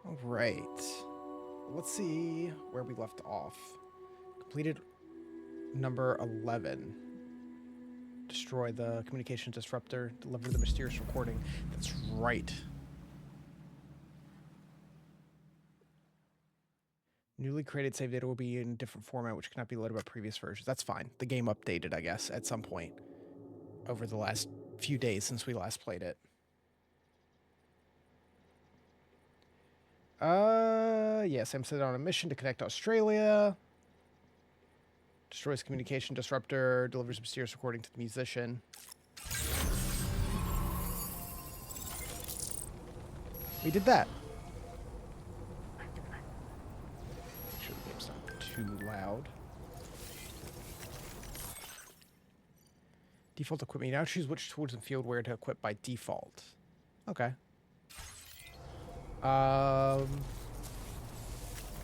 All right. Let's see where we left off. Completed number 11. Destroy the communication disruptor. Deliver the mysterious recording. That's right. Newly created save data will be in a different format, which cannot be loaded by previous versions. That's fine. The game updated, I guess, at some point over the last few days since we last played it. Yes, I'm sent on a mission to connect Australia. Destroys communication disruptor. Delivers a mysterious recording to the musician. We did that. Make sure the game's not too loud. Default equipment. You now choose which tools and field wear to equip by default. Okay.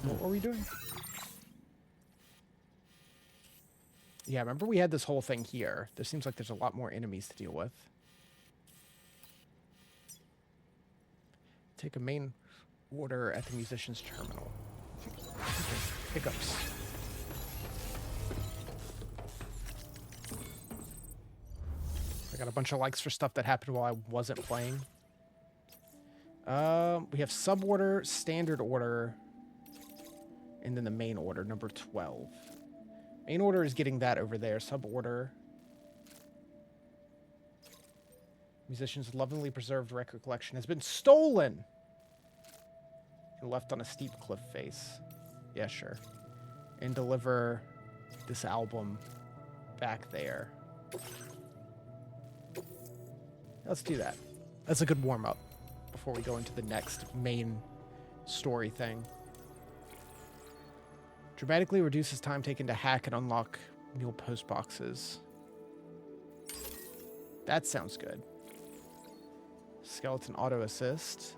What were we doing? Yeah, remember we had this whole thing here. There seems like there's a lot more enemies to deal with. Take a main order at the musician's terminal. Okay. Hiccups. I got a bunch of likes for stuff that happened while I wasn't playing. We have sub-order, standard order, and then the main order, number 12. Main order is getting that over there. Sub-order. Musician's lovingly preserved record collection has been stolen and left on a steep cliff face. Yeah, sure. And deliver this album back there. Let's do that. That's a good warm-up before we go into the next main story thing. Dramatically reduces time taken to hack and unlock mule post boxes. That sounds good. Skeleton auto assist.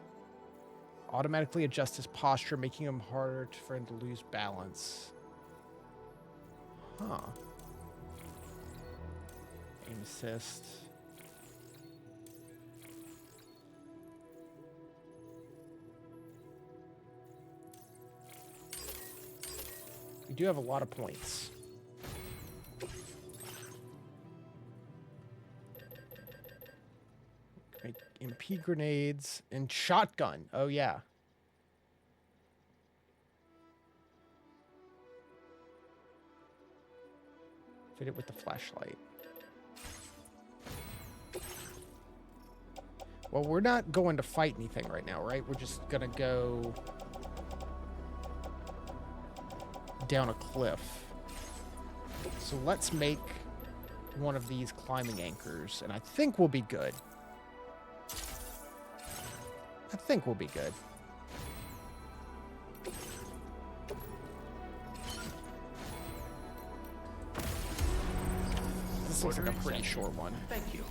Automatically adjusts his posture, making him harder for him to lose balance. Huh. Aim assist. We do have a lot of points. Make MP grenades and shotgun. Oh, yeah. Fit it with the flashlight. Well, we're not going to fight anything right now, right? We're just going to go down a cliff. So let's make one of these climbing anchors, and I think we'll be good. I think we'll be good. This looks like a pretty short one. Thank you.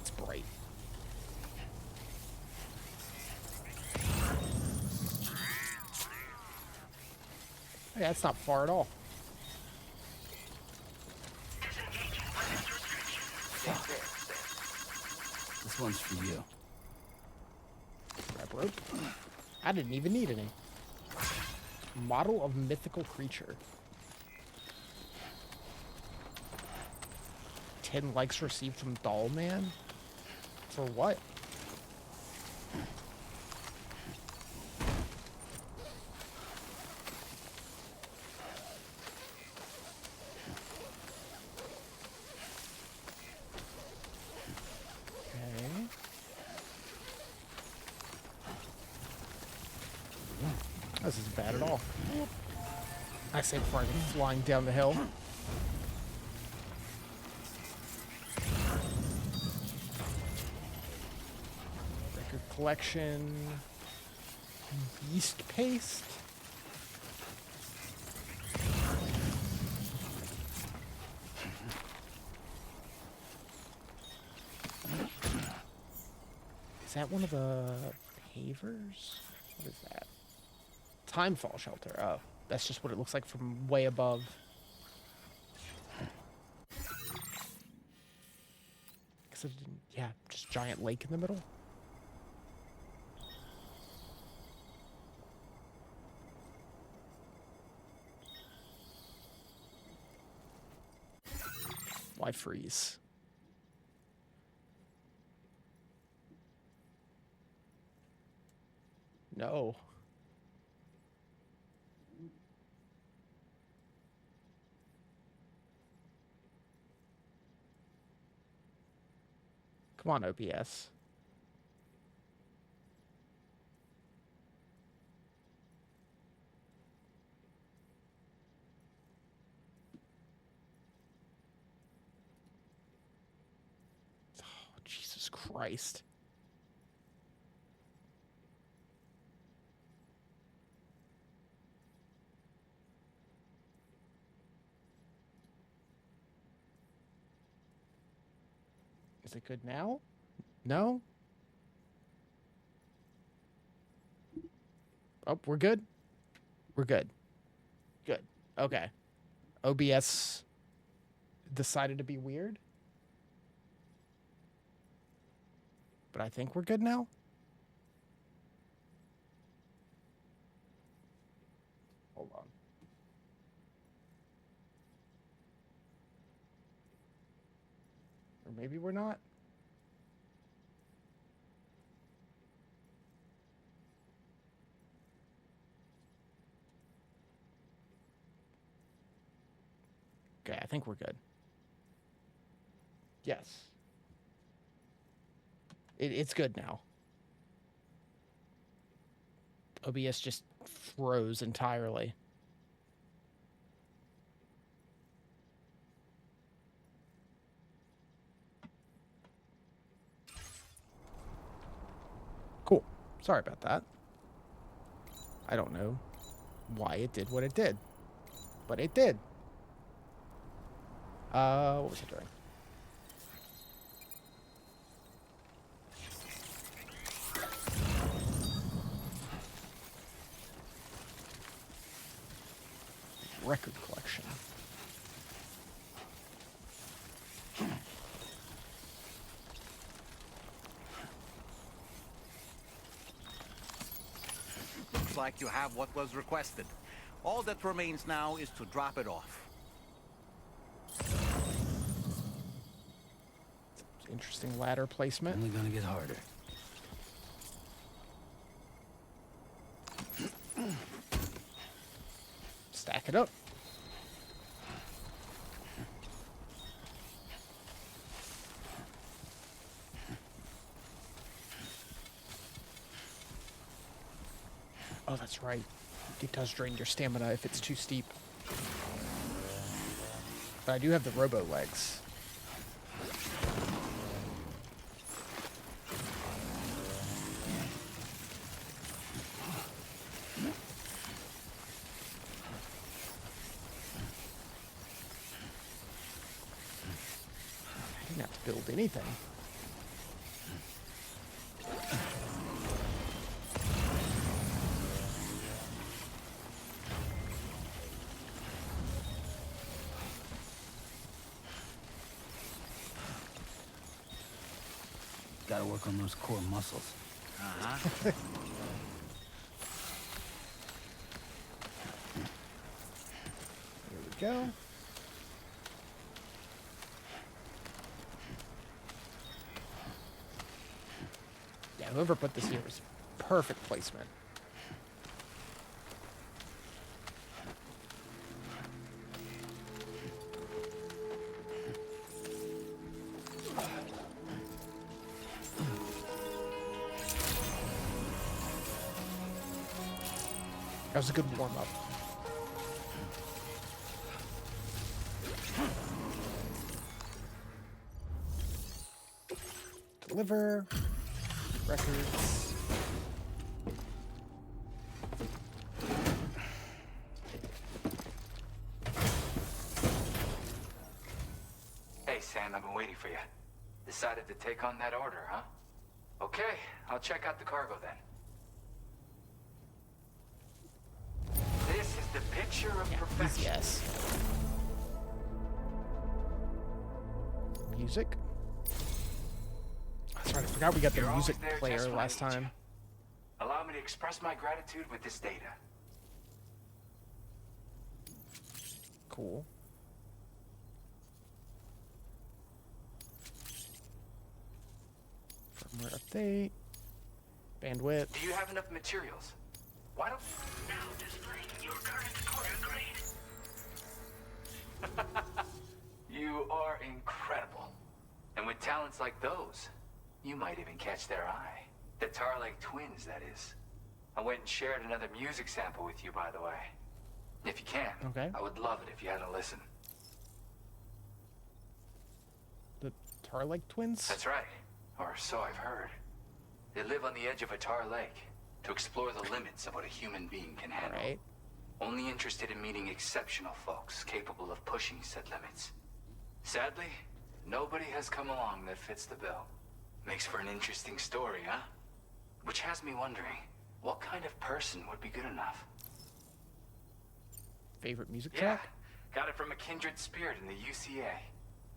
It's bright. Yeah, it's not far at all. This one's for you. Grab rope. I didn't even need any. Model of mythical creature. 10 likes received from Doll Man? For what? Okay. This isn't bad at all. I say before I go flying down the hill. Record collection. Beast paste. Is that one of the pavers? What is that? Timefall shelter. Oh, that's just what it looks like from way above. Yeah, just giant lake in the middle. Why freeze? No. Come on, OBS. Oh, Jesus Christ. Is it good now? No? Oh, we're good? We're good. Good. Okay. OBS decided to be weird. But I think we're good now. Hold on. Or maybe we're not. Okay, I think we're good. Yes. It's good now. OBS just froze entirely. Cool. Sorry about that. I don't know why it did what it did, but it did. What was it doing? Record collection. Looks like you have what was requested. All that remains now is to drop it off. Interesting ladder placement. Only gonna get harder. Stack it up. Oh, that's right. It does drain your stamina if it's too steep. But I do have the robo legs. I didn't have to build anything. Gotta work on those core muscles. Uh-huh. There we go. Yeah, whoever put this here was perfect placement. That was a good warm-up. Deliver. Records. Hey, Sam, I've been waiting for you. Decided to take on that order, huh? Okay, I'll check out the cargo then. This is the picture of perfection. Yes. Music. That's right, I forgot we got the You're always music there player just when I last need you. time. Allow me to express my gratitude with this data. Cool. Firmware update. Bandwidth. Do you have enough materials? Why don't... Now displaying your current order grade. You are incredible. And with talents like those, you might even catch their eye. The Tar Lake twins, that is. I went and shared another music sample with you, by the way. If you can, Okay. I would love it if you had a listen. The Tar Lake twins? That's right. Or so I've heard. They live on the edge of a tar lake to explore the limits of what a human being can handle. Right. Only interested in meeting exceptional folks capable of pushing said limits. Sadly, nobody has come along that fits the bill. Makes for an interesting story, huh? Which has me wondering, what kind of person would be good enough? Favorite music Yeah, track? got it from a kindred spirit in the UCA.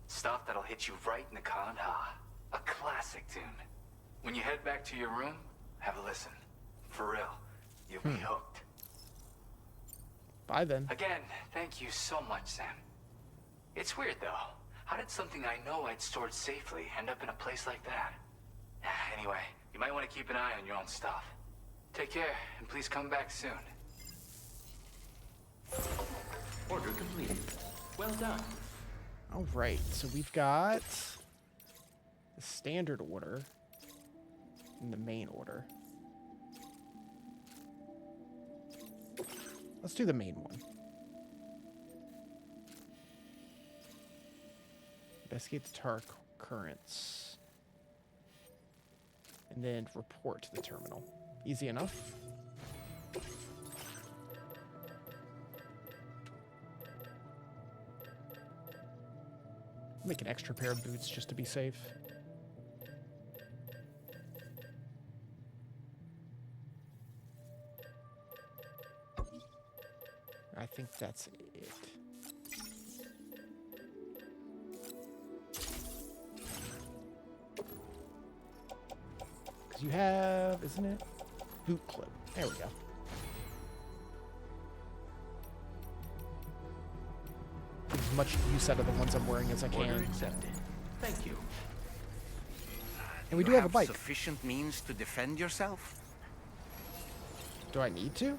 Stuff that'll hit you right in the Kandha. A classic tune. When you head back to your room, have a listen. For real, you'll be hooked. Bye then. Again, thank you so much, Sam. It's weird, though. How did something I know I'd stored safely end up in a place like that? Anyway, you might want to keep an eye on your own stuff. Take care, and please come back soon. Order completed. Well done. All right, so we've got the standard order and the main order. Let's do the main one. Investigate the tar currents. And then report to the terminal. Easy enough. Make an extra pair of boots just to be safe. I think that's it. Because you have, isn't it? Boot clip. There we go. As much use out of the ones I'm wearing as I Order can. accepted. Thank you. And we You do have a bike. Sufficient means to defend yourself? Do I need to?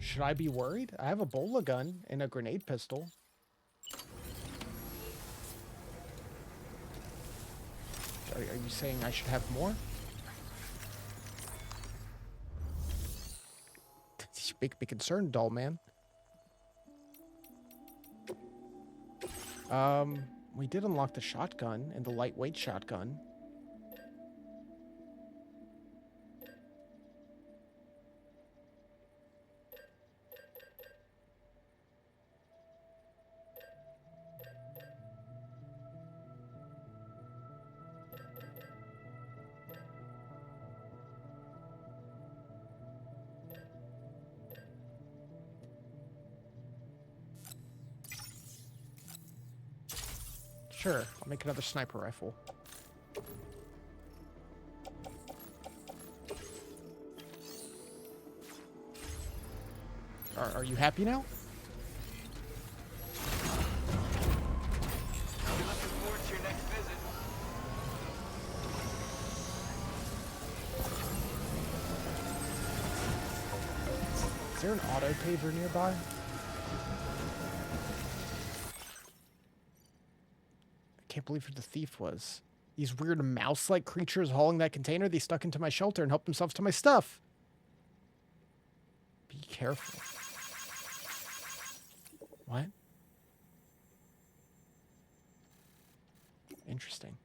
Should I be worried? I have a bola gun and a grenade pistol. Are you saying I should have more? You make me concerned, doll man. We did unlock the shotgun and the lightweight shotgun. Sure, I'll make another sniper rifle. Are you happy now? Looking forward to your next visit. Is there an auto paver nearby? I can't believe who the thief was. These weird mouse-like creatures hauling that container, they stuck into my shelter and helped themselves to my stuff. Be careful. What? Interesting.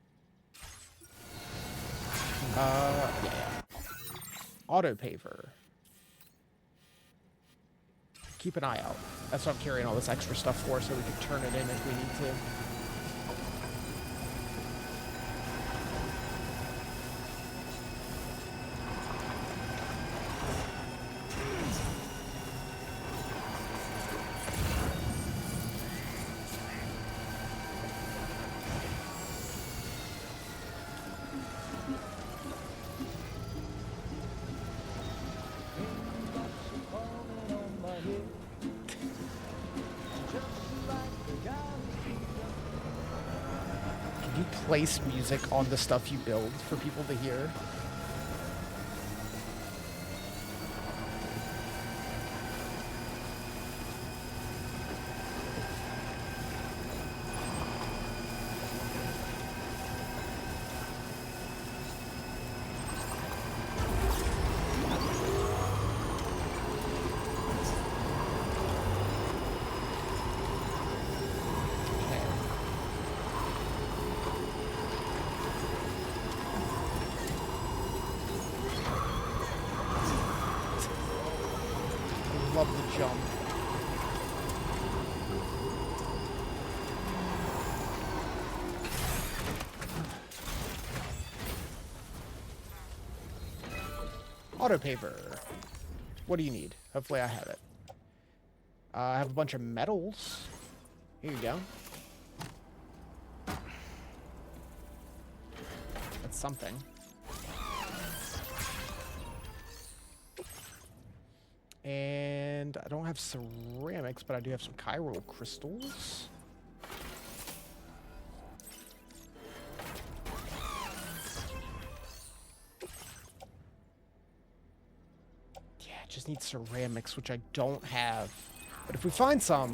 Yeah. Auto paver. Keep an eye out. That's what I'm carrying all this extra stuff for, so we can turn it in if we need to. place music on the stuff you build for people to hear. Love the jump. Auto paver. What do you need? Hopefully I have it. I have a bunch of metals. Here you go. That's something. And I don't have ceramics, but I do have some chiral crystals. Yeah, I just need ceramics, which I don't have. But if we find some,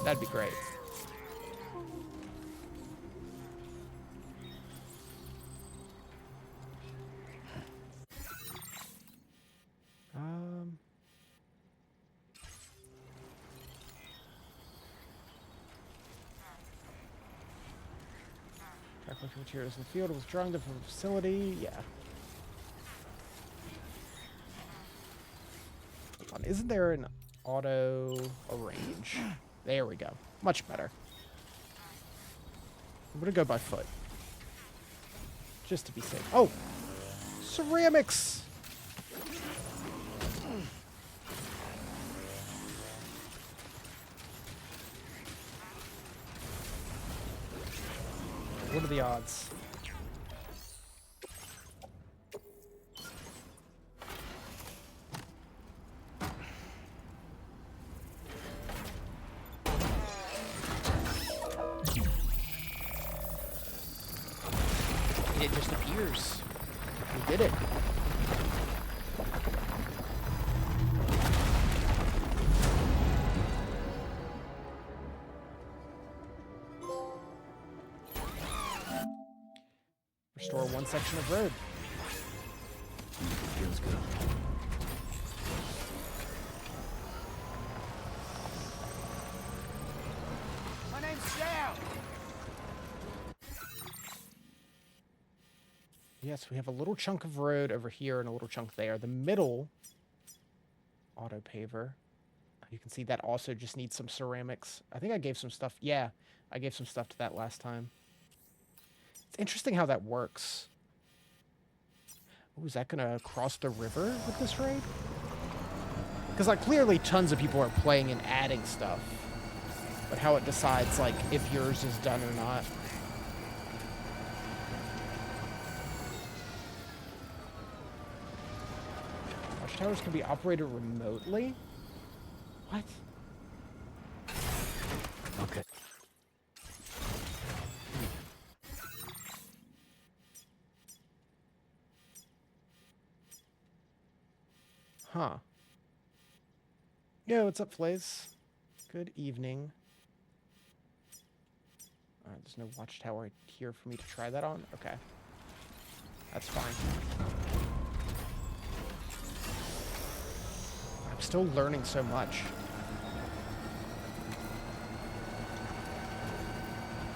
that'd be great. Collecting materials in the field, withdrawing them from the facility. Yeah. Hold on. Isn't there an auto arrange? There we go. Much better. I'm gonna go by foot. Just to be safe. Oh! Ceramics! What are the odds? It just appears. We did it. Restore one section of road. Feels good. My name's Sam. Yes, we have a little chunk of road over here and a little chunk there. The middle auto paver. You can see that also just needs some ceramics. I think I gave some stuff. Yeah, I gave some stuff to that last time. It's interesting how that works. Oh, is that gonna cross the river with this raid? Because, like, clearly tons of people are playing and adding stuff. But how it decides, like, if yours is done or not. Watchtowers can be operated remotely? What? Okay. Huh. Yo, what's up, Flaze? Good evening. Alright, there's no watchtower here for me to try that on? Okay. That's fine. I'm still learning so much.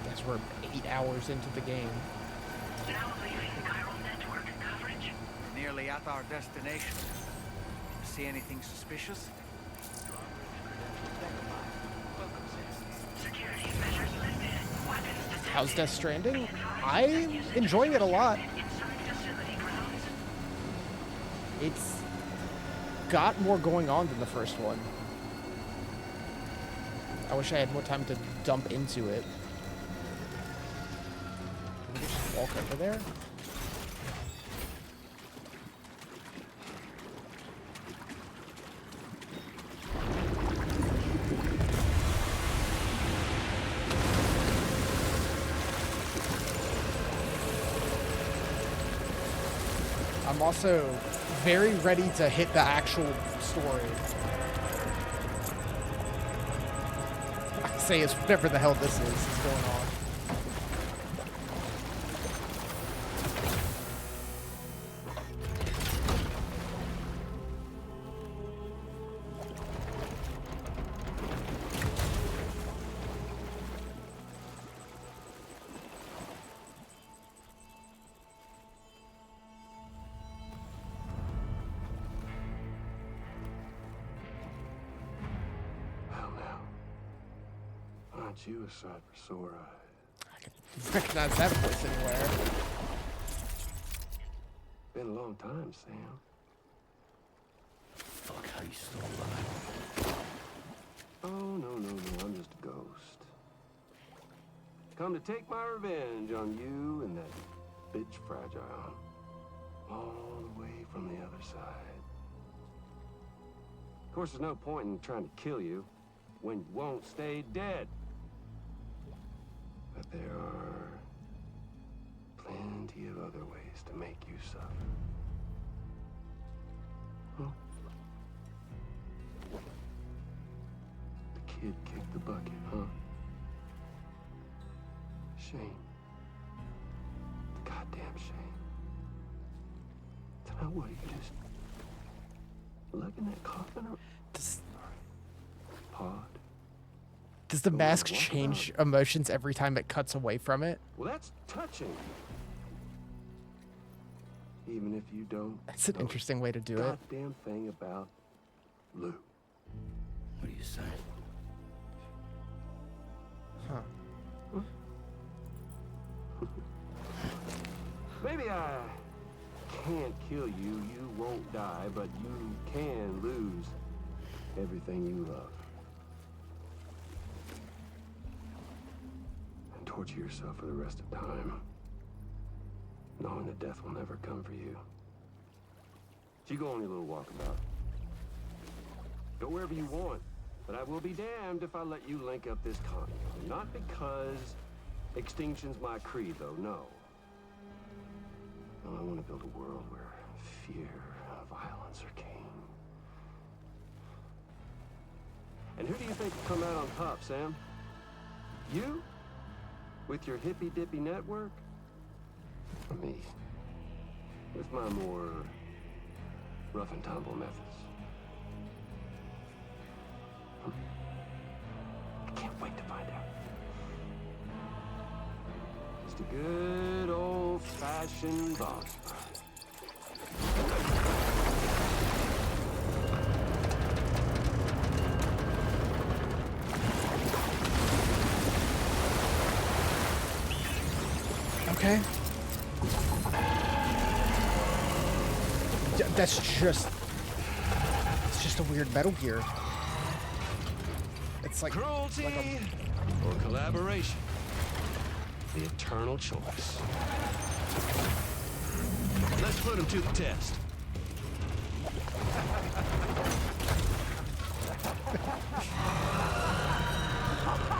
Guess we're 8 hours into the game. Now leaving chiral network coverage. Nearly at our destination. See anything suspicious? Security measures lifted. Weapons detected. How's Death Stranding? I'm enjoying it a lot. Inside facility grounds. It's got more going on than the first one. I wish I had more time to dump into it. Can we just walk over there? I'm also very ready to hit the actual story. I say it's whatever the hell this is going on. Well, now, aren't you a sight for sore eyes? I can recognize that voice anywhere. Been a long time, Sam. Fuck, how you still alive? Oh, no, I'm just a ghost. Come to take my revenge on you and that bitch Fragile. All the way from the other side. Of course, there's no point in trying to kill you when you won't stay dead. But there are plenty of other ways to make you suffer. Huh? The kid kicked the bucket, huh? Shame. Goddamn shame. Now what, you just lugging that coffin or pod? Does the Go mask walk change around. emotions every time it cuts away from it? Well, that's touching. Even if you don't That's an know interesting way to do it. goddamn thing about Lou. What are you saying? Huh. Maybe I can't kill you, you won't die, but you can lose everything you love. And torture yourself for the rest of time, knowing that death will never come for you. So you go on your little walkabout. Go wherever you want, but I will be damned if I let you link up this continent. Not because extinction's my creed, though, no. No, I want to build a world where fear and violence are king. And who do you think will come out on top, Sam? You? With your hippy-dippy network? Or me? With my more rough and tumble methods? I can't wait to find out. Just a good old-fashioned boss fight. Okay. That's just... It's just a weird Metal Gear. It's like... Cruelty like a, or collaboration? The eternal choice. Let's put him to the test.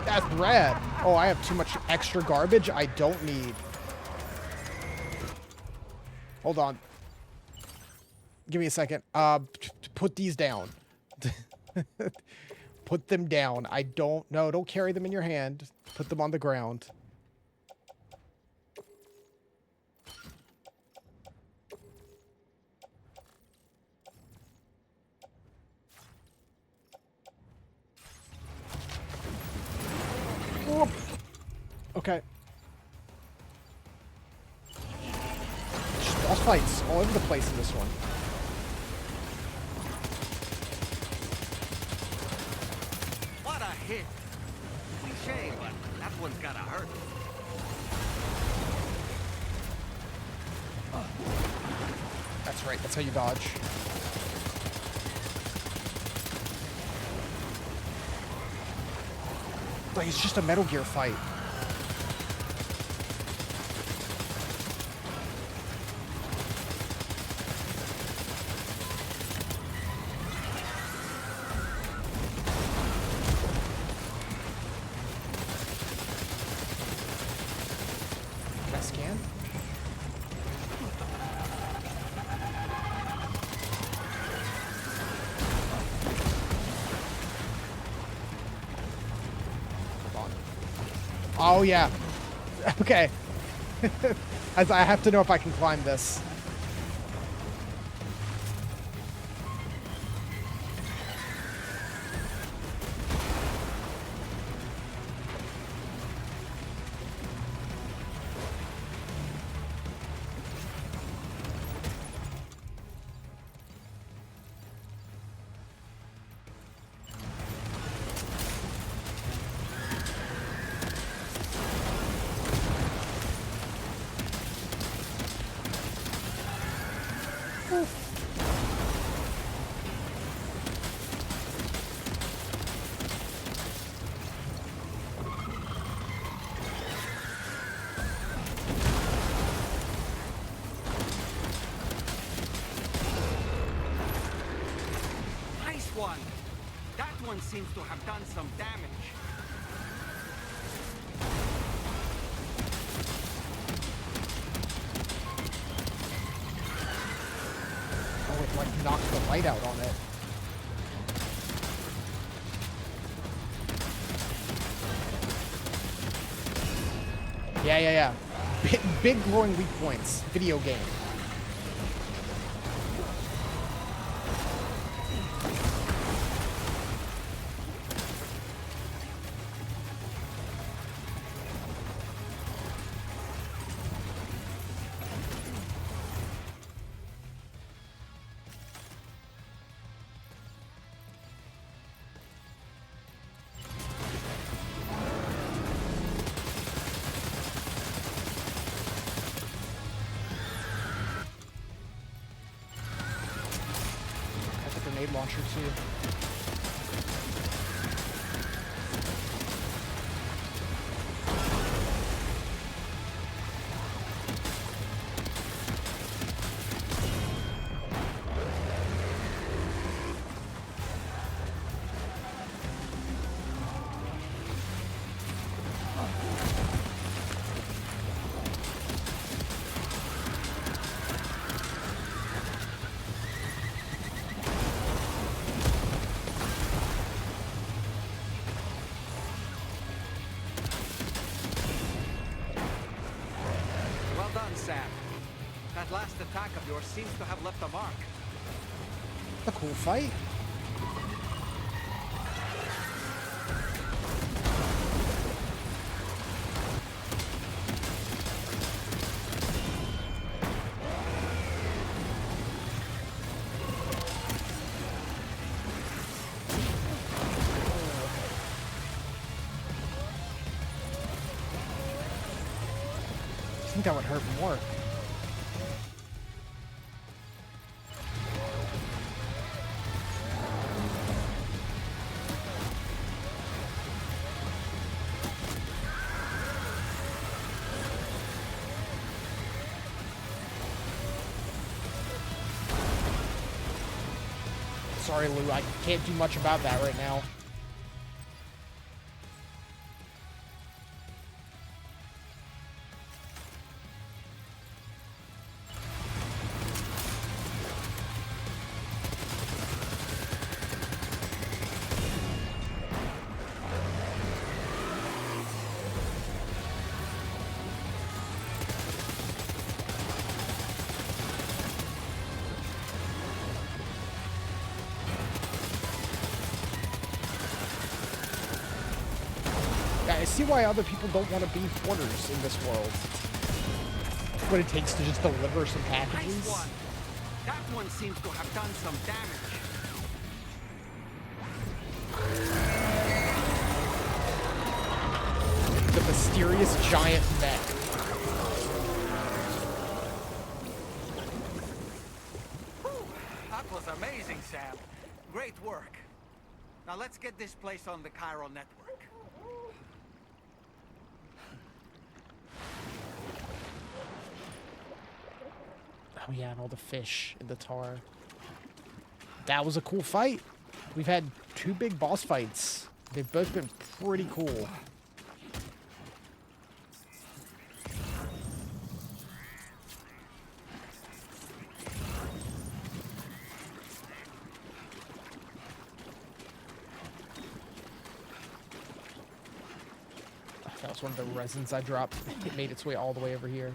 that's rad. Oh, I have too much extra garbage I don't need. Hold on. Give me a second. Put these down. Put them down. I don't... No, don't carry them in your hand. Put them on the ground. Whoop. Okay. Just boss fights all over the place in this one. What a hit! Cliche, but that one's gotta hurt. That's right. That's how you dodge. Like, it's just a Metal Gear fight. Can I scan? Oh, yeah. Okay. As I have to know if I can climb this. Nice one. That one seems to have done some damage. Oh, it like knocked the light out on it. Yeah. Big glowing weak points. Video game. Has a grenade launcher too. Well done, Sam. That last attack of yours seems to have left a mark. A cool fight. I think that would hurt more. Sorry, Lou, I can't do much about that right now. Yeah, I see why other people don't want to be porters in this world. What it takes to just deliver some packages. Nice one. That one seems to have done some damage. The mysterious giant neck. That was amazing, Sam. Great work. Now let's get this place on the chiral network. Oh yeah, and all the fish in the tar. That was a cool fight. We've had 2 big boss fights. They've both been pretty cool. That's one of the resins I dropped. It made its way all the way over here.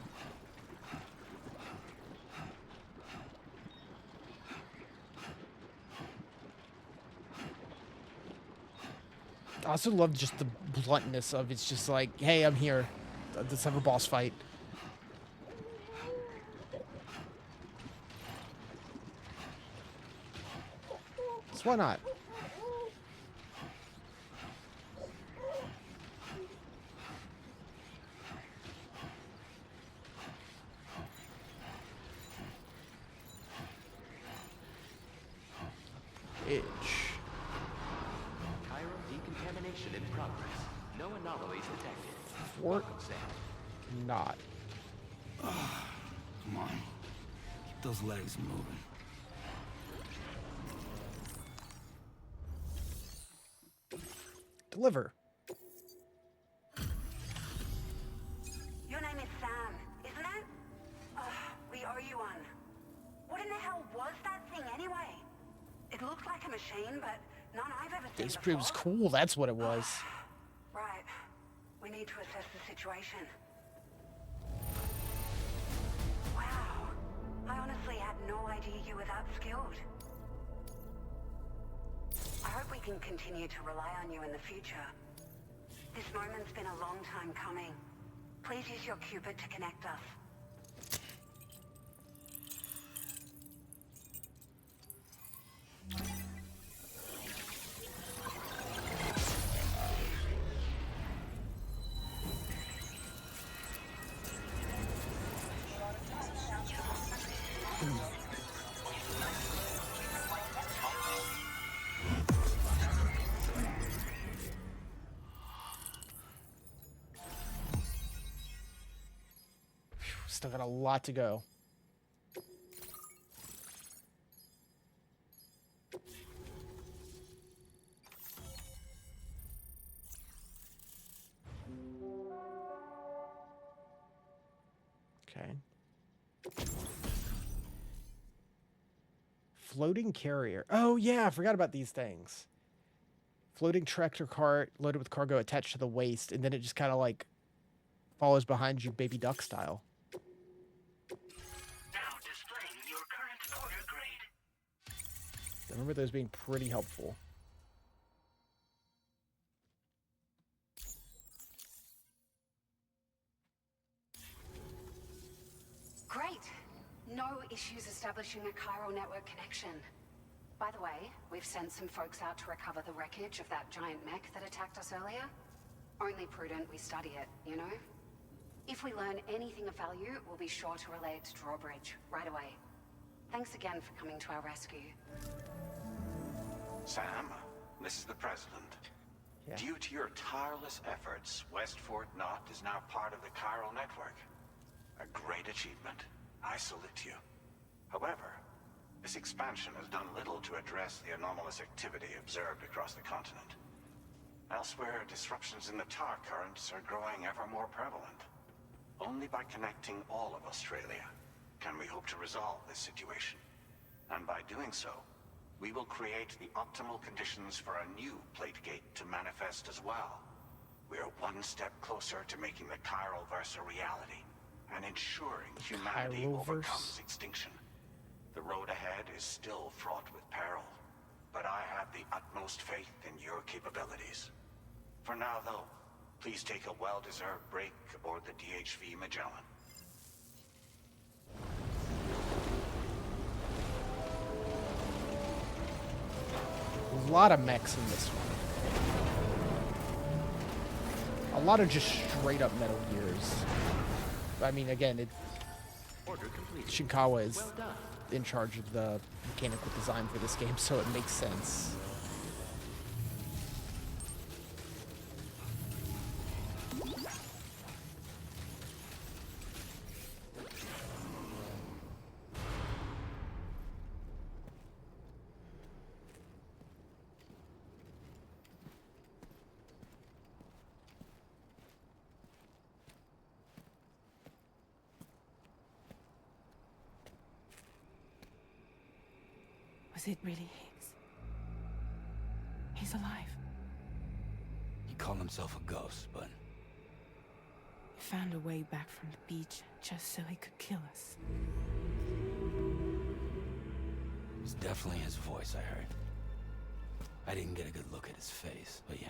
I also love just the bluntness of it's just like, hey, I'm here. Let's have a boss fight. So why not? Itch. Chiral decontamination in progress. No anomalies detected. Fort Welcome, Sam. not. Come on. Keep those legs moving. Deliver. Your name is Sam, isn't it? We owe you one. What in the hell was that thing anyway? It looked like a machine, but none I've ever seen This before. was cool. That's what it was. Right. We need to assess the situation. Wow. I honestly had no idea you were that skilled. I hope we can continue to rely on you in the future. This moment's been a long time coming. Please use your Cupid to connect us. Still got a lot to go. Okay. Floating carrier. Oh, yeah, I forgot about these things. Floating tractor cart loaded with cargo attached to the waist, and then it just kind of like follows behind you, baby duck style. Now displaying your current order grade. I remember those being pretty helpful. Great. No issues establishing a chiral network connection. By the way, we've sent some folks out to recover the wreckage of that giant mech that attacked us earlier. Only prudent we study it, you know? If we learn anything of value, we'll be sure to relay it to Drawbridge right away. Thanks again for coming to our rescue. Sam, this is the President. Yeah. Due to your tireless efforts, West Fort Knot is now part of the chiral network. A great achievement. I salute you. However, this expansion has done little to address the anomalous activity observed across the continent. Elsewhere, disruptions in the tar currents are growing ever more prevalent. Only by connecting all of Australia can we hope to resolve this situation. And by doing so, we will create the optimal conditions for a new plate gate to manifest as well. We are one step closer to making the chiral verse a reality and ensuring humanity Chiral-verse? overcomes extinction. The road ahead is still fraught with peril, but I have the utmost faith in your capabilities. For now, though, please take a well-deserved break aboard the DHV Magellan. A lot of mechs in this one. A lot of just straight up Metal Gears. I mean, again, Order complete. Shinkawa is Well done. in charge of the mechanical design for this game, so it makes sense. Was it really Higgs? He's alive. He called himself a ghost, but found a way back from the beach just so he could kill us. It was definitely his voice I heard. I didn't get a good look at his face, but yeah.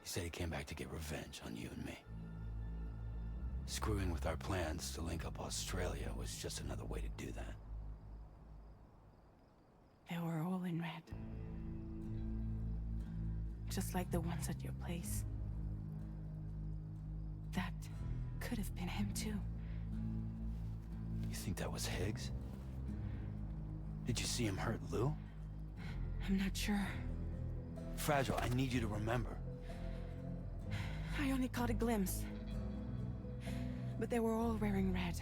He said he came back to get revenge on you and me. Screwing with our plans to link up Australia was just another way to do that. They were all in red. Just like the ones at your place. That could have been him too. You think that was Higgs? Did you see him hurt Lou? I'm not sure. Fragile, I need you to remember. I only caught a glimpse. But they were all wearing red.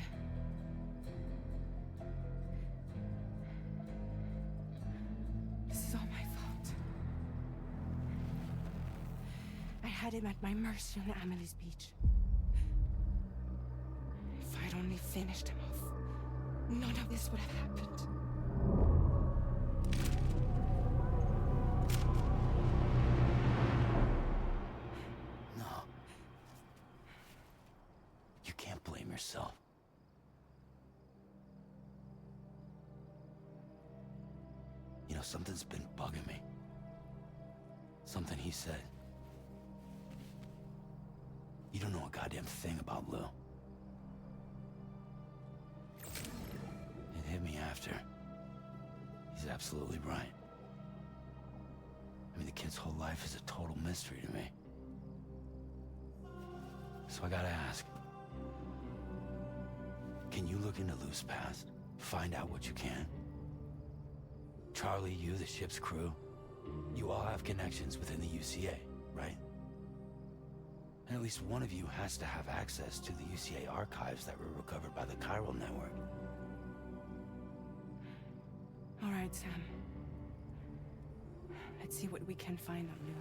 This is all my fault. I had him at my mercy on Amelie's beach. If I'd only finished him off, none of this would have happened. No. You can't blame yourself. You know, something's been bugging me. Something he said. You don't know a goddamn thing about Lou. It hit me after. He's absolutely right. I mean, the kid's whole life is a total mystery to me. So I gotta ask. Can you look into Lou's past? Find out what you can? Charlie, you, the ship's crew, you all have connections within the UCA, right? And at least one of you has to have access to the UCA archives that were recovered by the Chiral Network. All right, Sam. Let's see what we can find on Lou.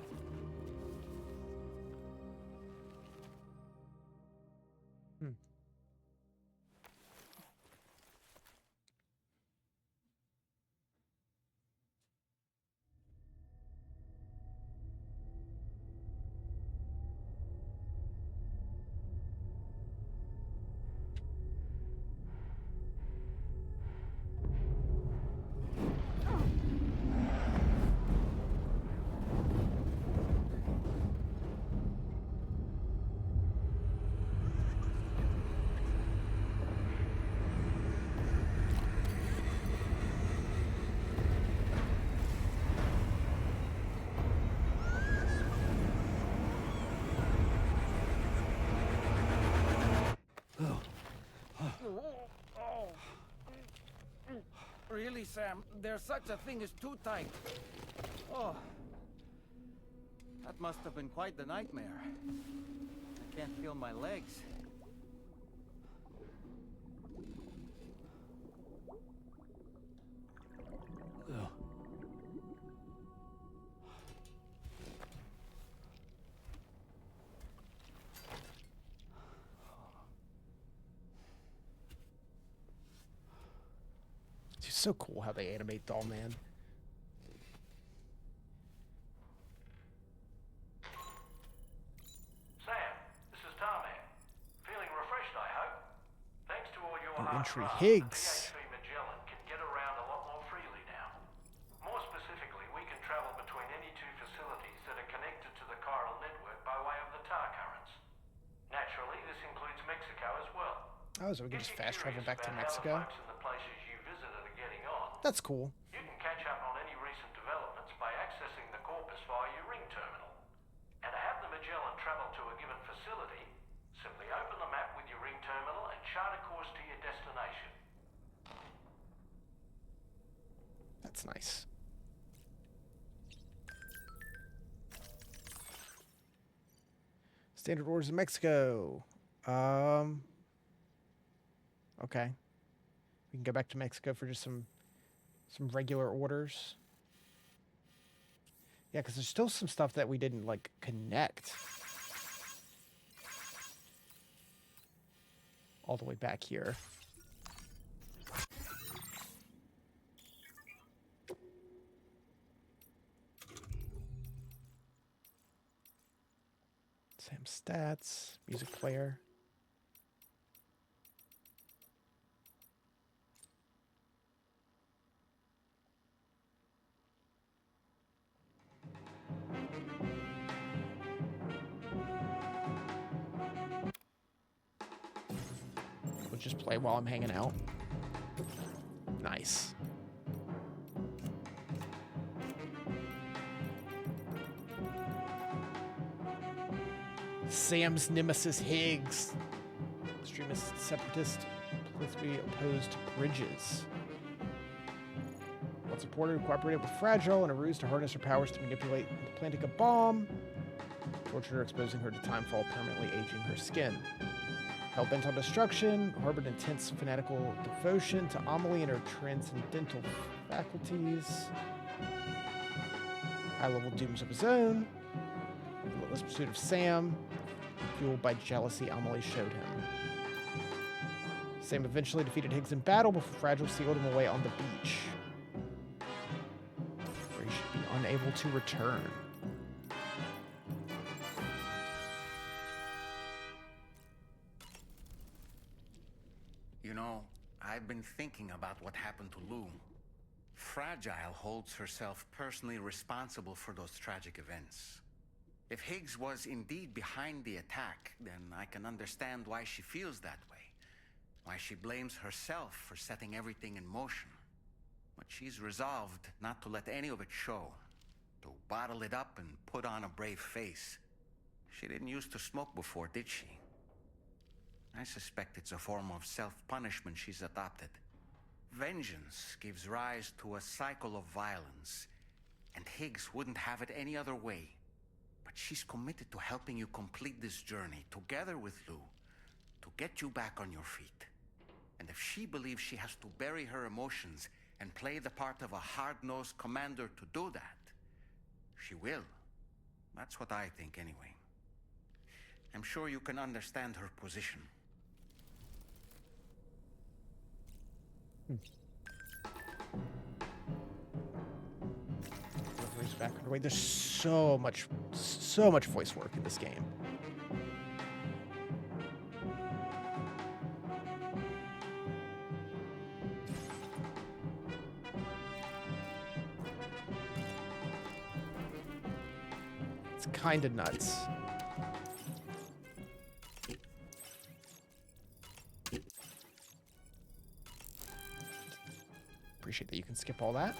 Really, Sam? There's such a thing as too tight. Oh. That must have been quite the nightmare. I can't feel my legs. Lou. It's so cool how they animate Doll Man. Sam, this is Tarman. Feeling refreshed, I hope. Thanks to all your New hard entry, graft, Higgs. the PHV Magellan can get around a lot more freely now. More specifically, we can travel between any two facilities that are connected to the chiral network by way of the tar currents. Naturally, this includes Mexico as well. Oh, so we can If just you're fast travel curious back to about how Mexico? the folks in the places you visited are getting on, That's cool. you can catch up on any recent developments by accessing the corpus via your ring terminal. And to have the Magellan travel to a given facility, simply open the map with your ring terminal and chart a course to your destination. That's nice. Standard orders in Mexico. Okay. We can go back to Mexico for just some regular orders. Yeah, because there's still some stuff that we didn't, like, connect. All the way back here. Sam's stats, music player. just play while I'm hanging out. Nice. Sam's nemesis Higgs. Extremist separatist politically opposed to Bridges. Once supported, cooperated with Fragile in a ruse to harness her powers to manipulate and planting a bomb. Tortured her, exposing her to timefall, permanently aging her skin. Hell-bent on destruction, harbored intense fanatical devotion to Amelie and her transcendental faculties. High-level dooms of his own. Relentless pursuit of Sam, fueled by jealousy Amelie showed him. Sam eventually defeated Higgs in battle before Fragile sealed him away on the beach, where he should be unable to return. You know, I've been thinking about what happened to Lou. Fragile holds herself personally responsible for those tragic events. If Higgs was indeed behind the attack, then I can understand why she feels that way. Why she blames herself for setting everything in motion. But she's resolved not to let any of it show. To bottle it up and put on a brave face. She didn't used to smoke before, did she? I suspect it's a form of self-punishment she's adopted. Vengeance gives rise to a cycle of violence, and Higgs wouldn't have it any other way. But she's committed to helping you complete this journey, together with Lou, to get you back on your feet. And if she believes she has to bury her emotions and play the part of a hard-nosed commander to do that, she will. That's what I think, anyway. I'm sure you can understand her position. Back underway. There's so much voice work in this game. It's kind of nuts. Appreciate that you can skip all that.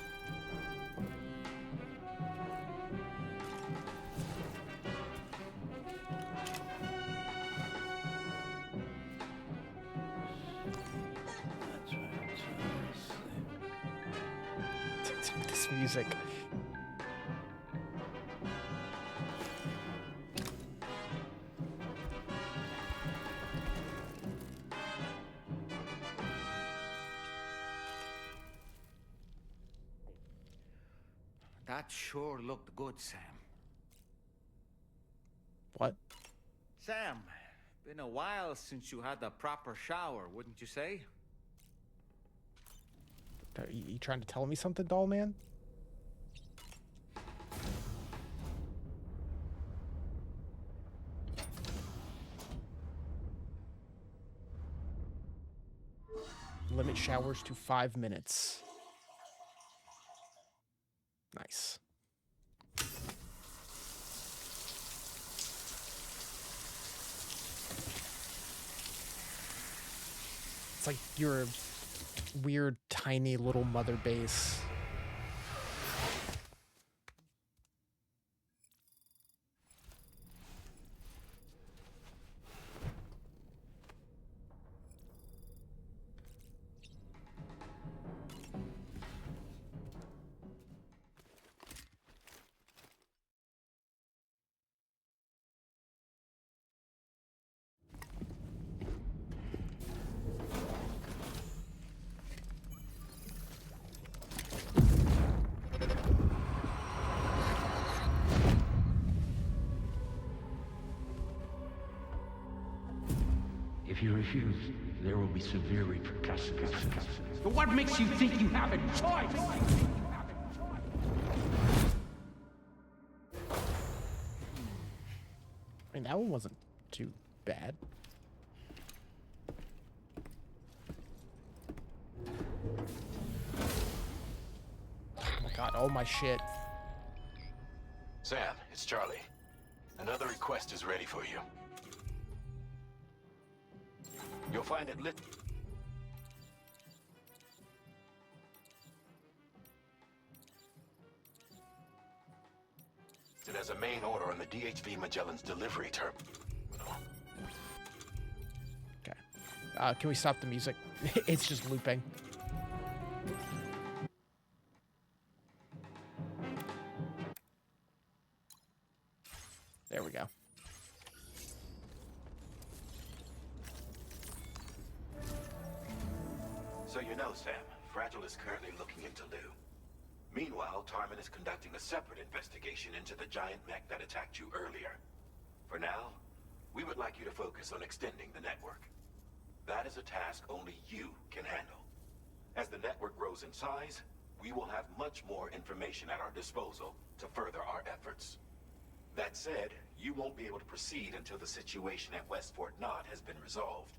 This music. That sure looked good, Sam. What? Sam, been a while since you had a proper shower, wouldn't you say? Are you trying to tell me something, doll man? Limit showers to 5 minutes. Nice. It's like you're a weird, tiny little mother base. If you refuse, there will be severe repercussions. But what makes you think you have a choice? I mean, that one wasn't too bad. Oh my god, oh my shit. Sam, it's Charlie. Another request is ready for you. You'll find it lit. There's a main order on the DHV Magellan's delivery terminal. Okay. Can we stop the music? It's just looping. There we go. So you know, Sam, Fragile is currently looking into Lou. Meanwhile, Tarman is conducting a separate investigation into the giant mech that attacked you earlier. For now, we would like you to focus on extending the network. That is a task only you can handle. As the network grows in size, we will have much more information at our disposal to further our efforts. That said, you won't be able to proceed until the situation at West Fort Knott has been resolved.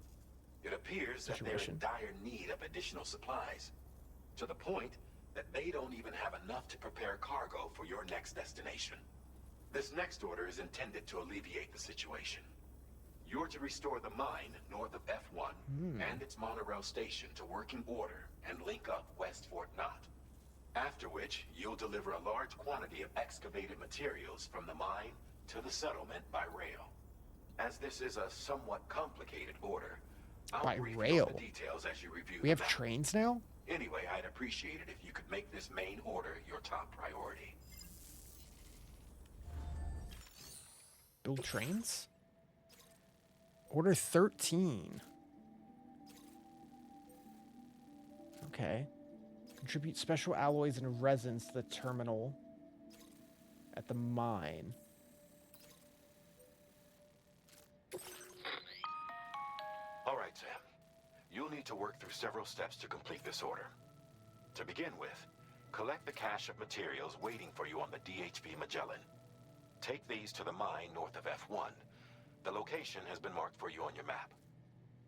It appears that they're in dire need of additional supplies, to the point that they don't even have enough to prepare cargo for your next destination. This next order is intended to alleviate the situation. You're to restore the mine north of F1 and its monorail station to working order and link up West Fort Knott. After which, you'll deliver a large quantity of excavated materials from the mine to the settlement by rail. As this is a somewhat complicated order, I'll brief you on the details as you review We have trains now? Anyway, I'd appreciate it if you could make this main order your top priority. Build trains? Order 13. Okay. Contribute special alloys and resins to the terminal at the mine. All right, Sam. You'll need to work through several steps to complete this order. To begin with, collect the cache of materials waiting for you on the DHV Magellan. Take these to the mine north of F1. The location has been marked for you on your map.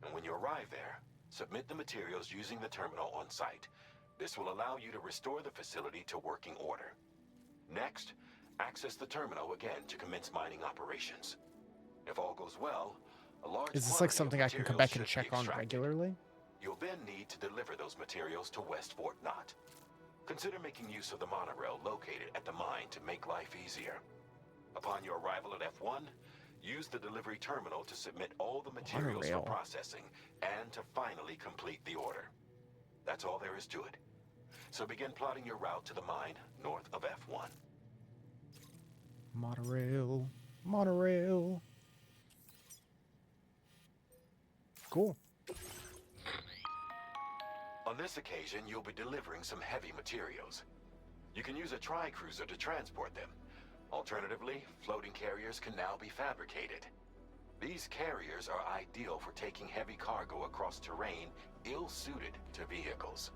And when you arrive there, submit the materials using the terminal on site. This will allow you to restore the facility to working order. Next, access the terminal again to commence mining operations. If all goes well, a large Is this like something I can come back and check on regularly? You'll then need to deliver those materials to West Fort Knott. Consider making use of the monorail located at the mine to make life easier. Upon your arrival at F1, use the delivery terminal to submit all the materials for processing and to finally complete the order. That's all there is to it. So begin plotting your route to the mine north of F1. Monorail. Monorail. Cool. On this occasion, you'll be delivering some heavy materials. You can use a tri-cruiser to transport them. Alternatively, floating carriers can now be fabricated. These carriers are ideal for taking heavy cargo across terrain ill-suited to vehicles.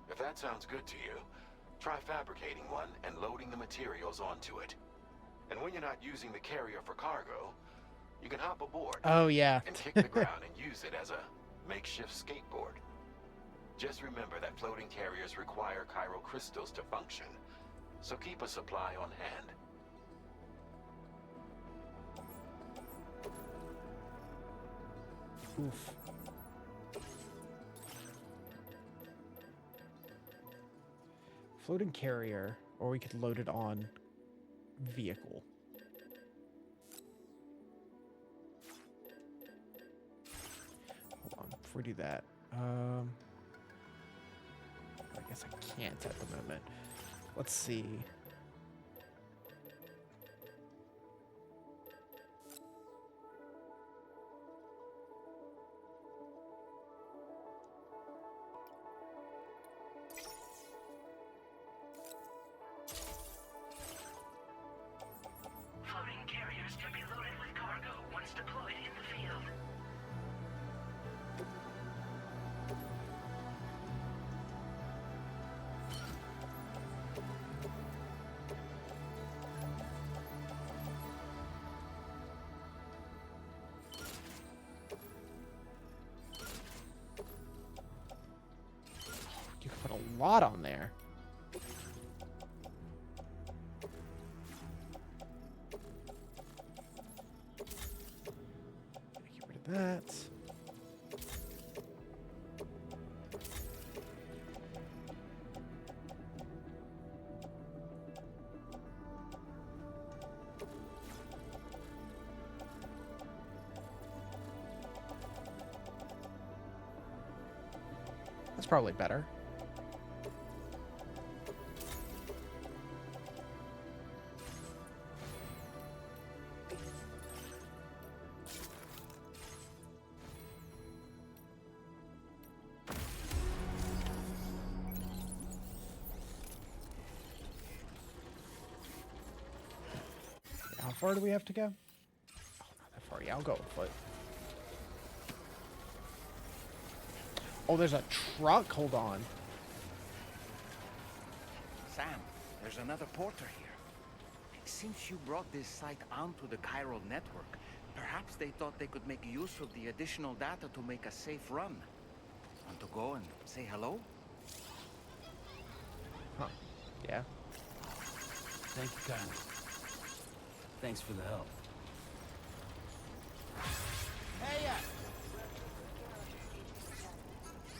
If that sounds good to you, try fabricating one and loading the materials onto it. And when you're not using the carrier for cargo, you can hop aboard. Oh, yeah. And kick the ground and use it as a makeshift skateboard. Just remember that floating carriers require chiral crystals to function, so keep a supply on hand. Oof. Floating carrier, or we could load it on vehicle. Hold on, before we do that, I guess I can't at the moment. Let's see. Floating carriers can be loaded with cargo once deployed in the field. You can put a lot on there. Get rid of that. That's probably better. How far do we have to go? Oh, not that far. Yeah, I'll go with foot. Oh, there's a truck. Hold on. Sam, there's another porter here. Since you brought this site onto the chiral network, perhaps they thought they could make use of the additional data to make a safe run. Want to go and say hello? Huh. Yeah. Thank you, Kyle. Thanks for the help.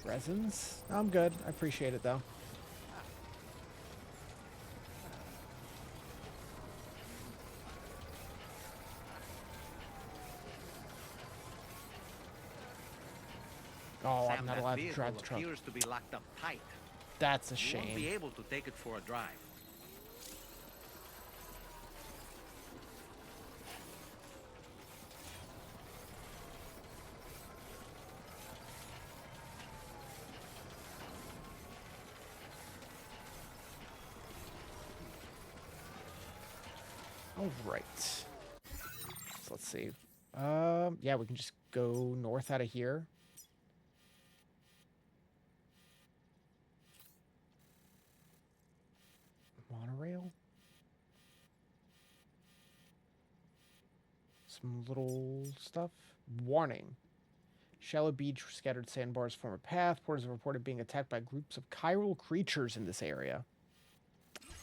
Resins? I'm good. I appreciate it, though. Oh, Sam, I'm not that allowed to vehicle drive the truck. appears to be locked up tight. That's a You won't be shame. able to take it for a drive. All right. So let's see. Yeah, we can just go north out of here. Monorail. Some little stuff. Warning. Shallow beach, scattered sandbars form a path. Porters have reported being attacked by groups of chiral creatures in this area.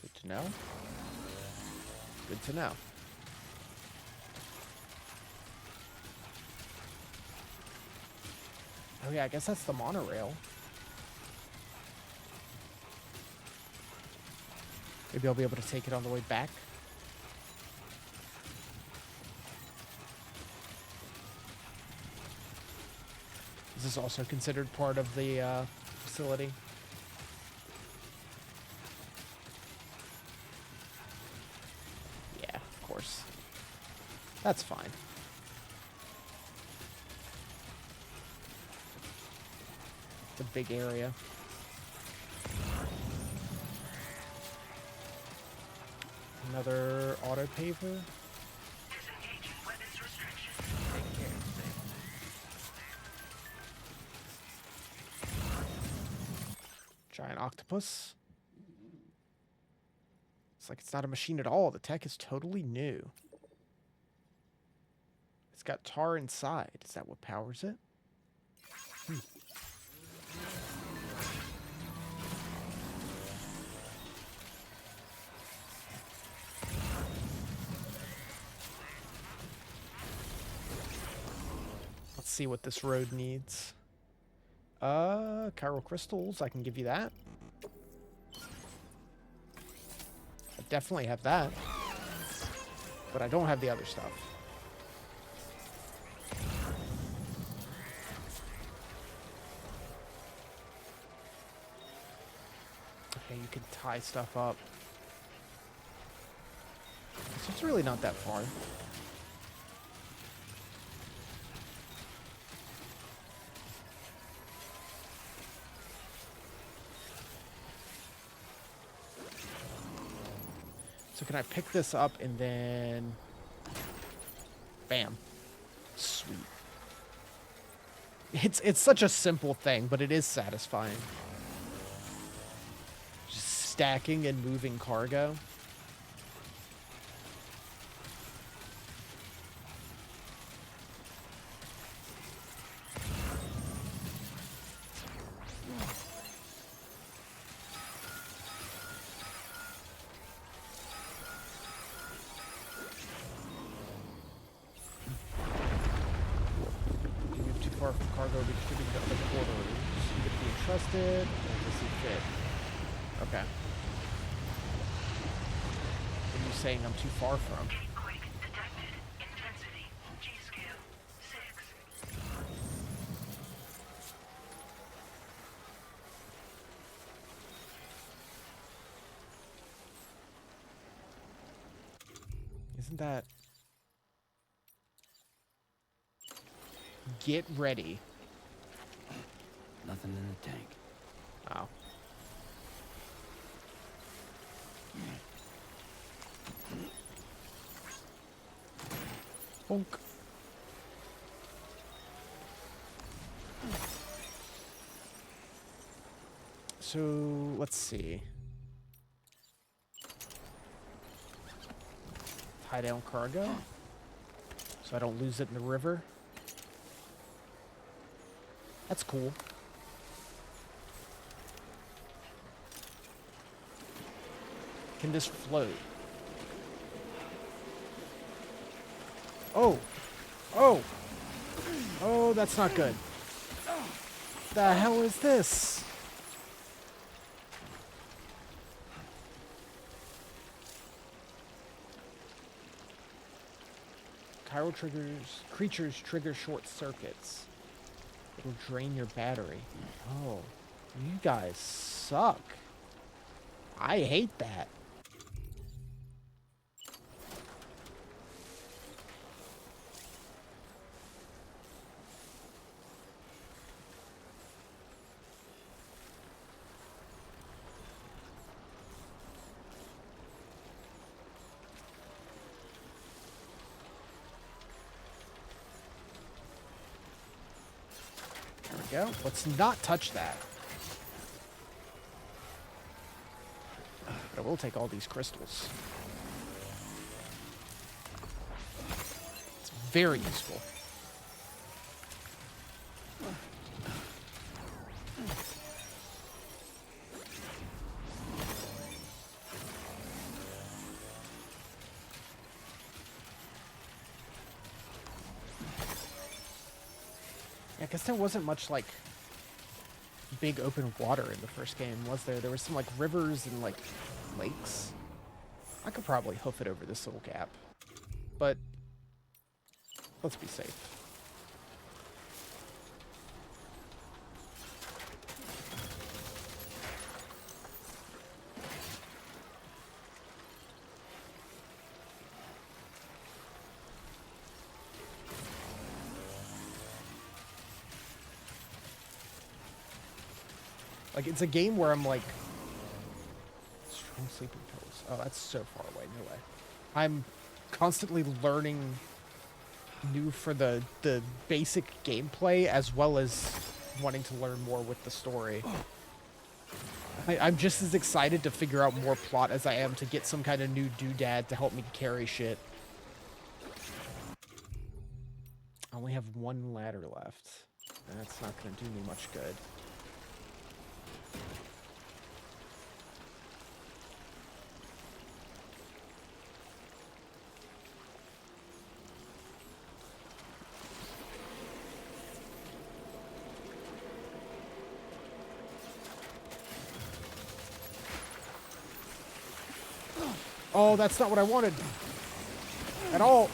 Good to know. Good to know. Oh yeah, I guess that's the monorail. Maybe I'll be able to take it on the way back. Is this also considered part of the facility? Yeah, of course. That's fine. It's a big area. Another auto paver. Disengaging weapons restriction. Take care, Sam. Giant octopus. It's like it's not a machine at all. The tech is totally new. It's got tar inside. Is that what powers it? Let's see what this road needs. Chiral crystals. I can give you that. I definitely have that. But I don't have the other stuff. Okay, you can tie stuff up. So it's really not that far. So can I pick this up and then... Bam. Sweet. It's such a simple thing, but it is satisfying. Just stacking and moving cargo. Far from cargo be distributed to other quarters. You get to be entrusted, and this is fit. Okay. What are you saying I'm too far from? Quake detected. Intensity. G-scale 6. Isn't that... Get ready. Nothing in the tank. Oh. Bonk. So, let's see. Tie down cargo. So I don't lose it in the river. That's cool. Can this float? Oh! Oh! Oh, that's not good. The hell is this? Creatures trigger short circuits. It'll drain your battery. Oh, you guys suck. I hate that. There we go. Let's not touch that. But I will take all these crystals. It's very useful. I guess there wasn't much, like, big open water in the first game, was there? There was some, like, rivers and, like, lakes. I could probably hoof it over this little gap. But let's be safe. Like, it's a game where I'm like, strong sleeping pills. Oh, that's so far away. No way. I'm constantly learning new for the basic gameplay as well as wanting to learn more with the story. I'm just as excited to figure out more plot as I am to get some kind of new doodad to help me carry shit. I only have one ladder left. That's not going to do me much good. Oh, that's not what I wanted. At all.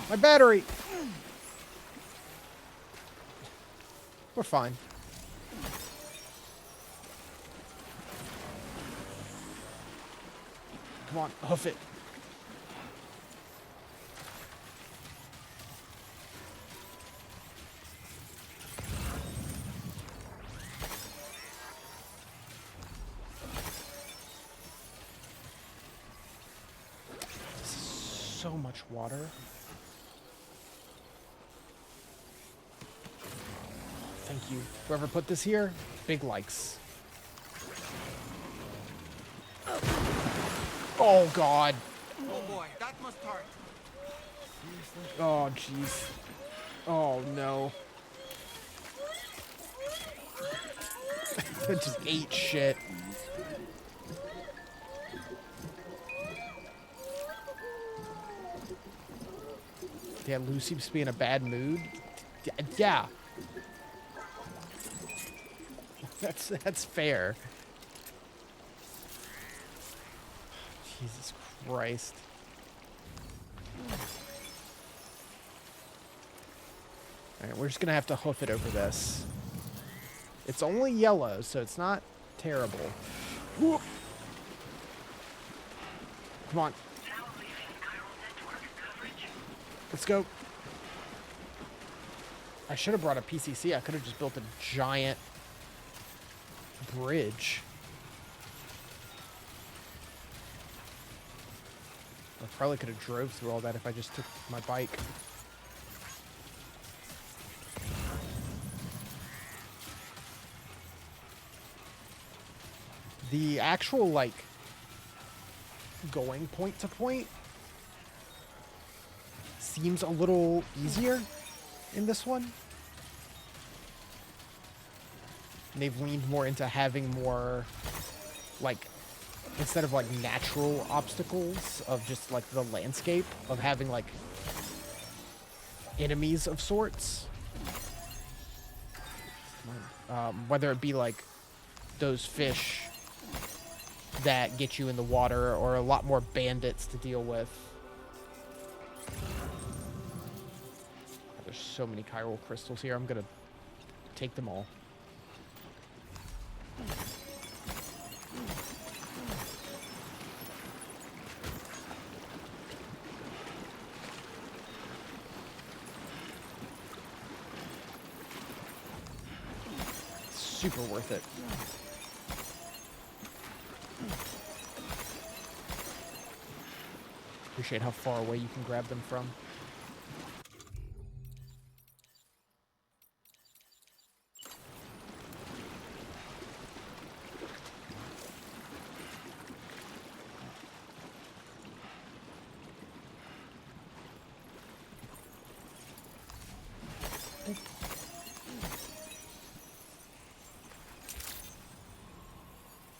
My battery. We're fine. Come on, hoof it. So much water. Thank you. Whoever put this here, big likes. Oh god. Oh boy, that must hurt. Oh jeez. Oh no. It just ate shit. Yeah, Lou seems to be in a bad mood. Yeah. That's fair. Jesus Christ. Alright, we're just gonna have to hoof it over this. It's only yellow, so it's not terrible. Whoop. Come on. Let's go. I should have brought a PCC. I could have just built a giant bridge. I probably could have drove through all that if I just took my bike. The actual, like, going point to point seems a little easier in this one. And they've leaned more into having more, like, instead of, like, natural obstacles of just, like, the landscape, of having, like, enemies of sorts. Whether it be, like, those fish that get you in the water, or a lot more bandits to deal with. There's so many chiral crystals here. I'm gonna take them all. Super worth it. Appreciate how far away you can grab them from.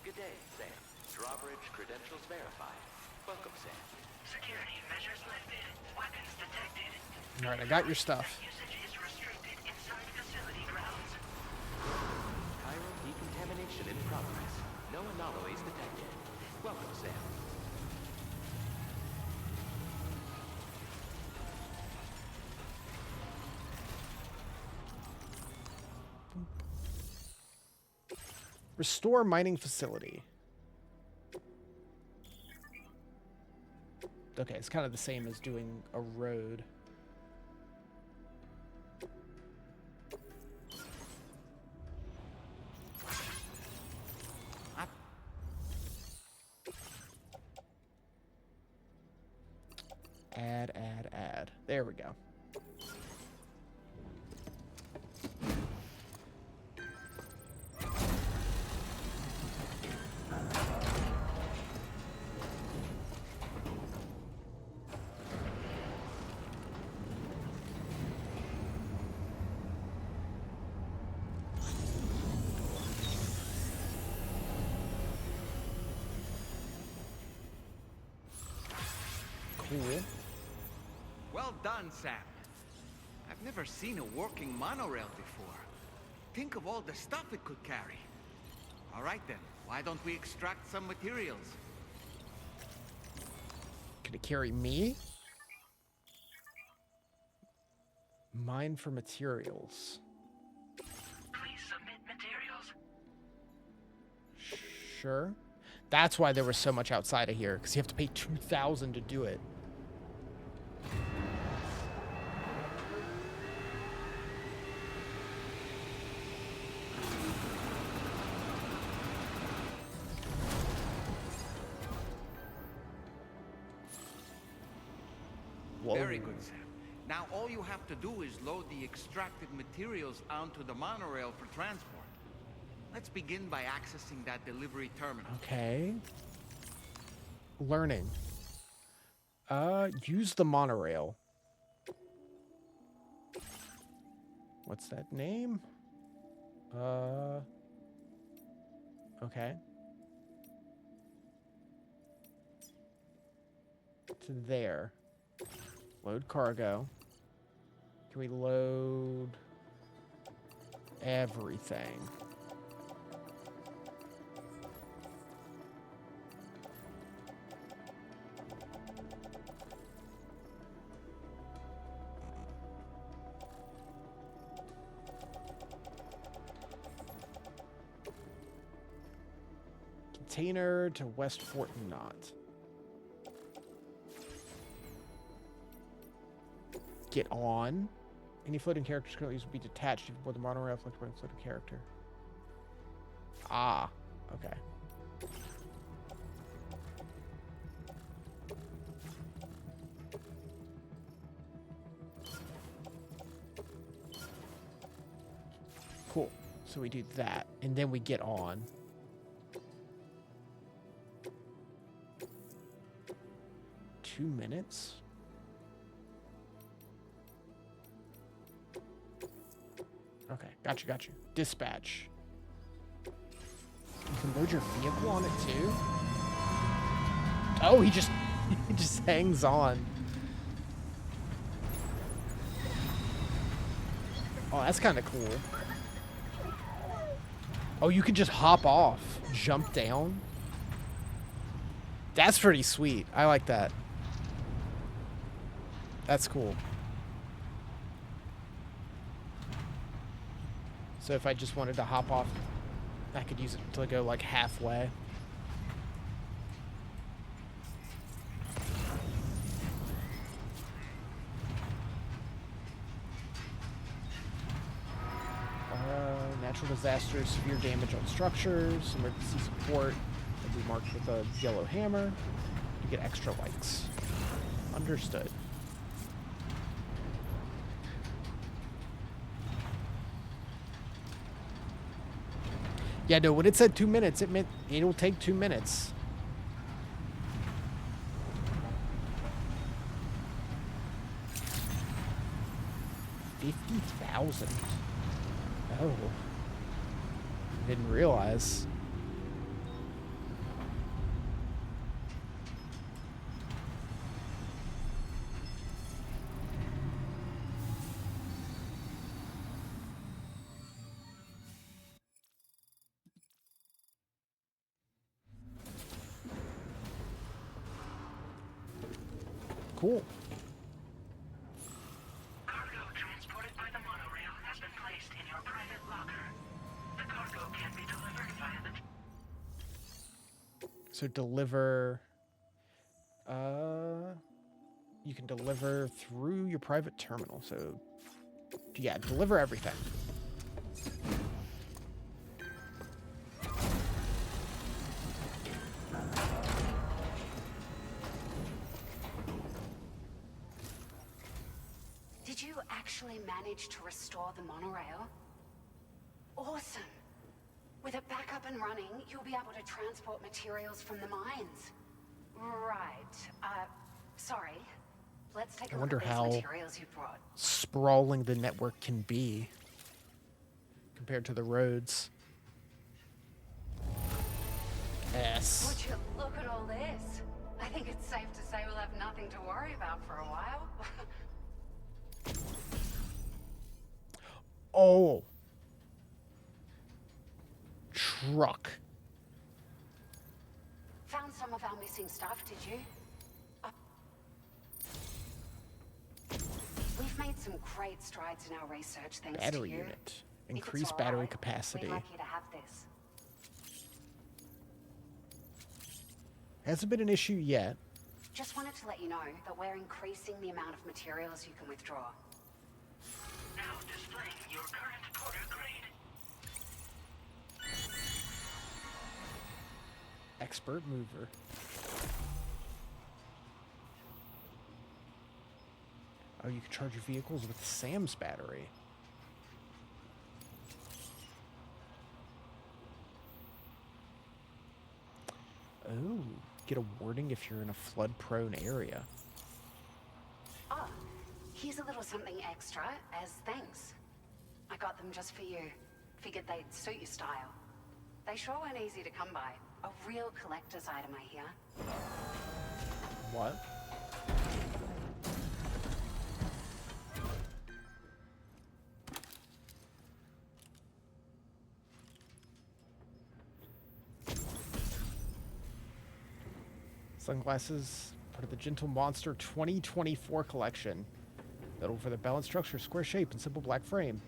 Good day, Sam. Drawbridge credentials verified. Welcome, Sam. Security measures lifted. Weapons detected. Alright, I got your stuff. Usage is restricted inside facility grounds. Chiral decontamination in progress. No anomalies detected. Welcome, Sam. Restore mining facility. Okay, it's kind of the same as doing a road. Add. There we go. Cool. Well done, Sam. I've never seen a working monorail before. Think of all the stuff it could carry. All right then, why don't we extract some materials? Could it carry me? Mine for materials. Please submit materials. Sure. That's why there was so much outside of here, because you have to pay 2,000 to do it. Whoa. Very good, Sam. Now all you have to do is load the extracted materials onto the monorail for transport. Let's begin by accessing that delivery terminal. Okay. Learning. Use the monorail. What's that name? Okay. To there. Load cargo. Can we load everything? Container to West Fort Knot. get on. Any floating characters currently used will be detached if you board the monorail collected by a floating character. Ah, okay. Cool. So we do that, and then we get on. Two minutes? Okay, got you. Dispatch. You can load your vehicle on it too? Oh, he just hangs on. Oh, that's kind of cool. Oh, you can just hop off, jump down. That's pretty sweet. I like that. That's cool. So if I just wanted to hop off, I could use it to go like halfway. Natural disasters, severe damage on structures, emergency support will be marked with a yellow hammer. You get extra likes. Understood. Yeah, no, when it said 2 minutes, it meant it'll take 2 minutes. $50,000. Oh. Didn't realize. Cool. Cargo transported by the monorail has been placed in your private locker. The cargo can be delivered via the... So deliver... You can deliver through your private terminal. So, yeah, deliver everything. Did you actually manage to restore the monorail? Awesome. With it back up and running, you'll be able to transport materials from the mines. Right. Sorry. Let's take a look at these materials you brought. Sprawling the network can be compared to the roads. Yes. Would you look at all this? I think it's safe to say we'll have nothing to worry about for a while. Oh. Truck. Found some of our missing stuff, did you? We've made some great strides in our research thanks to you. Battery unit. Increase battery capacity. We'd like you to have this. Hasn't been an issue yet. Just wanted to let you know that we're increasing the amount of materials you can withdraw. Now displaying your current porter grade. Expert mover. Oh, you can charge your vehicles with Sam's battery. Oh, get a warning if you're in a flood-prone area. Oh, here's a little something extra as thanks. I got them just for you. Figured they'd suit your style. They sure weren't easy to come by. A real collector's item, I hear. What? Sunglasses, part of the Gentle Monster 2024 collection. Metal for the balanced structure, square shape, and simple black frame.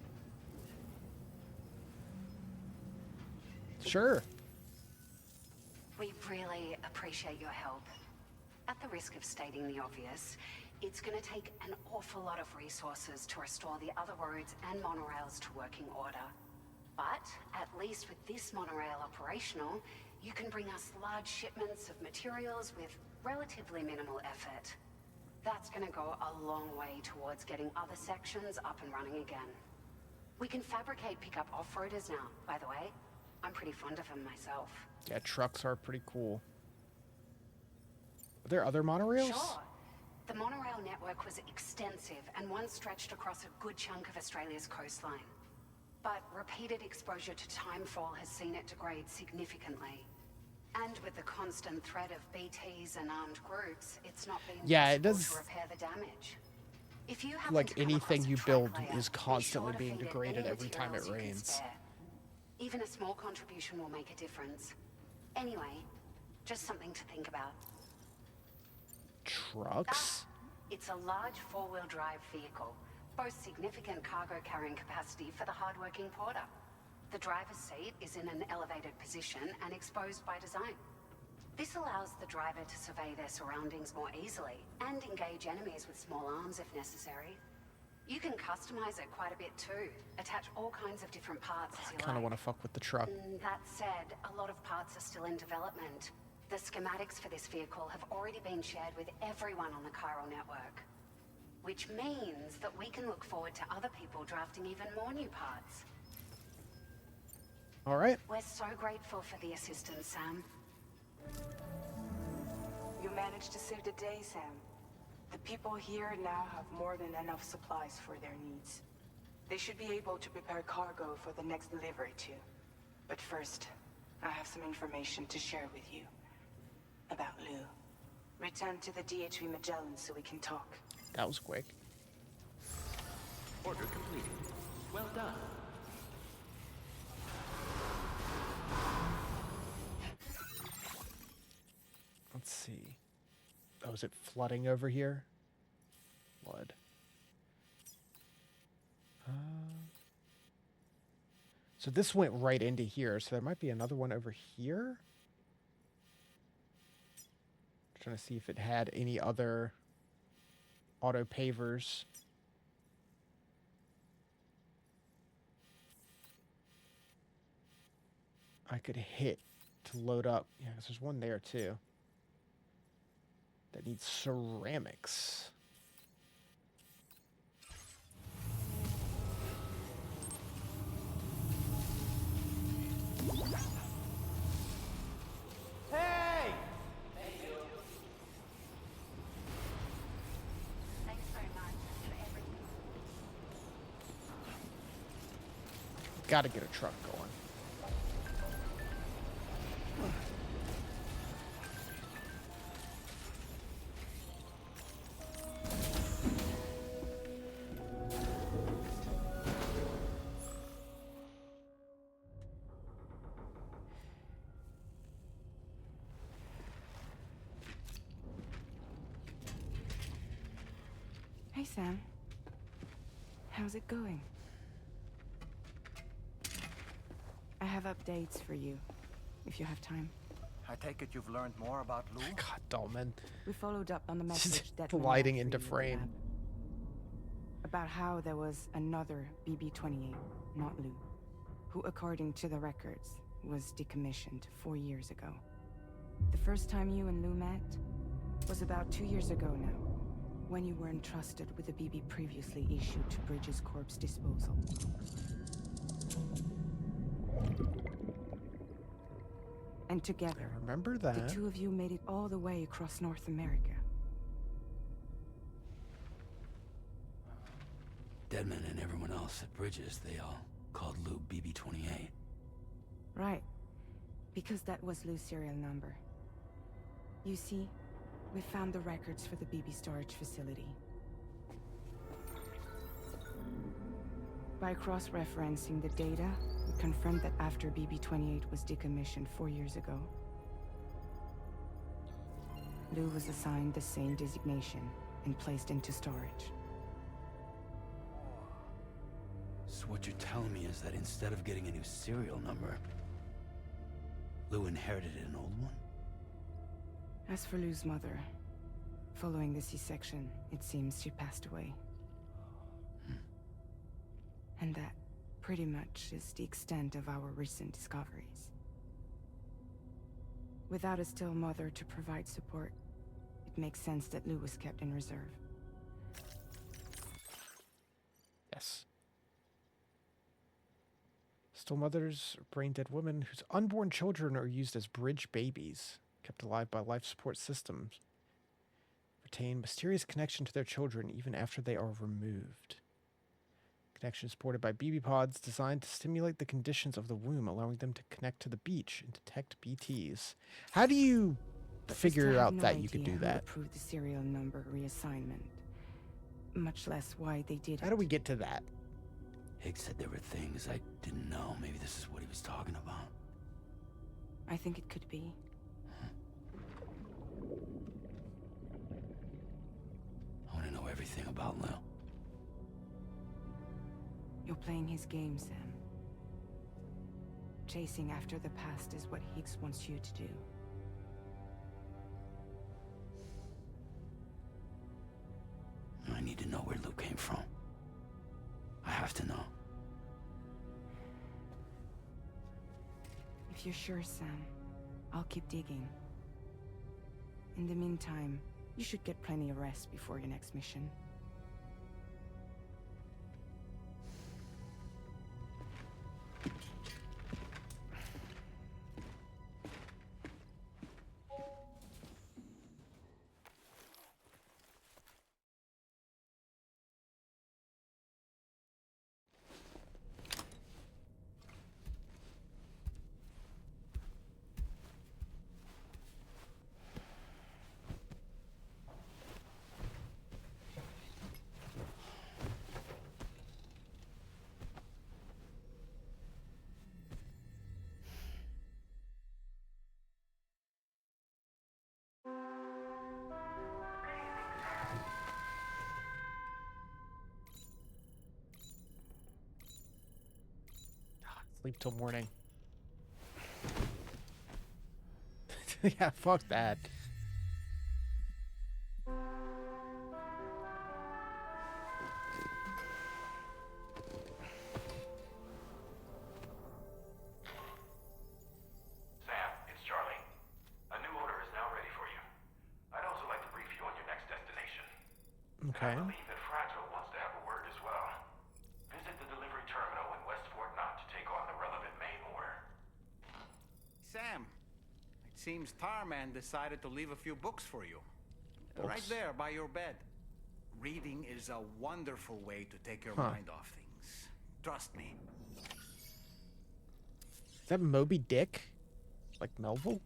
Sure. We really appreciate your help. At the risk of stating the obvious, It's gonna take an awful lot of resources to restore the other roads and monorails to working order. But at least with this monorail operational, you can bring us large shipments of materials with relatively minimal effort. That's gonna go a long way towards getting other sections up and running again. We can fabricate pickup off-roaders now, by the way. I'm pretty fond of them myself. Yeah, trucks are pretty cool. Are there other monorails? Sure. The monorail network was extensive and once stretched across a good chunk of Australia's coastline. But repeated exposure to timefall has seen it degrade significantly. And with the constant threat of BTs and armed groups, it's not been possible to repair the damage. If you happen Like to come anything across a you track build layer, is be constantly sure to being feed it degraded any every time it materials you can rains. spare. Even a small contribution will make a difference. Anyway, just something to think about. Trucks? It's a large four-wheel drive vehicle, boasts significant cargo carrying capacity for the hard-working porter. The driver's seat is in an elevated position and exposed by design. This allows the driver to survey their surroundings more easily and engage enemies with small arms if necessary. You can customize it quite a bit too. Attach all kinds of different parts as you I kind of like. want to fuck with the truck. That said, a lot of parts are still in development. The schematics for this vehicle have already been shared with everyone on the chiral network. Which means that we can look forward to other people drafting even more new parts. All right. We're so grateful for the assistance, Sam. You managed to save the day, Sam. The people here now have more than enough supplies for their needs. They should be able to prepare cargo for the next delivery too. But first, I have some information to share with you. About Lou. Return to the DHV Magellan so we can talk. That was quick. Order completed. Well done. Let's see. Oh, is it flooding over here? Flood. So this went right into here, so there might be another one over here? Trying to see if it had any other auto pavers. I could hit to load up. Yeah, 'cause there's one there too. That needs ceramics. Hey! Thanks very much for everything. Gotta get a truck going. Hey, Sam. How's it going? I have updates for you, if you have time. I take it you've learned more about Lou? God, Dolman. We followed up on the message that Gliding into frame. About how there was another BB-28, not Lou, who, according to the records, was decommissioned 4 years ago. The first time you and Lou met was about 2 years ago now, when you were entrusted with the BB previously issued to Bridges Corp's disposal. And together, I remember that. the two of you made it all the way across North America. Deadman and everyone else at Bridges, they all called Lou BB-28. Right. Because that was Lou's serial number. You see, we found the records for the BB storage facility. By cross-referencing the data, we confirmed that after BB-28 was decommissioned 4 years ago, Lou was assigned the same designation and placed into storage. So what you're telling me is that instead of getting a new serial number, Lou inherited an old one? As for Lou's mother, Following the C-section, it seems she passed away. And that pretty much is the extent of our recent discoveries. Without a still mother to provide support, it makes sense that Lou was kept in reserve. Yes. Still mothers are brain-dead women whose unborn children are used as bridge babies, kept alive by life support systems, retain mysterious connection to their children even after they are removed. Connection is supported by BB pods designed to stimulate the conditions of the womb, allowing them to connect to the beach and detect BTs. How do you figure out that you could do that? Approved the serial number reassignment, much less why they did it. How do we get to that? Higgs said there were things I didn't know. Maybe this is what he was talking about. I think it could be. I want to know everything about Lil. You're playing his game, Sam. Chasing after the past is what Higgs wants you to do. I need to know where Lou came from. I have to know. If you're sure, Sam, I'll keep digging. In the meantime, you should get plenty of rest before your next mission. Sleep till morning. Yeah, fuck that. Sam, it's Charlie. A new order is now ready for you. I'd also like to brief you on your next destination. Okay. And I believe that Fragile wants to have a word as well. Visit the delivery terminal in West Fort Knott to take on the relevant main order. Sam, it seems Tarman decided to leave a few books for you. Books? Right there by your bed. Reading is a wonderful way to take your mind off things. Trust me. Is that Moby Dick? Like Melville?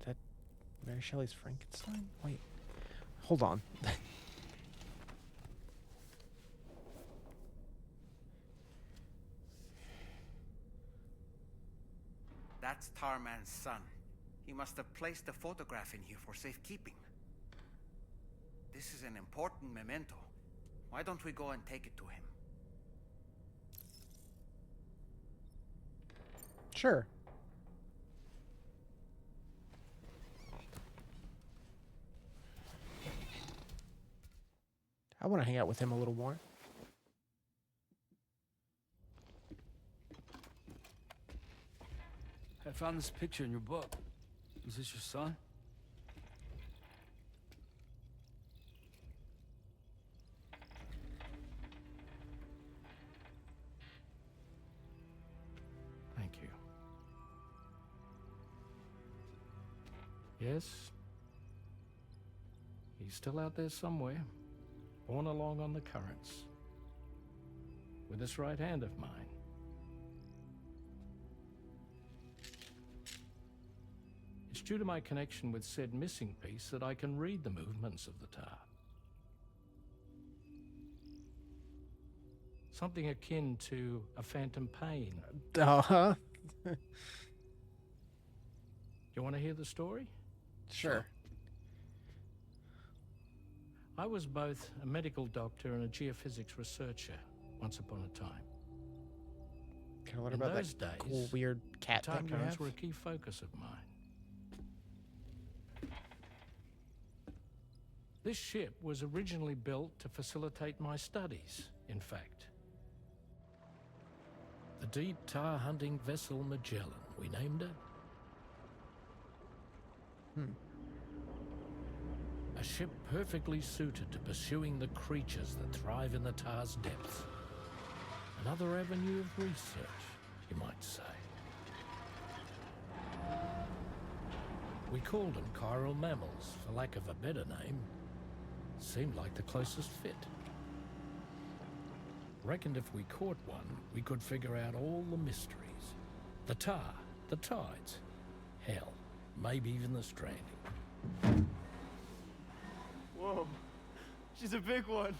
Is that Mary Shelley's Frankenstein? Wait. Hold on. That's Tarman's son. He must have placed a photograph in here for safekeeping. This is an important memento. Why don't we go and take it to him? Sure. I want to hang out with him a little more. I found this picture in your book. Is this your son? Thank you. Yes. He's still out there somewhere, borne along on the currents, with this right hand of mine. It's due to my connection with said missing piece that I can read the movements of the tar. Something akin to a phantom pain. Uh-huh. You want to hear the story? Sure. I was both a medical doctor and a geophysics researcher once upon a time. Can I learn In about those that days, cool, weird cat tar thing you currents have? were a key focus of mine. This ship was originally built to facilitate my studies, in fact. The deep tar hunting vessel Magellan, we named it. A ship perfectly suited to pursuing the creatures that thrive in the tar's depths. Another avenue of research, you might say. We called them chiral mammals, for lack of a better name. Seemed like the closest fit. Reckoned if we caught one, we could figure out all the mysteries. The tar, the tides, hell, maybe even the stranding. Whoa, she's a big one.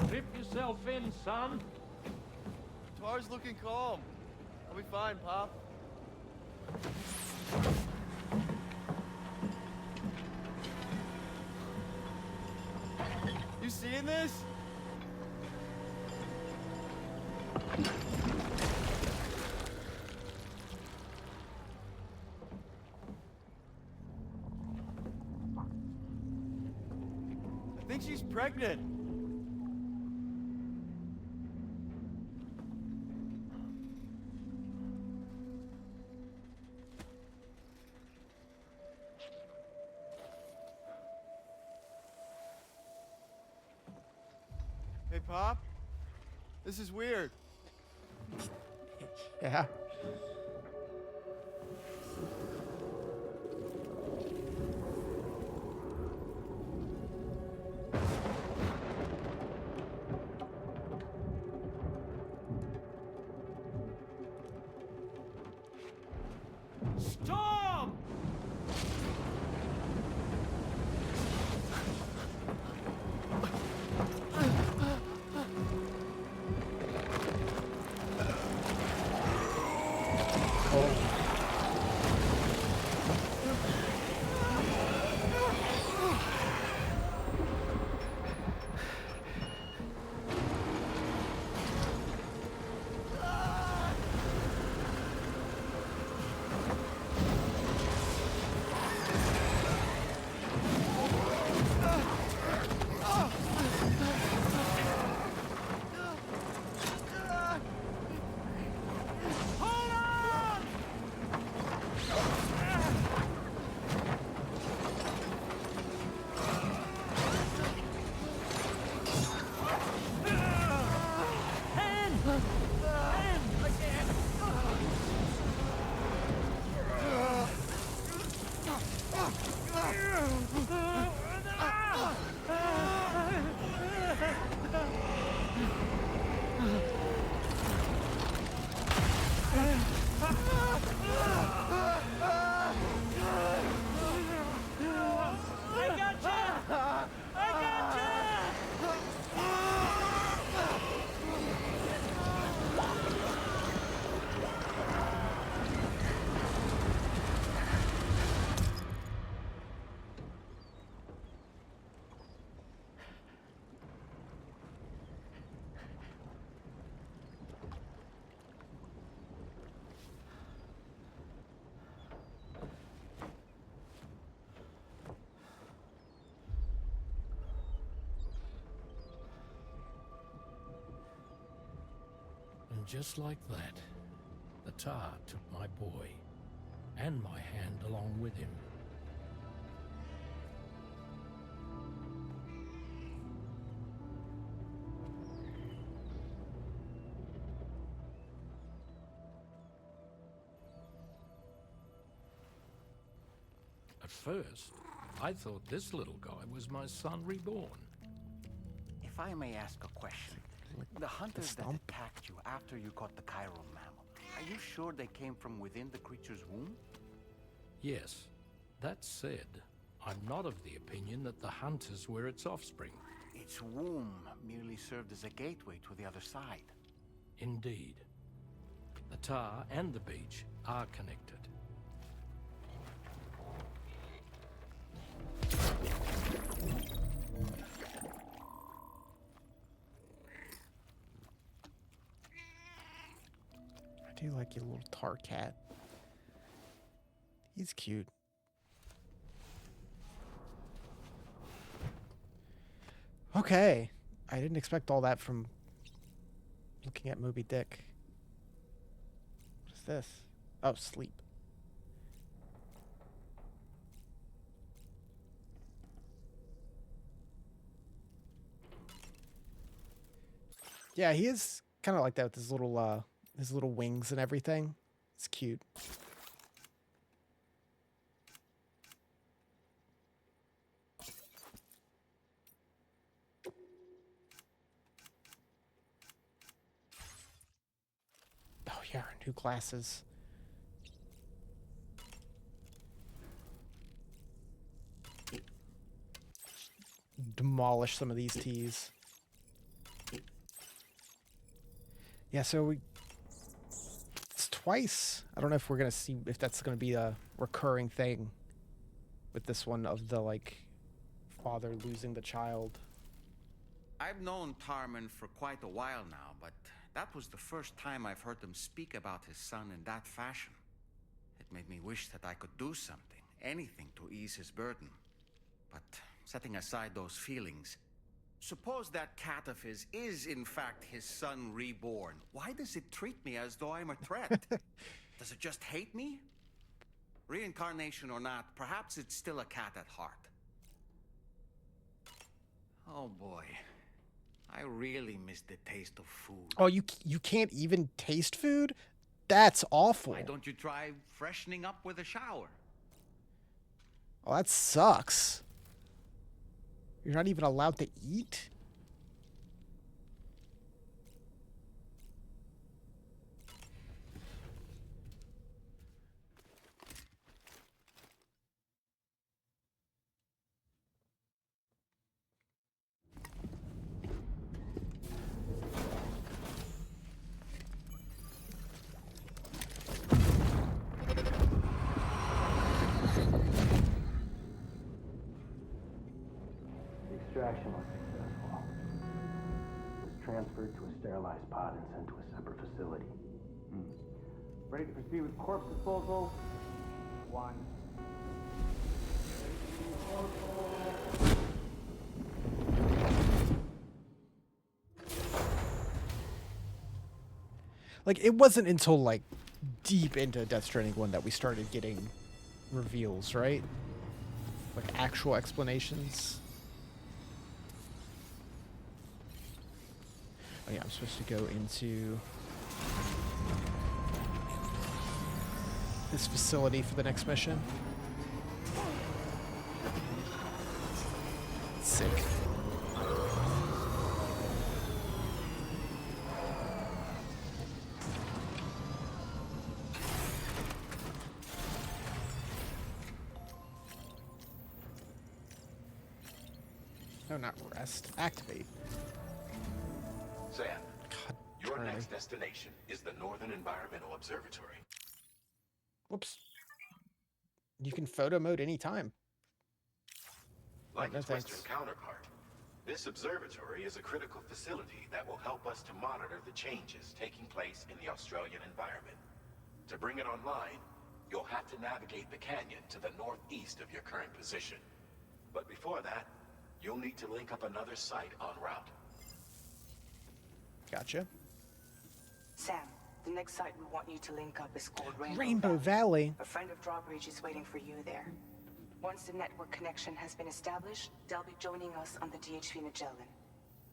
Strip yourself in, son. Tar's looking calm. I'll be fine, Pop. You seeing this? I think she's pregnant. Hey, Pop. This is weird. Yeah. Storm! And just like that, the tar took my boy, and my hand along with him. At first, I thought this little guy was my son reborn. If I may ask a question, the hunters that attacked you after you caught the chiral mammal, are you sure they came from within the creature's womb? Yes. That said, I'm not of the opinion that the hunters were its offspring. Its womb merely served as a gateway to the other side. Indeed. The tar and the beach are connected. I do like your little tar cat. He's cute. Okay. I didn't expect all that from looking at Moby Dick. What is this? Oh, sleep. Yeah, he is kind of like that with his little wings and everything. It's cute. Oh yeah, our new glasses. Demolish some of these teas. Yeah, so it's twice. I don't know if we're gonna see if that's gonna be a recurring thing with this one of the like father losing the child. I've known Tarman for quite a while now, but that was the first time I've heard him speak about his son in that fashion. It made me wish that I could do something, anything to ease his burden. But setting aside those feelings, suppose that cat of his is in fact his son reborn. Why does it treat me as though I'm a threat? Does it just hate me? Reincarnation or not, perhaps it's still a cat at heart. Oh boy. I really miss the taste of food. Oh, you can't even taste food? That's awful. Why don't you try freshening up with a shower? Oh, that sucks. You're not even allowed to eat? The extraction was successful. It was transferred to a sterilized pod and sent to a separate facility. Ready to proceed with corpse disposal? 1. Like, it wasn't until, like, deep into Death Stranding 1 that we started getting reveals, right? Like, actual explanations. Oh, yeah, I'm supposed to go into this facility for the next mission. Sick. No, not rest. Activate. Sam, God, your Charlie. next destination is the Northern Environmental Observatory. Whoops. You can photo mode anytime. Like no its thanks. Western counterpart, this observatory is a critical facility that will help us to monitor the changes taking place in the Australian environment. To bring it online, you'll have to navigate the canyon to the northeast of your current position. But before that, you'll need to link up another site en route. Gotcha. Sam, the next site we want you to link up is called Rainbow Valley. A friend of Drawbridge is waiting for you there. Once the network connection has been established, they'll be joining us on the DHV Magellan.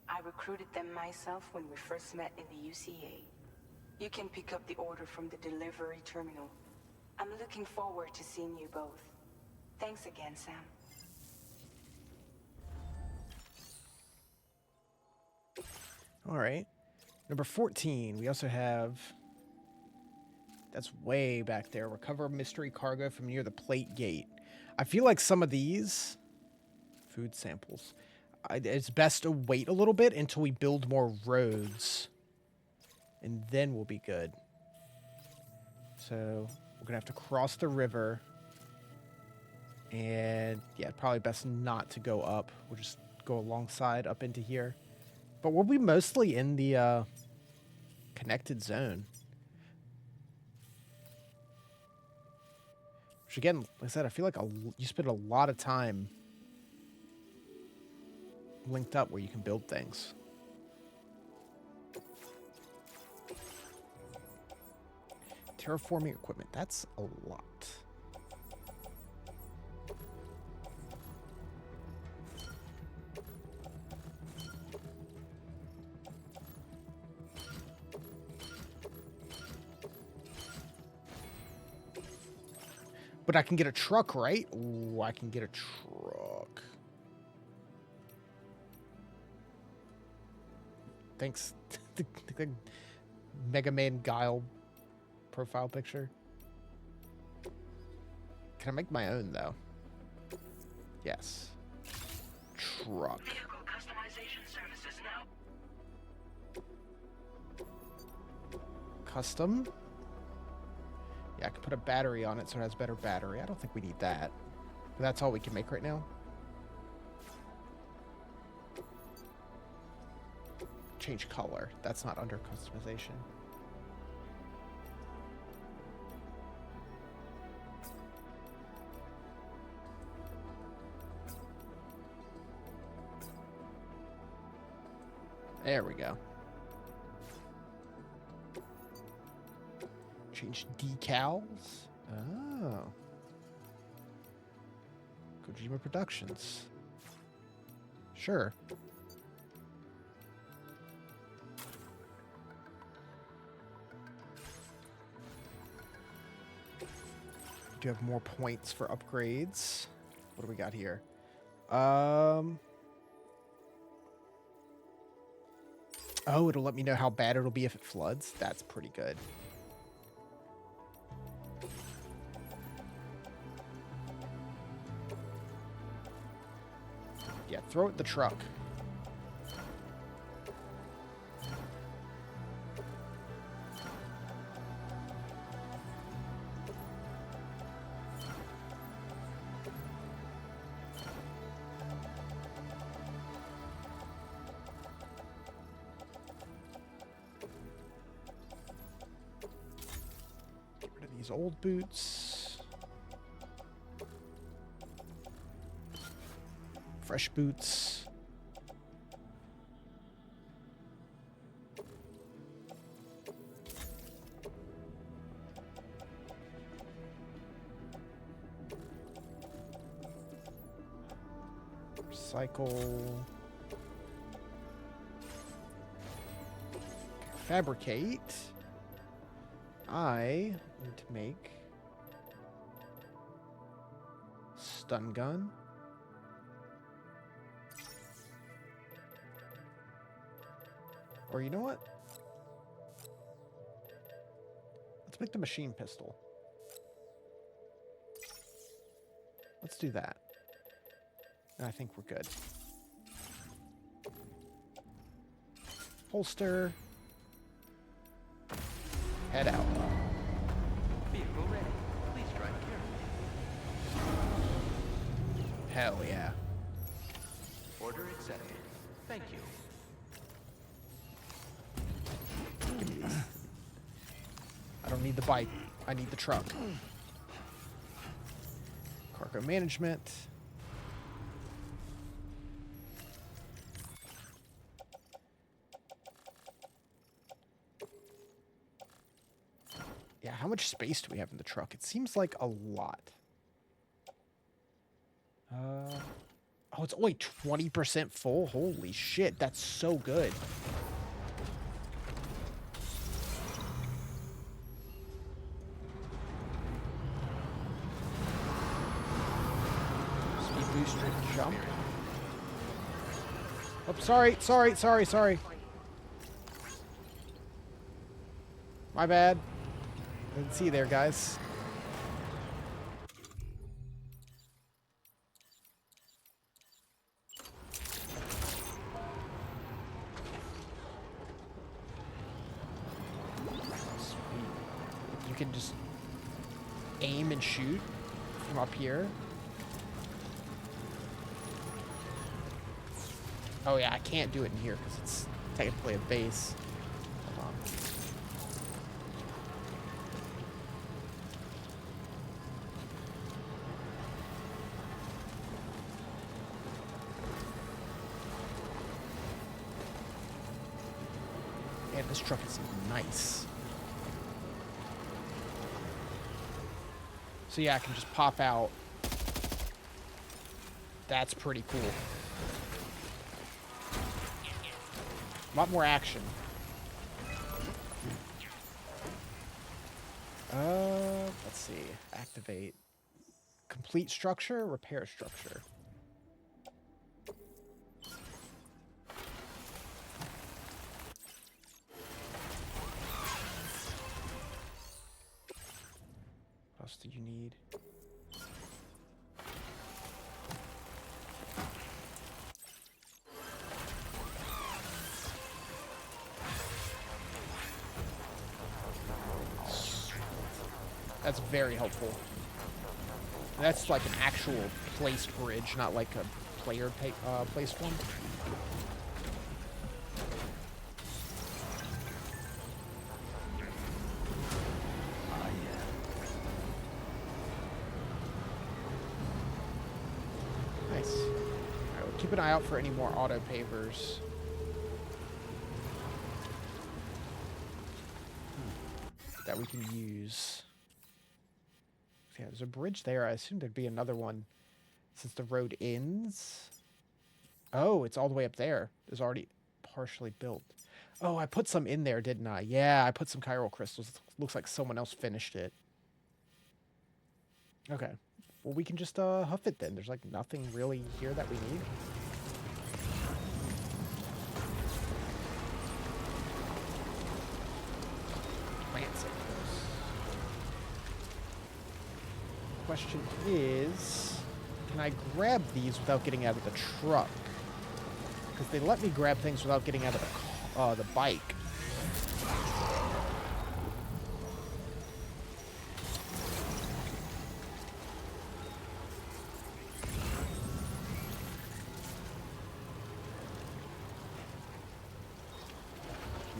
I recruited them myself when we first met in the UCA. You can pick up the order from the delivery terminal. I'm looking forward to seeing you both. Thanks again, Sam. All right. Number 14, we also have... That's way back there. Recover mystery cargo from near the plate gate. I feel like some of these... Food samples. It's best to wait a little bit until we build more roads. And then we'll be good. So, we're going to have to cross the river. And, yeah, probably best not to go up. We'll just go alongside up into here. But we'll be mostly in the connected zone. Which again, like I said, I feel like you spend a lot of time linked up where you can build things. Terraforming equipment. That's a lot. But I can get a truck, right? Ooh, I can get a truck. Thanks. The Mega Man Guile profile picture. Can I make my own, though? Yes. Truck. Vehicle customization services now. Custom? Yeah, I can put a battery on it so it has better battery. I don't think we need that. But that's all we can make right now. Change color. That's not under customization. There we go. Change decals. Oh. Kojima Productions. Sure. Do have more points for upgrades. What do we got here? Oh, it'll let me know how bad it'll be if it floods. That's pretty good. Yeah, throw it in the truck. Get rid of these old boots. Fresh boots. Recycle. Fabricate. I need to make stun gun. Or you know what? Let's make the machine pistol. Let's do that. And I think we're good. Holster. Head out. Vehicle ready. Please drive carefully. Hell yeah. Order accepted. Thank you. I don't need the bike. I need the truck. Cargo management. Yeah, how much space do we have in the truck? It seems like a lot. Oh, it's only 20% full? Holy shit, that's so good. Speed boost, jump. Oh, sorry. My bad. Didn't see you there, guys. You can just aim and shoot from up here. Oh yeah, I can't do it in here because it's technically a base. Hold on. This truck is nice. So yeah, I can just pop out. That's pretty cool. A lot more action. Let's see. Activate. Complete structure, repair structure. What else do you need? That's very helpful. That's like an actual placed bridge, not like a player placed one. Nice. Alright, we'll keep an eye out for any more auto pavers. That we can use. Yeah, there's a bridge there. I assume there'd be another one since the road ends. Oh, it's all the way up there. It's already partially built. Oh, I put some in there, didn't I? Yeah, I put some chiral crystals. Looks like someone else finished it. Okay. Well, we can just huff it then. There's like nothing really here that we need. Plants it. Question is, can I grab these without getting out of the truck? Because they let me grab things without getting out of the bike.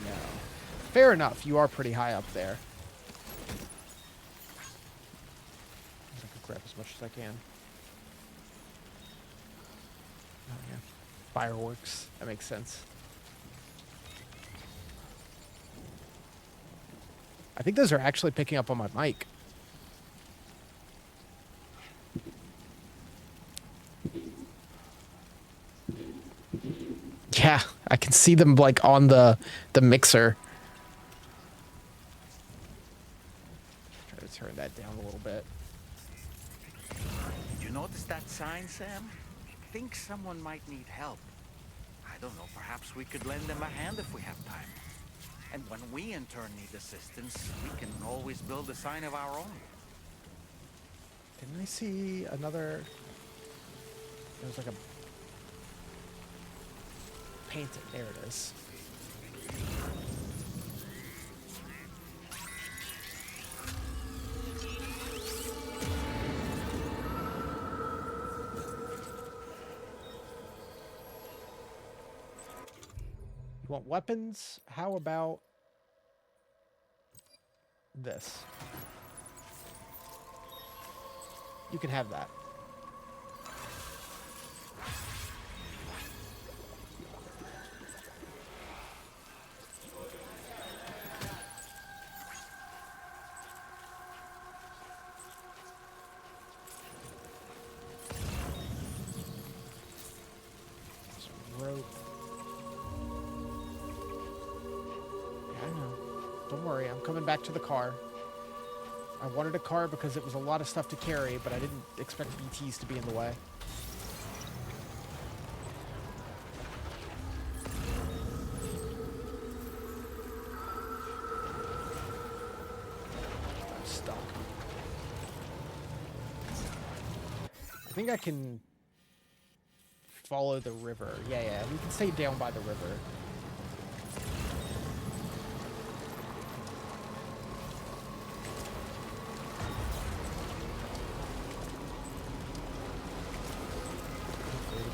No. Fair enough. You are pretty high up there. Grab as much as I can. Oh, yeah. Fireworks. That makes sense. I think those are actually picking up on my mic. Yeah, I can see them like on the mixer. Try to turn that down a little bit. You notice that sign, Sam? Think someone might need help. I don't know, perhaps we could lend them a hand if we have time. And when we in turn need assistance, we can always build a sign of our own. Didn't I see another... There was like a... Painted. There it is. You want weapons? How about this? You can have that. Some rope. Don't worry, I'm coming back to the car. I wanted a car because it was a lot of stuff to carry, but I didn't expect BTs to be in the way. I'm stuck. I think I can follow the river. Yeah, we can stay down by the river.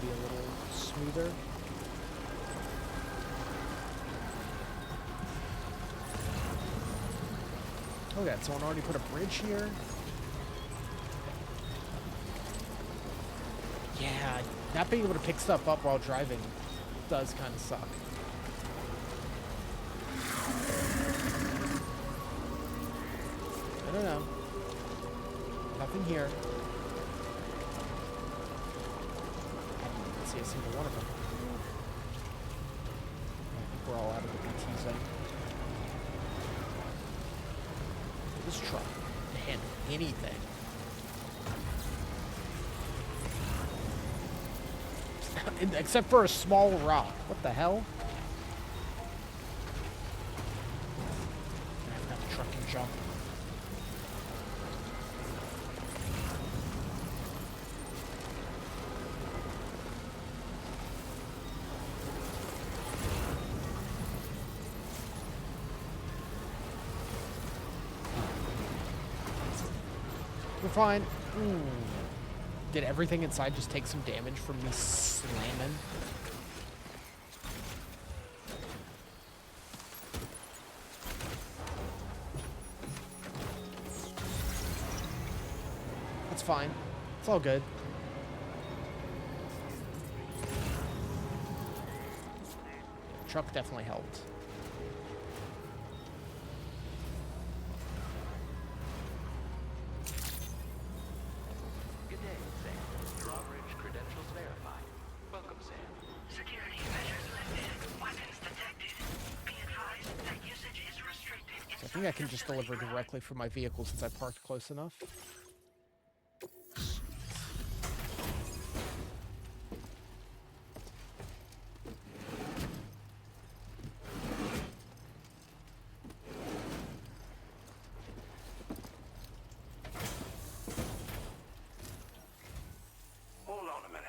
Be a little smoother. Oh, yeah, someone already put a bridge here. Yeah, not being able to pick stuff up while driving does kind of suck. No. Nothing here. I didn't even see a single one of them. I think we're all out of the BT zone. This truck can handle anything. Except for a small rock. What the hell? That truck can jump. We're fine. Ooh. Did everything inside just take some damage from me slamming? That's fine. It's all good. The truck definitely helped. Good day, Sam. Drawbridge credentials verified. Welcome, Sam. Security measures lifted. Weapons detected. Be advised that usage is restricted. So I think I can just deliver directly from my vehicle since I parked close enough. Hold on a minute.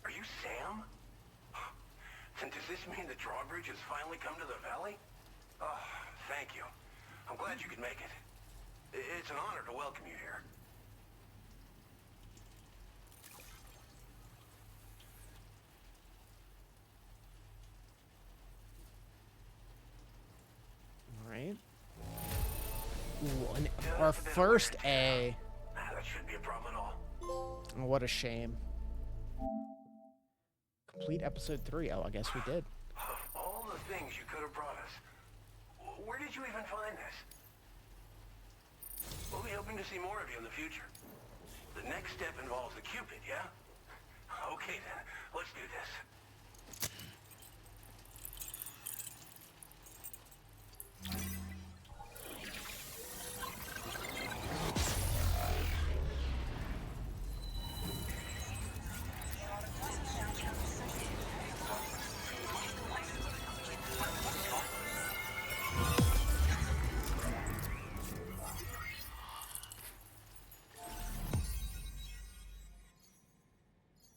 Are you Sam? Then does this mean the drawbridge has finally come to the valley? Oh, thank you. I'm glad you could make it. It's an honor to welcome you here. All right. Ooh, our first A. That shouldn't be a problem at all. Oh, what a shame. Complete episode 3. Oh, I guess we did. Of all the things you could have brought us, where did you even find this? We'll be hoping to see more of you in the future. The next step involves the Cupid, yeah? Okay then, let's do this.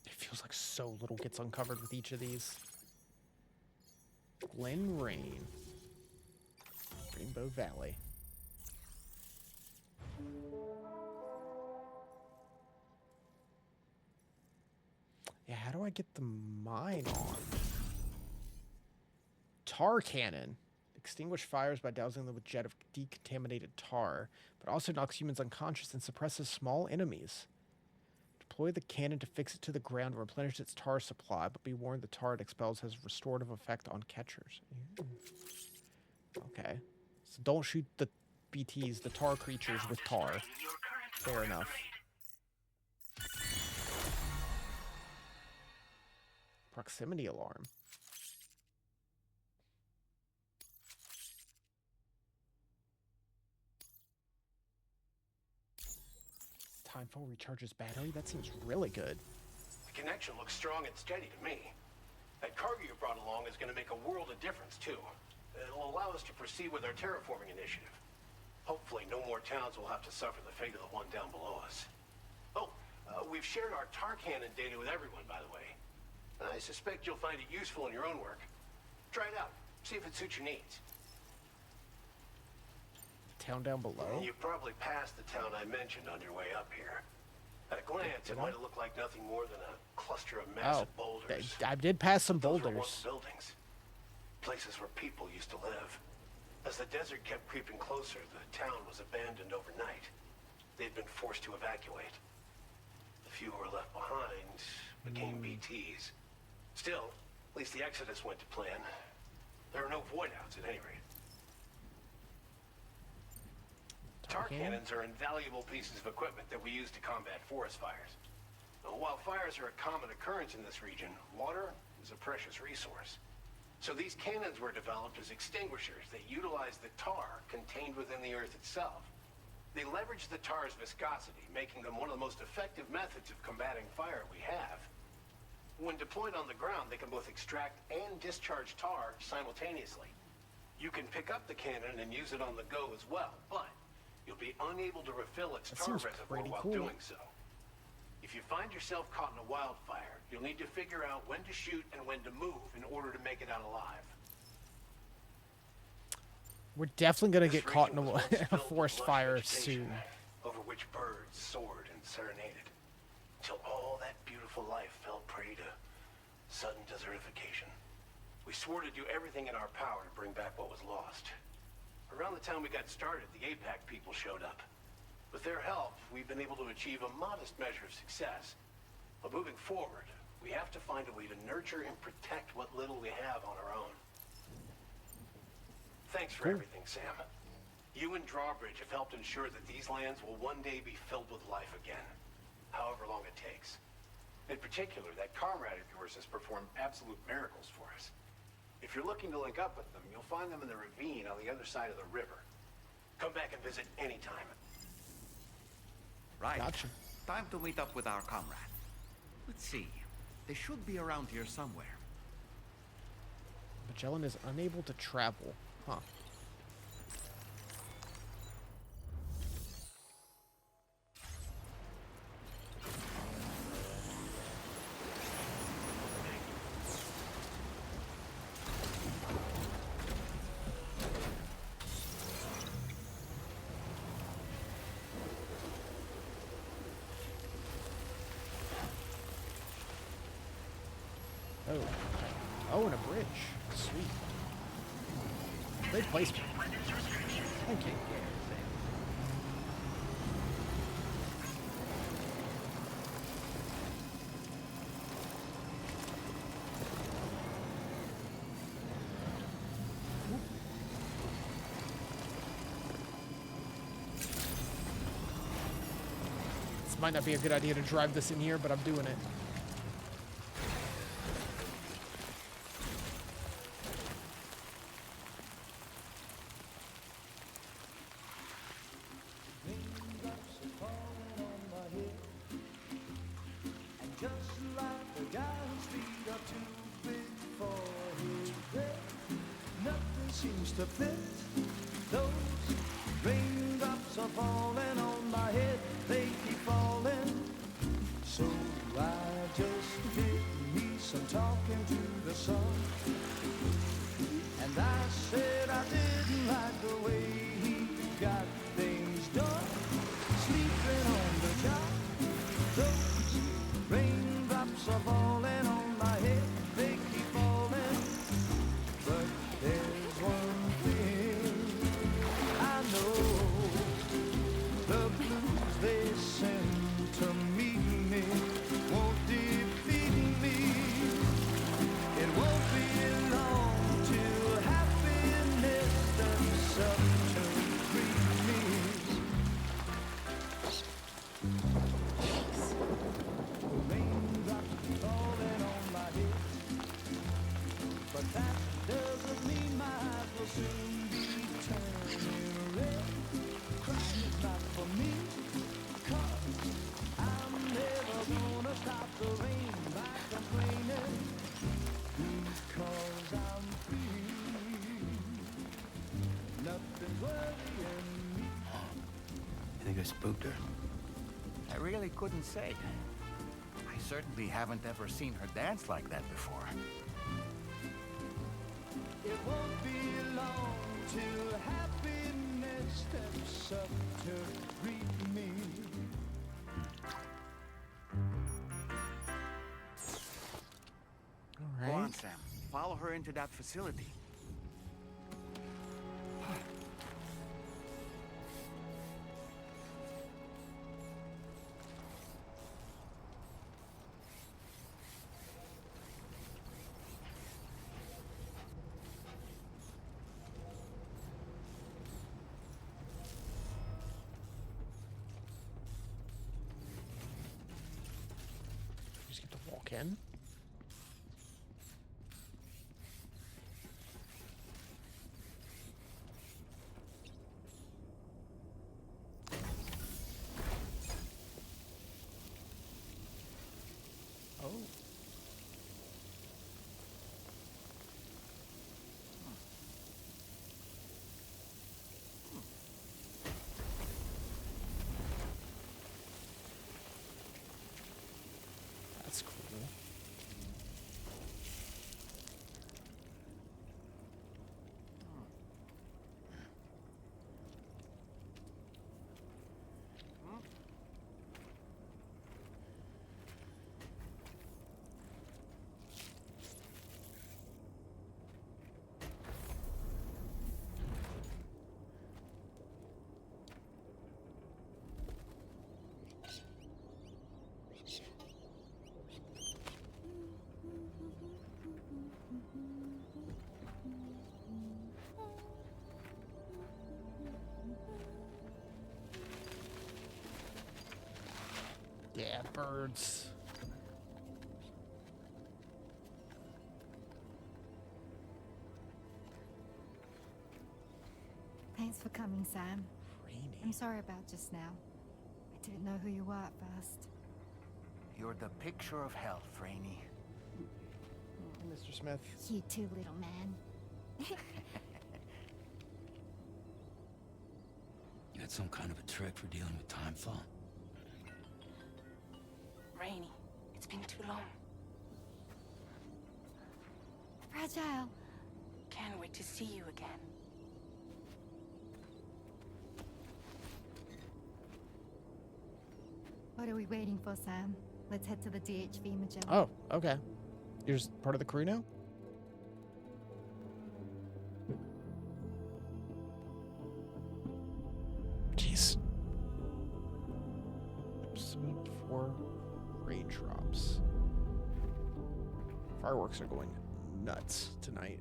It feels like so little gets uncovered with each of these. Glen Rain. Rainbow Valley. Yeah, how do I get the mine on? Tar cannon. Extinguish fires by dousing them with jet of decontaminated tar, but also knocks humans unconscious and suppresses small enemies. Deploy the cannon to fix it to the ground and replenish its tar supply, but be warned the tar it expels has restorative effect on catchers. Okay. So don't shoot the BTs, the tar creatures, with tar. Fair enough. Proximity alarm. Timefall recharges battery? That seems really good. The connection looks strong and steady to me. That cargo you brought along is going to make a world of difference, too. It'll allow us to proceed with our terraforming initiative. Hopefully, no more towns will have to suffer the fate of the one down below us. Oh, we've shared our tar cannon data with everyone, by the way. I suspect you'll find it useful in your own work. Try it out. See if it suits your needs. Town down below? You probably passed the town I mentioned on your way up here. At a glance, it might have looked like nothing more than a cluster of massive boulders. I did pass some Those were boulders. once buildings. Places where people used to live. As the desert kept creeping closer, the town was abandoned overnight. They'd been forced to evacuate. The few who were left behind became BTs. Still, at least the exodus went to plan. There are no void outs at any rate. Tar can. cannons are invaluable pieces of equipment that we use to combat forest fires. While fires are a common occurrence in this region, water is a precious resource. So these cannons were developed as extinguishers that utilize the tar contained within the earth itself. They leverage the tar's viscosity, making them one of the most effective methods of combating fire we have. When deployed on the ground, they can both extract and discharge tar simultaneously. You can pick up the cannon and use it on the go as well, but you'll be unable to refill its tar reservoir while doing so. If you find yourself caught in a wildfire, you'll need to figure out when to shoot and when to move in order to make it out alive. We're definitely gonna get caught in a forest fire soon. Over which birds soared and serenaded, till all that beautiful life fell prey to sudden desertification. We swore to do everything in our power to bring back what was lost. Around the time we got started, the APAC people showed up. With their help, we've been able to achieve a modest measure of success. But moving forward, we have to find a way to nurture and protect what little we have on our own. Thanks for everything, Sam. You and Drawbridge have helped ensure that these lands will one day be filled with life again, however long it takes. In particular, that comrade of yours has performed absolute miracles for us. If you're looking to link up with them, you'll find them in the ravine on the other side of the river. Come back and visit anytime. Right. Gotcha. Time to meet up with our comrade. Let's see. They should be around here somewhere. Magellan is unable to travel. Huh. Oh. Oh, and a bridge. Sweet. Great placement. Thank you. This might not be a good idea to drive this in here, but I'm doing it. Seems to fit. Those raindrops are falling on my head, they keep falling. So I just did me some talking to the sun. And I said I didn't like the way he got things done. Sleeping on the job. Those raindrops are falling on my head, they keep falling. But there's one thing I know, the blues they send to meet me won't defeat me. It won't be long till happiness themselves to greet me. The raindrops falling on my head, but that doesn't mean my eyes will soon be turning red. Crying is not for me, 'cause I'm never gonna stop the rain by complaining, because I'm free. Nothing's worrying me. You think I spooked her? I really couldn't say. I certainly haven't ever seen her dance like that before. It won't be long till happiness steps up to greet me. Go on, Sam. Follow her into that facility. just get to walk in. Oh. That's cool. Yeah, birds. Thanks for coming, Sam. I'm sorry about just now. I didn't know who you were at first. You're the picture of health, Rainey. Mr. Smith. You too, little man. You had some kind of a trick for dealing with time fall? Rainy, it's been too long. Fragile. Can't wait to see you again. What are we waiting for, Sam? Let's head to the DHV Magellan. Oh, okay. You're just part of the crew now? Jeez. Episode 4 raindrops. Fireworks are going nuts tonight.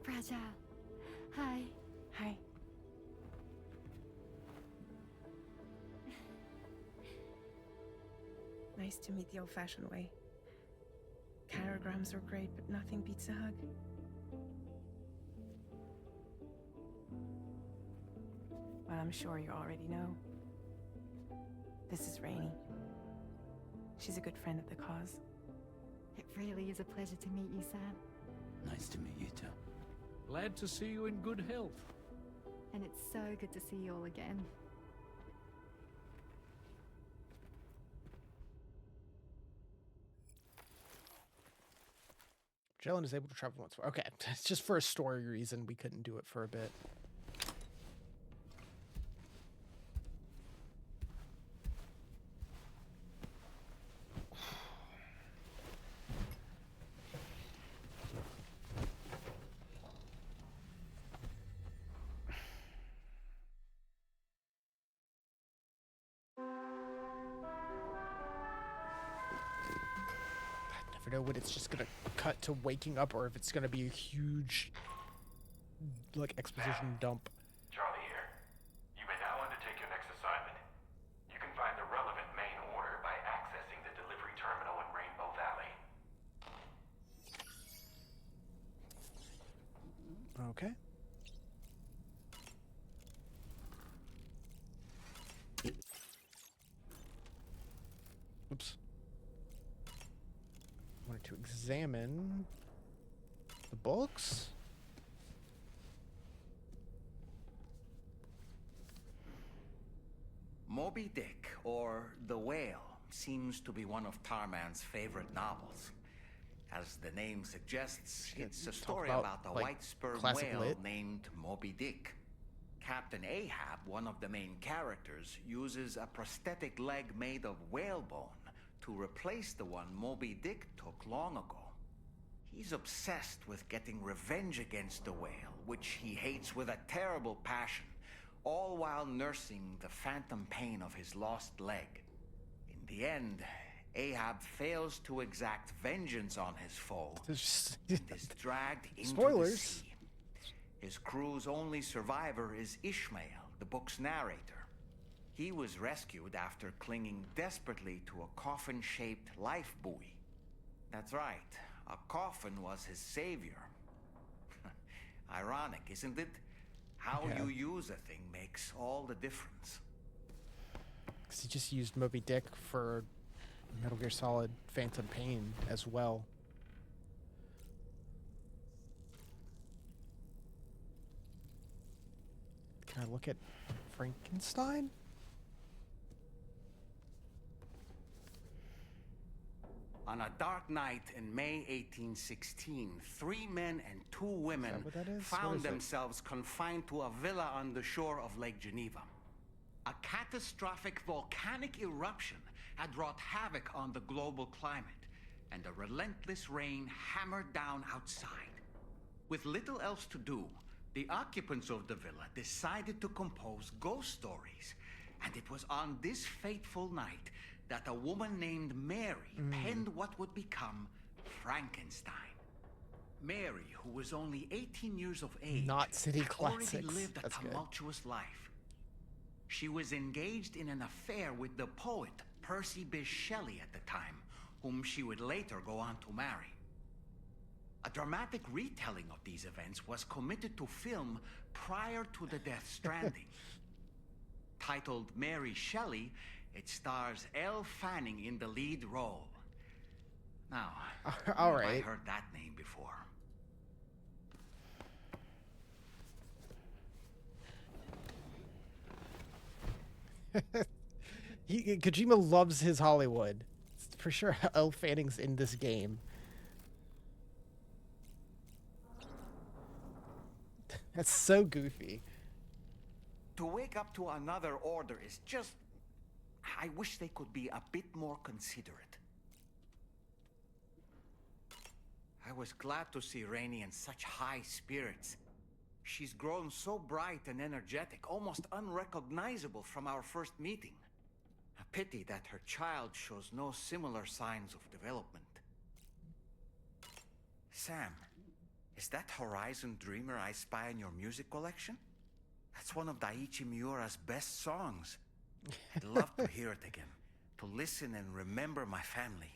Fragile. Hi. Hi. Nice to meet the old-fashioned way. Carograms are great, but nothing beats a hug. Well, I'm sure you already know. This is Rainey. She's a good friend of the cause. It really is a pleasure to meet you, Sam. Nice to meet you too. Glad to see you in good health. And it's so good to see you all again. Magellan is able to travel once. Okay, it's just for a story reason we couldn't do it for a bit. Know when it's just gonna cut to waking up or if it's gonna be a huge like exposition dump. Charlie here. You may now undertake your next assignment. You can find the relevant main order by accessing the delivery terminal in Rainbow Valley. Okay. Oops. Wanted to examine the books. Moby Dick, or The Whale, seems to be one of Tarman's favorite novels. As the name suggests, it's a story about a like, white sperm classic whale lit. named Moby Dick. Captain Ahab, one of the main characters, uses a prosthetic leg made of whalebone to replace the one Moby Dick took long ago. He's obsessed with getting revenge against the whale, which he hates with a terrible passion, all while nursing the phantom pain of his lost leg. In the end, Ahab fails to exact vengeance on his foe and is dragged into the Spoilers. sea. His crew's only survivor is Ishmael, the book's narrator. He was rescued after clinging desperately to a coffin-shaped life buoy. That's right, a coffin was his savior. Ironic, isn't it? How you use a thing makes all the difference. Because he just used Moby Dick for Metal Gear Solid Phantom Pain as well. Can I look at Frankenstein? On a dark night in May 1816, 3 men and 2 women found themselves confined to a villa on the shore of Lake Geneva. A catastrophic volcanic eruption had wrought havoc on the global climate, and a relentless rain hammered down outside. With little else to do, the occupants of the villa decided to compose ghost stories, and it was on this fateful night that a woman named Mary penned what would become Frankenstein. Mary, who was only 18 years of age, Not city had already classics. lived a That's good. tumultuous life. She was engaged in an affair with the poet Percy Bysshe Shelley at the time, whom she would later go on to marry. A dramatic retelling of these events was committed to film prior to the Death Stranding. Titled Mary Shelley, it stars Elle Fanning in the lead role. Now, all have I right. heard that name before? Kojima loves his Hollywood. For sure, Elle Fanning's in this game. That's so goofy. To wake up to another order is just... I wish they could be a bit more considerate. I was glad to see Rainey in such high spirits. She's grown so bright and energetic, almost unrecognizable from our first meeting. A pity that her child shows no similar signs of development. Sam, is that Horizon Dreamer I spy in your music collection? That's one of Daiichi Miura's best songs. I'd love to hear it again, to listen and remember my family.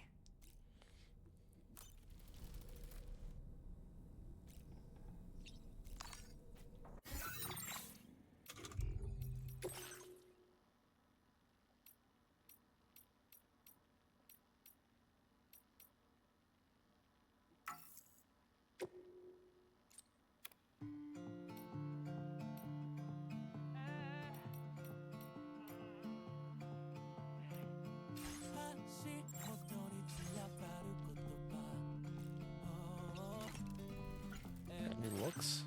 New looks.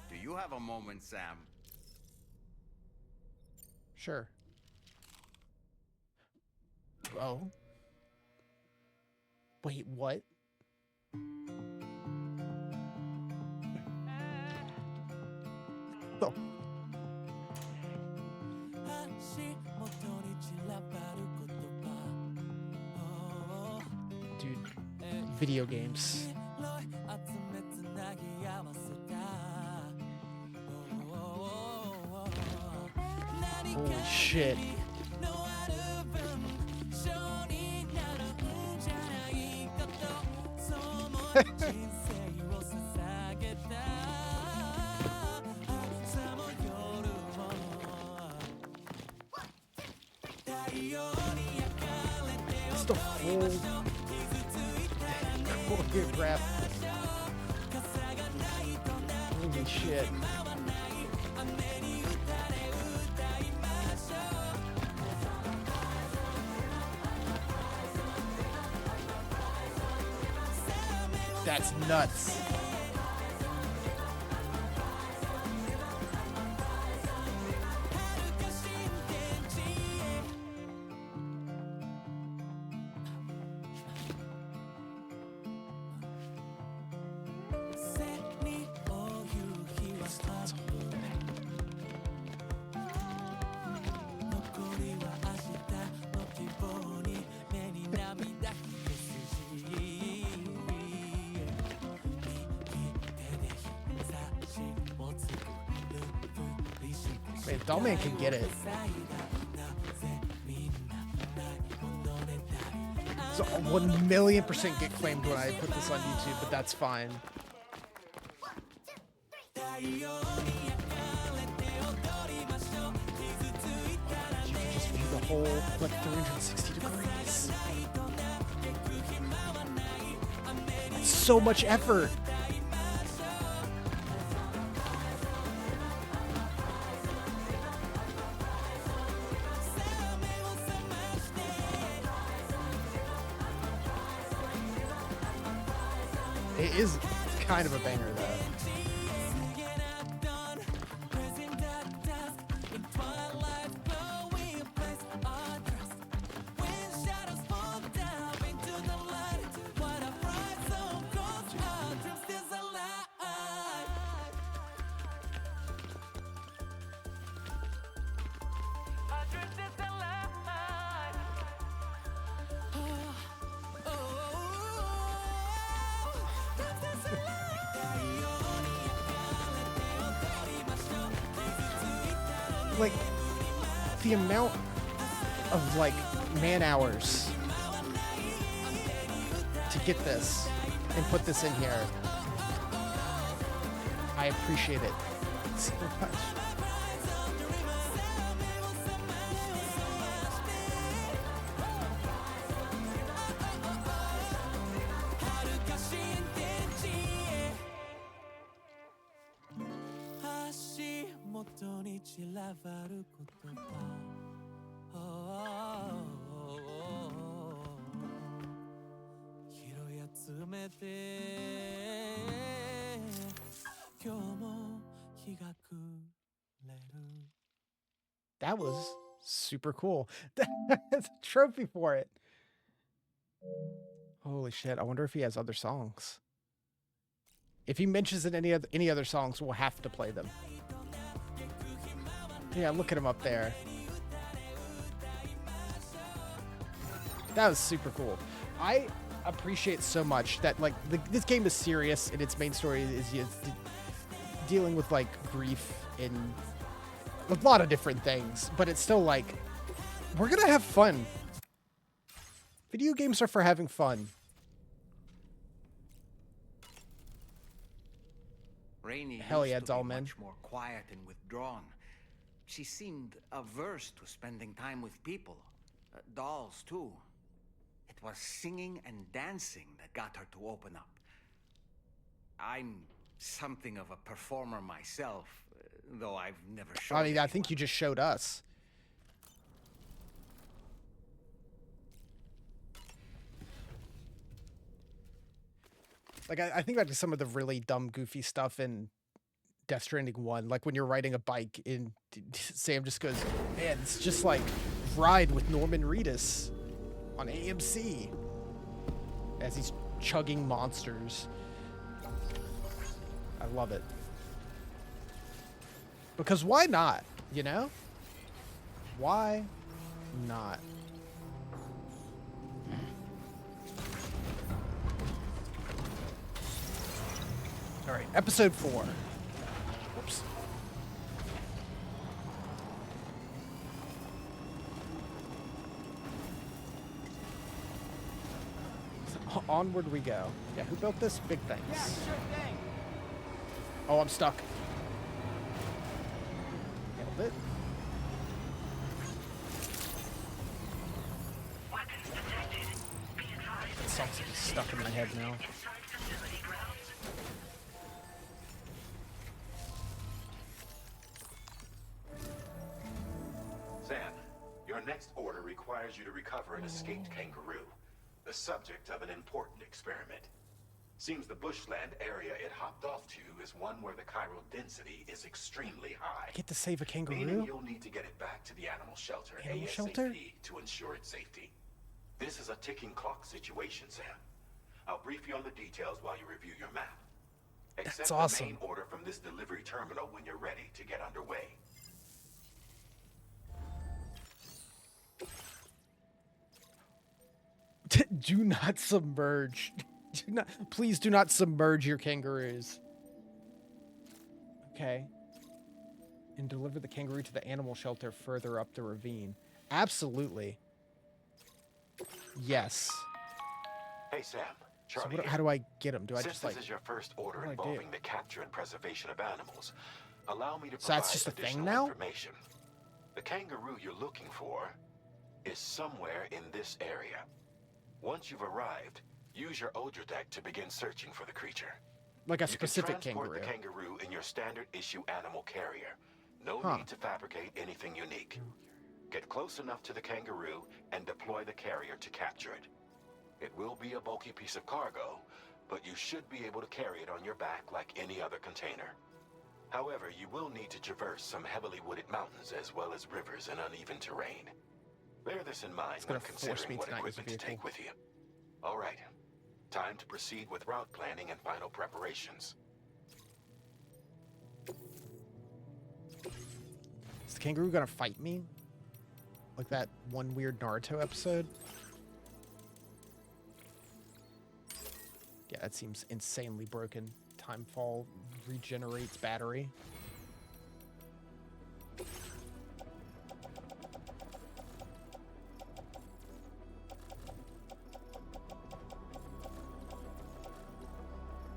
Do you have a moment, Sam? Sure. Oh. Wait, what? Oh. Dude, video games. Holy shit. It's the whole choreographed. Holy shit. That's nuts. Wait, Dollman can get it. So 1,000,000% get claimed when I put this on YouTube, but that's fine. You can just view the whole, like, 360 degrees. That's so much effort. It is kind of a banger, though. Like, the amount of, like, man hours to get this and put this in here, I appreciate it so much. That was super cool. That's a trophy for it. Holy shit, I wonder if he has other songs. If he mentions in any other songs, we'll have to play them. Yeah, look at him up there. That was super cool. I appreciate so much that, like, this game is serious and its main story is dealing with, like, grief and a lot of different things, but it's still like, we're gonna have fun. Video games are for having fun. Rainey Hell yeah, used to be Dollman. much more quiet and withdrawn. She seemed averse to spending time with people. Dolls, too. It was singing and dancing that got her to open up. I'm something of a performer myself, though I've never shown I mean, I think you just showed us. Like, I think back to some of the really dumb, goofy stuff in Death Stranding 1. Like, when you're riding a bike and Sam just goes, man, it's just like Ride with Norman Reedus on AMC. As he's chugging monsters. I love it. Because why not, you know? Why not? All right, episode 4. Whoops. Onward we go. Yeah, who built this? Big things. Yeah, sure thing. Oh, I'm stuck. Nailed it. That song's like stuck in my head now. Sam, your next order requires you to recover an escaped kangaroo, the subject of an important experiment. Seems the bushland area it hopped off to is one where the chiral density is extremely high. I get to save a kangaroo? Meaning you'll need to get it back to the animal shelter ASAP to ensure its safety. This is a ticking clock situation, Sam. I'll brief you on the details while you review your map. Accept awesome. the main order from this delivery terminal when you're ready to get underway. Do not submerge. Please do not submerge your kangaroos. Okay. and deliver the kangaroo to the animal shelter further up the ravine. Absolutely. Yes. Hey, Sam. So Charlie how do I get him? Do I Since just like... this is your first order what do I involving do? the capture and preservation of animals, allow me to So provide that's just a thing additional now? information. The kangaroo you're looking for is somewhere in this area. Once you've arrived, use your Odra deck to begin searching for the creature. Like a You specific can transport kangaroo. the kangaroo in your standard issue animal carrier. No need to fabricate anything unique. Get close enough to the kangaroo and deploy the carrier to capture it. It will be a bulky piece of cargo, but you should be able to carry it on your back like any other container. However, you will need to traverse some heavily wooded mountains as well as rivers and uneven terrain. Bear this in mind when considering what equipment to take with you. All right, time to proceed with route planning and final preparations. Is the kangaroo gonna fight me? Like that one weird Naruto episode? Yeah, that seems insanely broken. Timefall regenerates battery.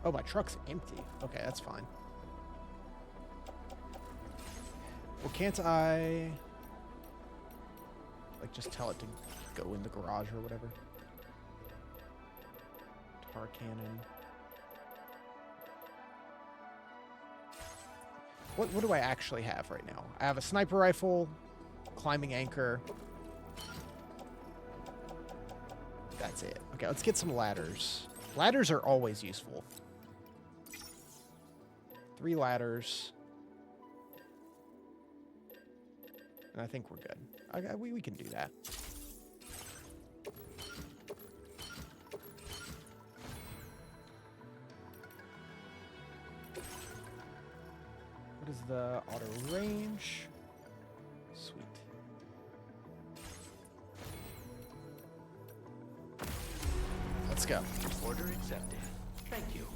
Oh, my truck's empty. Okay, that's fine. Well, can't I... like, just tell it to go in the garage or whatever? Tar cannon. What do I actually have right now? I have a sniper rifle, climbing anchor. That's it. Okay, let's get some ladders. Ladders are always useful. 3 ladders. And I think we're good. We can do that. What is the auto range? Sweet. Let's go. Order accepted. Thank you.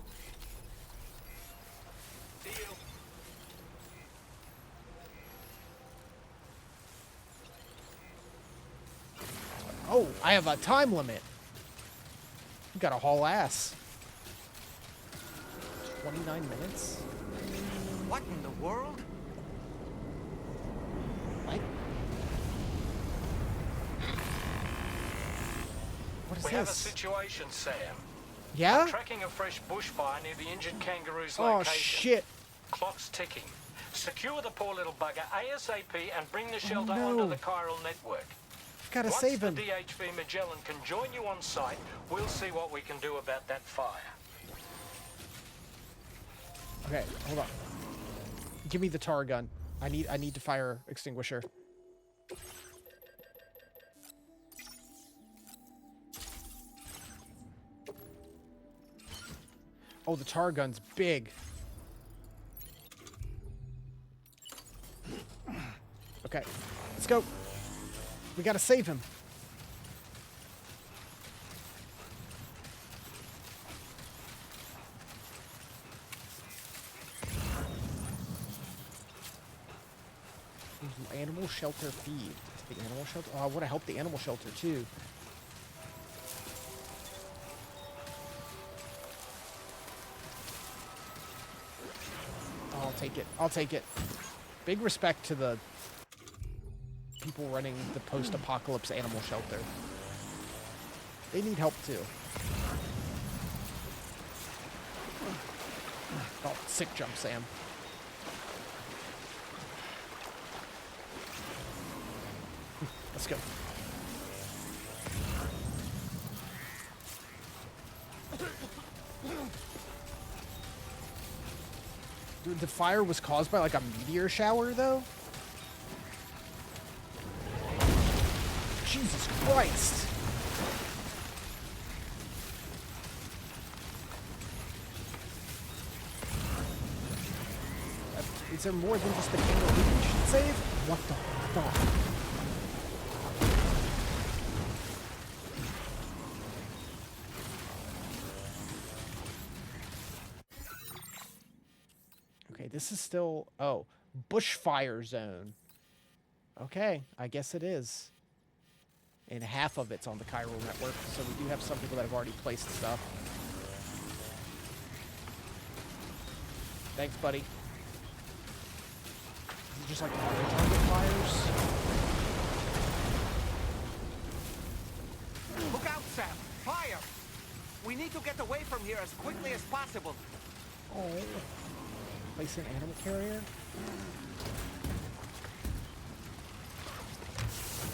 Oh, I have a time limit. You gotta haul ass. 29 minutes? What in the world? What is We this? have a situation, Sam. Yeah? I'm tracking a fresh bushfire near the injured kangaroo's Oh, location. shit. Clock's ticking. Secure the poor little bugger ASAP and bring the shelter no. onto the chiral network. Gotta Once save the him. DHV Magellan can join you on site, we'll see what we can do about that fire. Okay, hold on. Give me the tar gun. I need to fire extinguisher. Oh, the tar gun's big. Okay, let's go. We gotta save him. Animal shelter feed. The animal shelter? Oh, I want to help the animal shelter too. I'll take it. I'll take it. Big respect to the people running the post-apocalypse animal shelter. They need help too. Oh, sick jump, Sam. Let's go. Dude, the fire was caused by like a meteor shower, though? Jesus Christ! Is there more than just the kangaroo we should save? What the fuck? Okay, this is still... Oh, Bushfire zone. Okay, I guess it is. And half of it's on the chiral network, so we do have some people that have already placed stuff. Thanks, buddy. Is it just like target fires? Look out, Sam! Fire! We need to get away from here as quickly as possible. Oh. Place an animal carrier?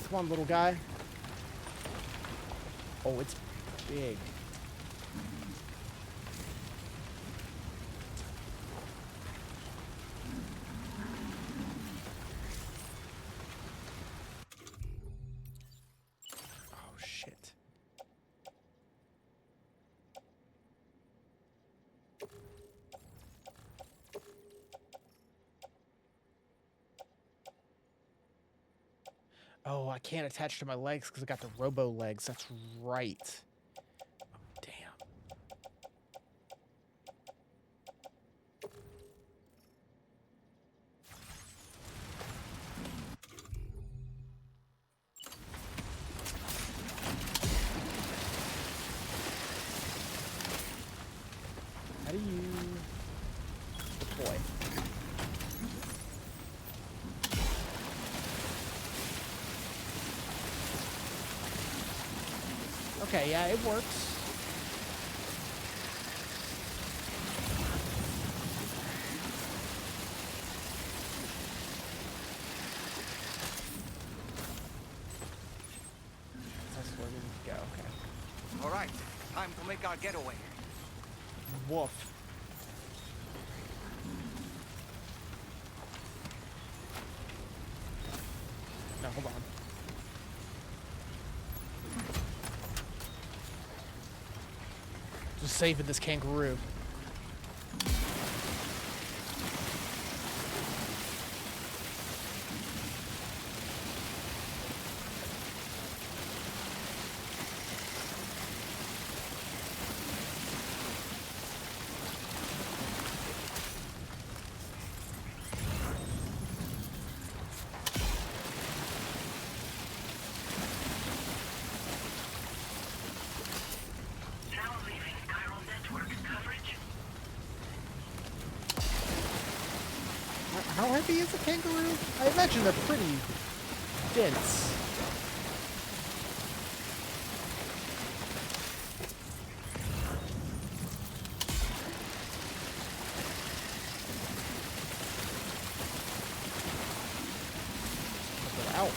Come on, little guy. Oh, it's big. Oh, shit. Oh, I can't attach to my legs because I got the robo legs. That's right. Oh, damn. How do you deploy? Okay, yeah, it works. That's where we need to go, okay. All right, time to make our getaway. Woof. No, hold on. Just saving this kangaroo. Now leaving chiral network coverage. How heavy is a kangaroo? I imagine they're pretty dense. Put it out.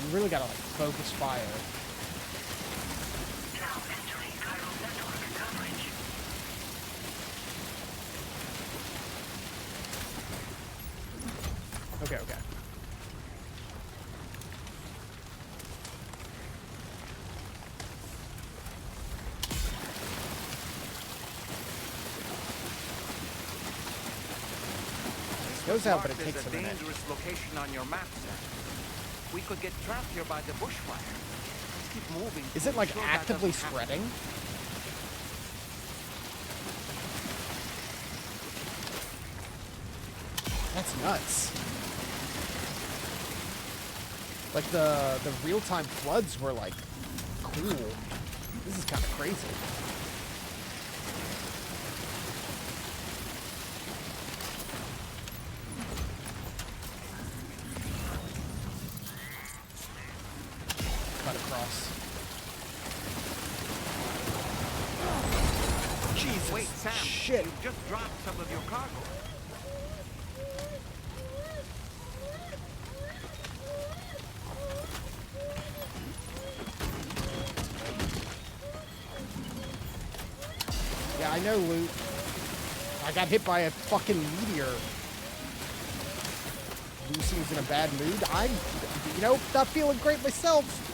You really gotta like focus fire. Now entering chiral network coverage. Okay, okay. Goes out, but it takes a There's minute. dangerous location on your map, Sam. We could get trapped here by the bushfire. Let's keep moving. Is it like Ensure that actively doesn't happen. spreading? That's nuts. Like the real-time floods were like cool. This is kind of crazy. Cut across. Jesus. Wait, Sam. Shit. You just dropped some of your cargo. Yeah, I know, Luke. I got hit by a fucking meteor. Luke seems in a bad mood. I'm, not feeling great myself.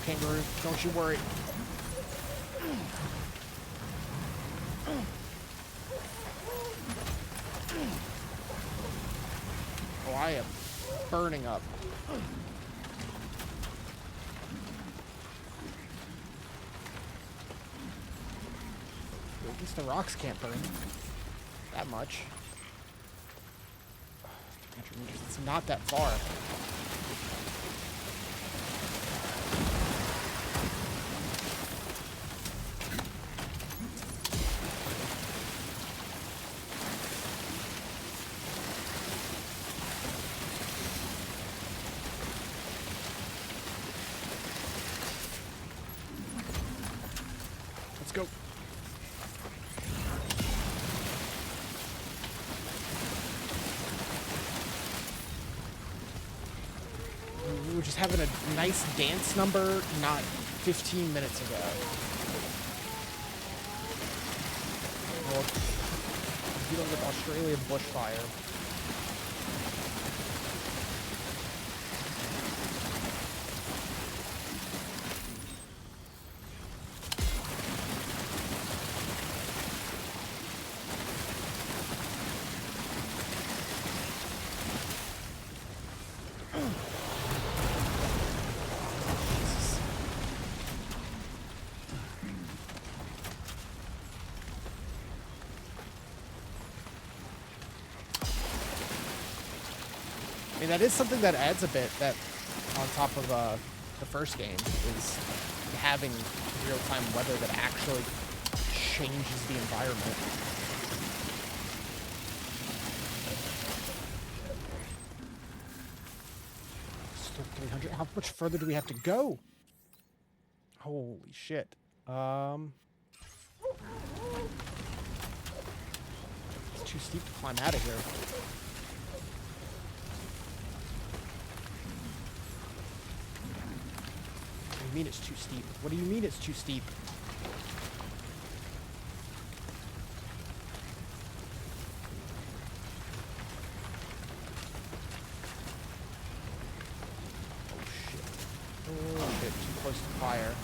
kangaroo. Don't you worry. Oh, I am burning up. At least the rocks can't burn that much. 300 meters, it's not that far. Let's go. We were just having a nice dance number not 15 minutes ago. Well, dealing with Australian bushfire. I mean, that is something that adds a bit that on top of the first game is having real-time weather that actually changes the environment. Still 300. How much further do we have to go? Holy shit. It's too steep to climb out of here. What do you mean it's too steep? What do you mean it's too steep? Oh shit, too close to fire.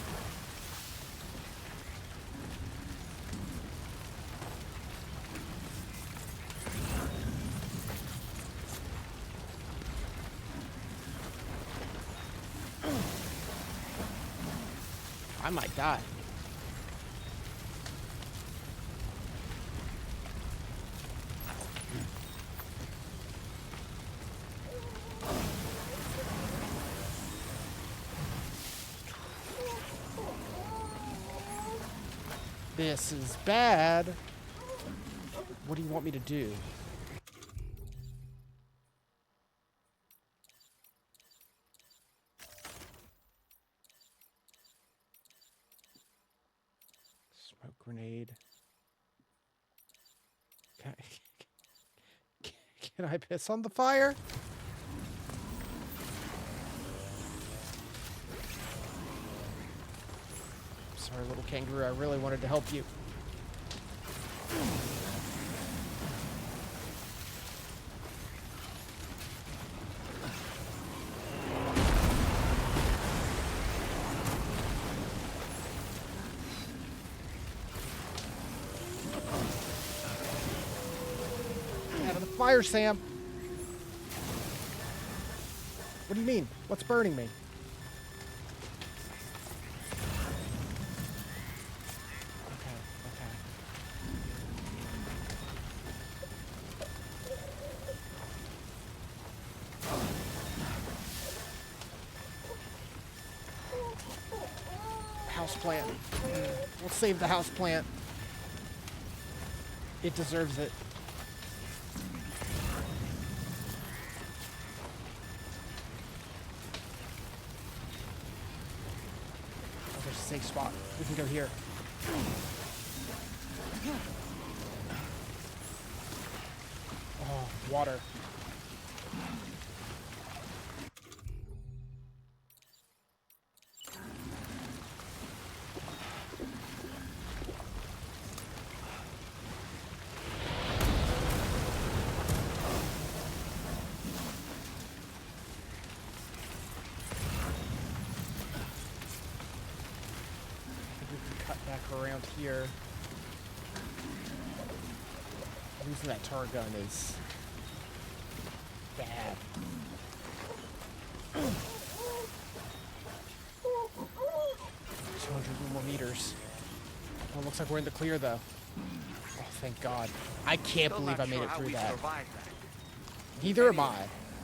I might die. This is bad. What do you want me to do? Smoke grenade. Can I piss on the fire? Sorry, little kangaroo. I really wanted to help you. Out of the fire, Sam. What do you mean? What's burning me? Houseplant. We'll save the houseplant. It deserves it. Oh, there's a safe spot. We can go here. Oh, water. around here. Losing that tar gun is bad. 200 more meters. Oh, looks like we're in the clear, though. Oh, thank God. I can't believe I made it through that. Neither am I.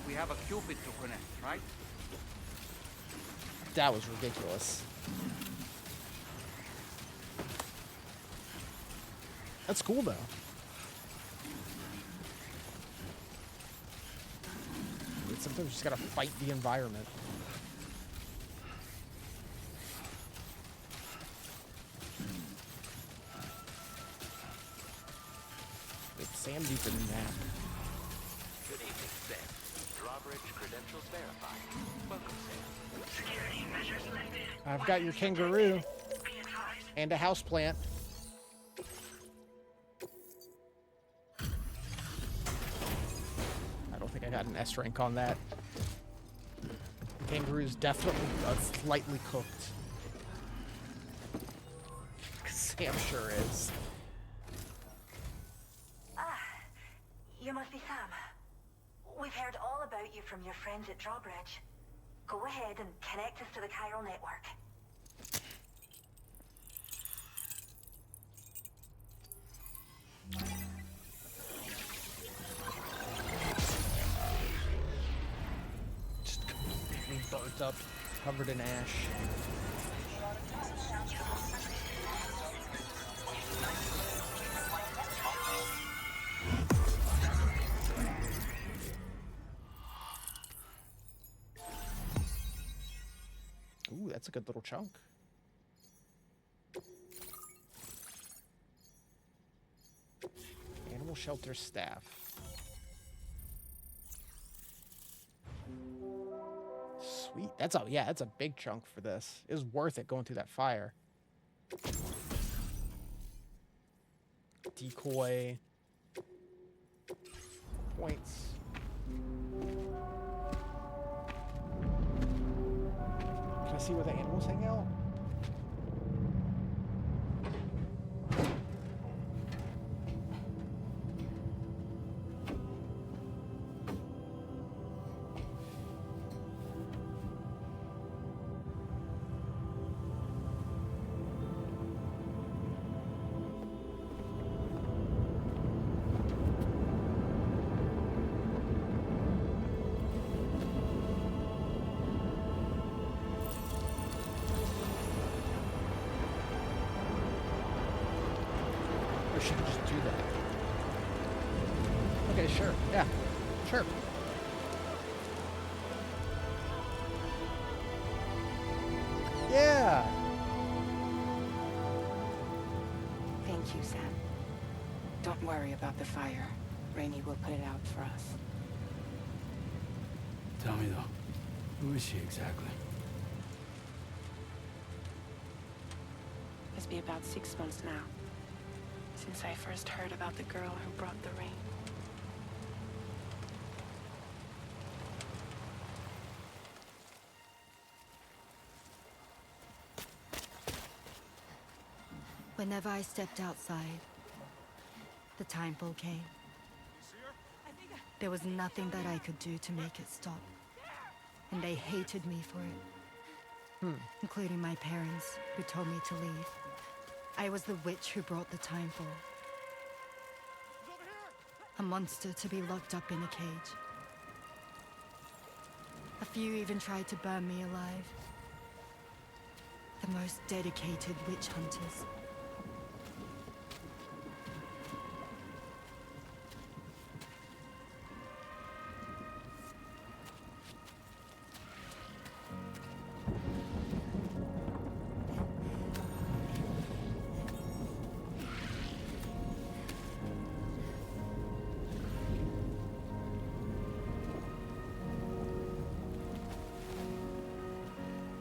We have a Cupid to connect, right? That was ridiculous. That's cool, though. Sometimes you just gotta fight the environment. Sam needs a nap. Good evening, Sam. Drawbridge credentials verified. Welcome, Sam. Security measures lifted. I've got your kangaroo and a houseplant. I don't think I got an S rank on that. Kangaroo's definitely slightly cooked. Sam sure is. You must be Sam. We've heard all about you from your friends at Drawbridge. Go ahead and connect us to the chiral network. Just completely burnt up, covered in ash. Ooh, that's a good little chunk. Animal shelter staff. Sweet. That's a big chunk for this. It was worth it going through that fire. Decoy. Points. Can I see where the animals hang out? Or should I just do that? Okay, sure. Yeah. Sure. Yeah. Thank you, Sam. Don't worry about the fire. Rainey will put it out for us. Tell me though, who is she exactly? It's been about 6 months now, since I first heard about the girl who brought the rain. Whenever I stepped outside, the time fall came. There was nothing that I could do to make it stop. And they hated me for it. Including my parents, who told me to leave. I was the witch who brought the time fall. A monster to be locked up in a cage. A few even tried to burn me alive. The most dedicated witch hunters.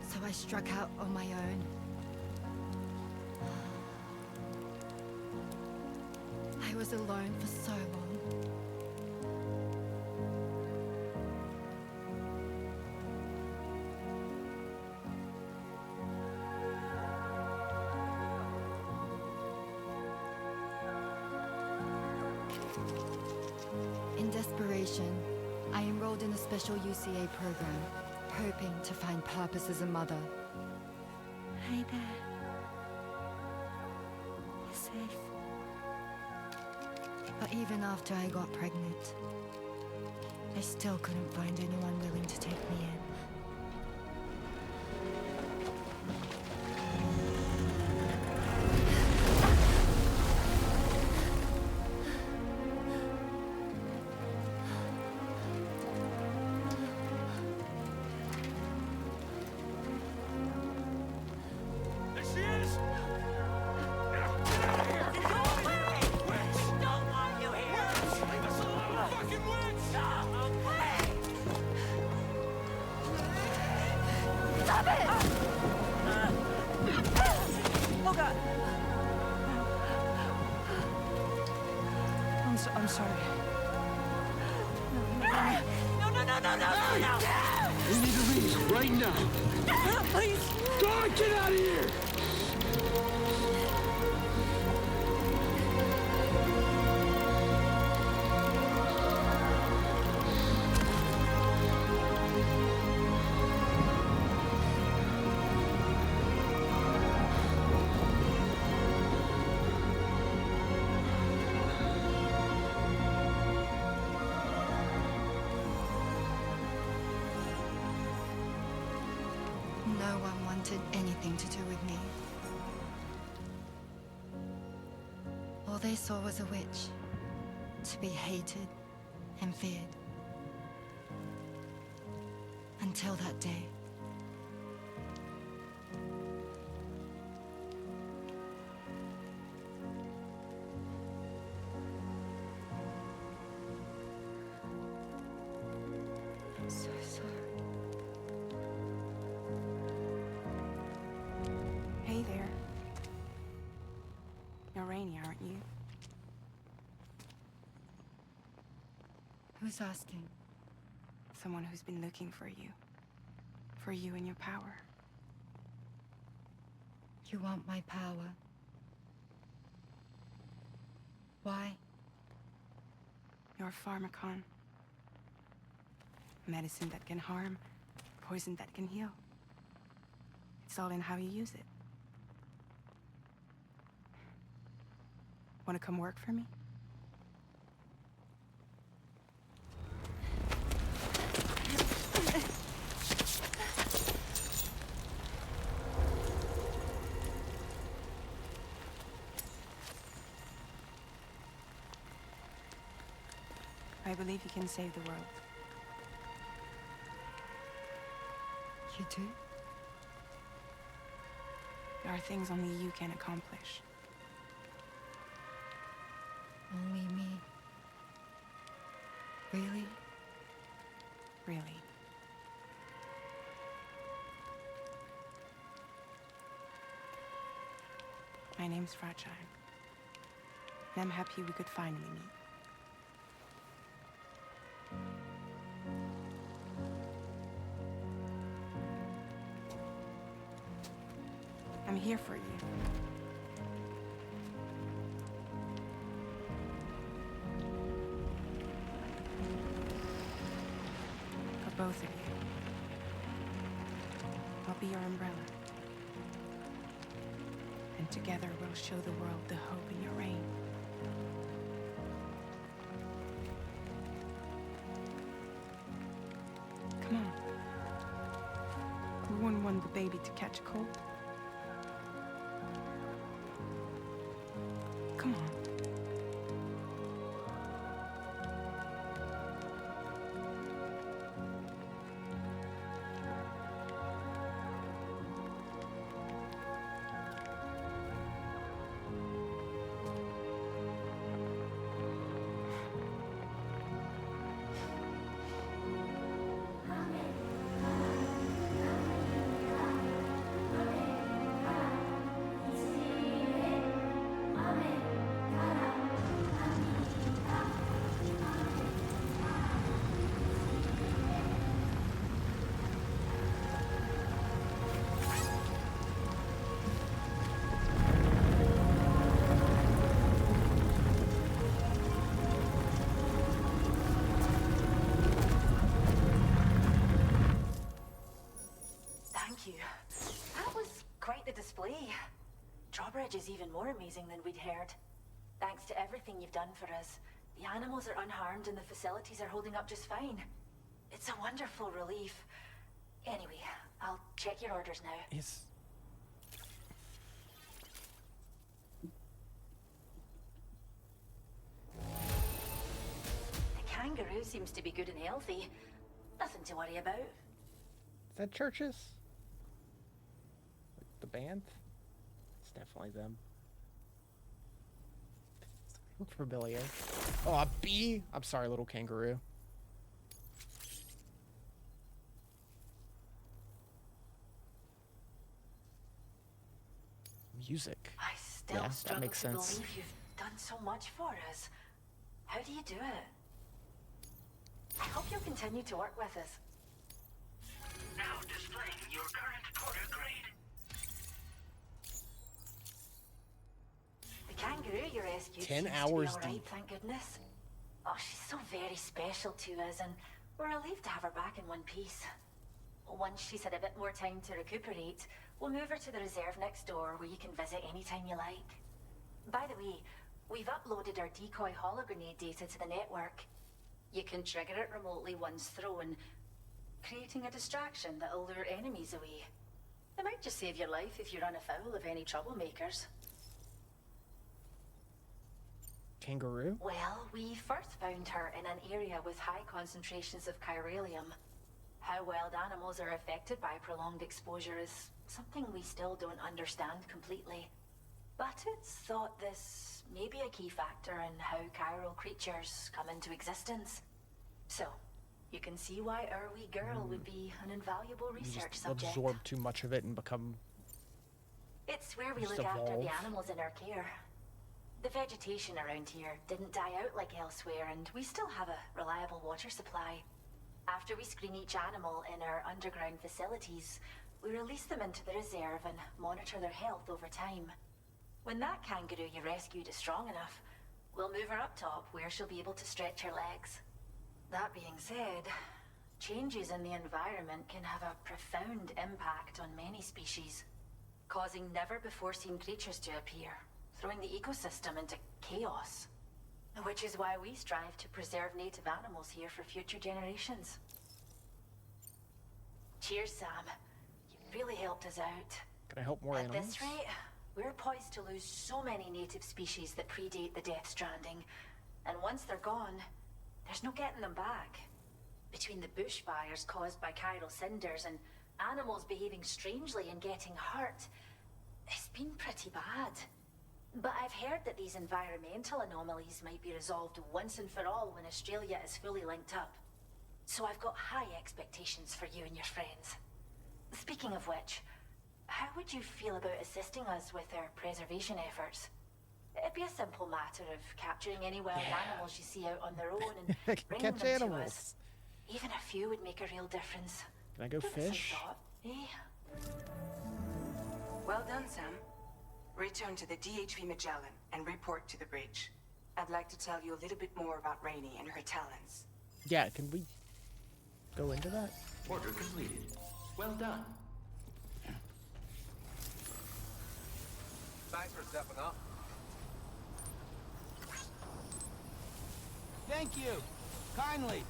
So I struck out on my own. I was alone for so long. special UCA program, hoping to find purpose as a mother. Hi there. You're safe. But even after I got pregnant, I still couldn't find anyone willing to take me in. I'm sorry. No! We need to leave right now. Please! God, get out of here! No one wanted anything to do with me. All they saw was a witch, to be hated and feared. Until that day. I'm so sorry. Hey there. You're Rainy, aren't you? Who's asking? Someone who's been looking for you. For you and your power. You want my power? Why? You're a pharmacon. Medicine that can harm, poison that can heal. It's all in how you use it. Want to come work for me? I believe you can save the world. You do? There are things only you can accomplish. Only me. Really? Really. My name's Fragile. And I'm happy we could finally meet. I'm here for you. For both of you. I'll be your umbrella. And together we'll show the world the hope in your reign. Come on. We wouldn't want the baby to catch a cold. Come on. Golly. Drawbridge is even more amazing than we'd heard. Thanks to everything you've done for us, the animals are unharmed and the facilities are holding up just fine. It's a wonderful relief. Anyway, I'll check your orders now. The kangaroo seems to be good and healthy. Nothing to worry about. Is that Churches? Like the band? It's definitely them. Look familiar. Oh, a bee? I'm sorry, little kangaroo. Music. I still Yeah, struggle that makes to sense. believe you've done so much for us. How do you do it? I hope you'll continue to work with us. Now displaying your current porter grade. The kangaroo you rescued 10 seems hours to be all right, deep. thank goodness. Oh, she's so very special to us, and we're relieved to have her back in one piece. Once she's had a bit more time to recuperate, we'll move her to the reserve next door where you can visit anytime you like. By the way, we've uploaded our decoy hologrenade data to the network. You can trigger it remotely once thrown, creating a distraction that'll lure enemies away. It might just save your life if you run afoul of any troublemakers. Kangaroo? Well, we first found her in an area with high concentrations of chiralium. How wild animals are affected by prolonged exposure is something we still don't understand completely. But it's thought this may be a key factor in how chiral creatures come into existence. So, you can see why our wee girl would be an invaluable You research just subject. absorb too much of it and become... It's where we just look after evolve. the animals in our care. The vegetation around here didn't die out like elsewhere, and we still have a reliable water supply. After we screen each animal in our underground facilities, we release them into the reserve and monitor their health over time. When that kangaroo you rescued is strong enough, we'll move her up top where she'll be able to stretch her legs. That being said, changes in the environment can have a profound impact on many species, causing never-before-seen creatures to appear, throwing the ecosystem into chaos. Which is why we strive to preserve native animals here for future generations. Cheers, Sam. You've really helped us out. Can I help more At animals? this rate, we're poised to lose so many native species that predate the Death Stranding. And once they're gone, there's no getting them back. Between the bushfires caused by chiral cinders and animals behaving strangely and getting hurt, it's been pretty bad. But I've heard that these environmental anomalies might be resolved once and for all when Australia is fully linked up. So I've got high expectations for you and your friends. Speaking of which, how would you feel about assisting us with our preservation efforts? It'd be a simple matter of capturing any wild animals you see out on their own and bringing Catch them to animals. us. Even a few would make a real difference. Can I go Give it some fish? thought, eh? Well done, Sam. Return to the DHV Magellan and report to the bridge. I'd like to tell you a little bit more about Rainey and her talents. Yeah, can we go into that? Order completed. Well done. Thanks for stepping up. Thank you. Kindly.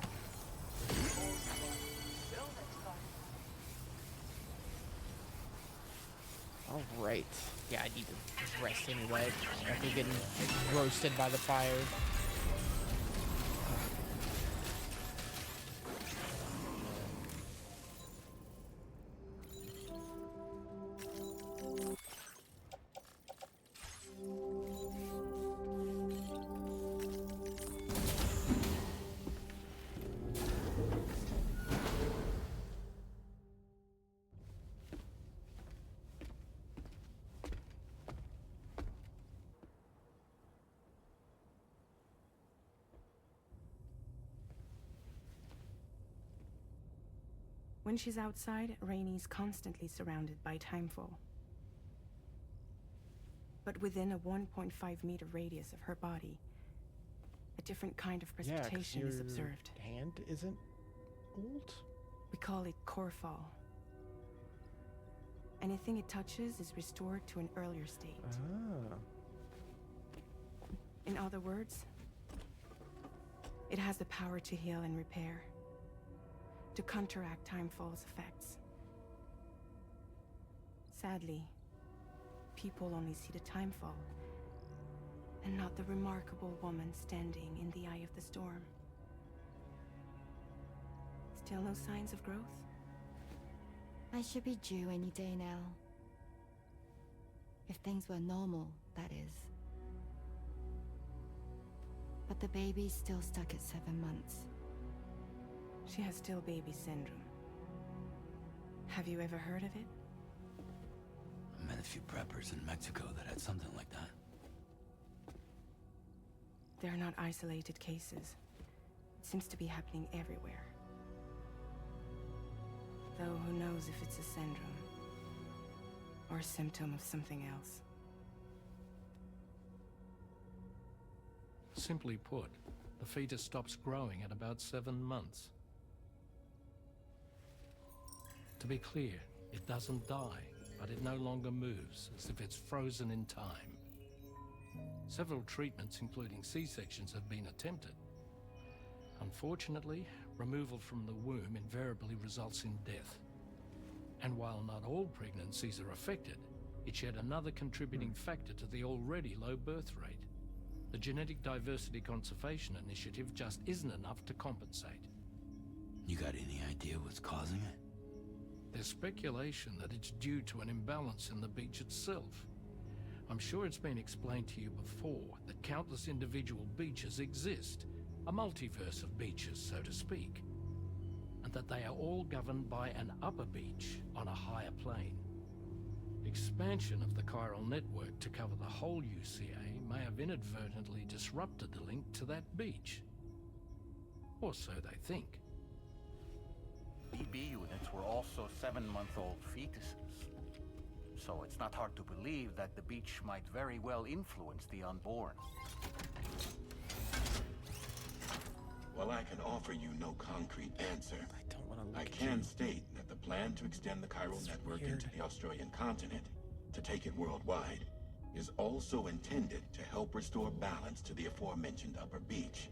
All right. Yeah, I need to rest anyway. After getting roasted by the fire. When she's outside, Rainey's constantly surrounded by timefall. But within a 1.5-meter radius of her body, a different kind of Yeah, 'cause precipitation is your observed. hand isn't old? We call it core fall. Anything it touches is restored to an earlier state. Ah. In other words, it has the power to heal and repair, to counteract Timefall's effects. Sadly, people only see the Timefall, and not the remarkable woman standing in the eye of the storm. Still no signs of growth? I should be due any day now. If things were normal, that is. But the baby's still stuck at 7 months. She has still baby syndrome. Have you ever heard of it? I met a few preppers in Mexico that had something like that. They're not isolated cases. It seems to be happening everywhere. Though who knows if it's a syndrome or a symptom of something else. Simply put, the fetus stops growing at about 7 months. To be clear, it doesn't die, but it no longer moves, as if it's frozen in time. Several treatments, including C-sections, have been attempted. Unfortunately, removal from the womb invariably results in death. And while not all pregnancies are affected, it's yet another contributing factor to the already low birth rate. The Genetic Diversity Conservation Initiative just isn't enough to compensate. You got any idea what's causing it? There's speculation that it's due to an imbalance in the beach itself. I'm sure it's been explained to you before that countless individual beaches exist, a multiverse of beaches, so to speak, and that they are all governed by an upper beach on a higher plane. Expansion of the chiral network to cover the whole UCA may have inadvertently disrupted the link to that beach. Or so they think. BB units were also 7-month-old fetuses. So it's not hard to believe that the beach might very well influence the unborn. While I can offer you no concrete answer, I can state that the plan to extend the chiral network into the Australian continent, to take it worldwide, is also intended to help restore balance to the aforementioned upper beach.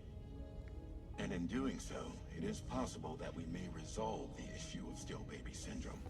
And in doing so, it is possible that we may resolve the issue of still baby syndrome.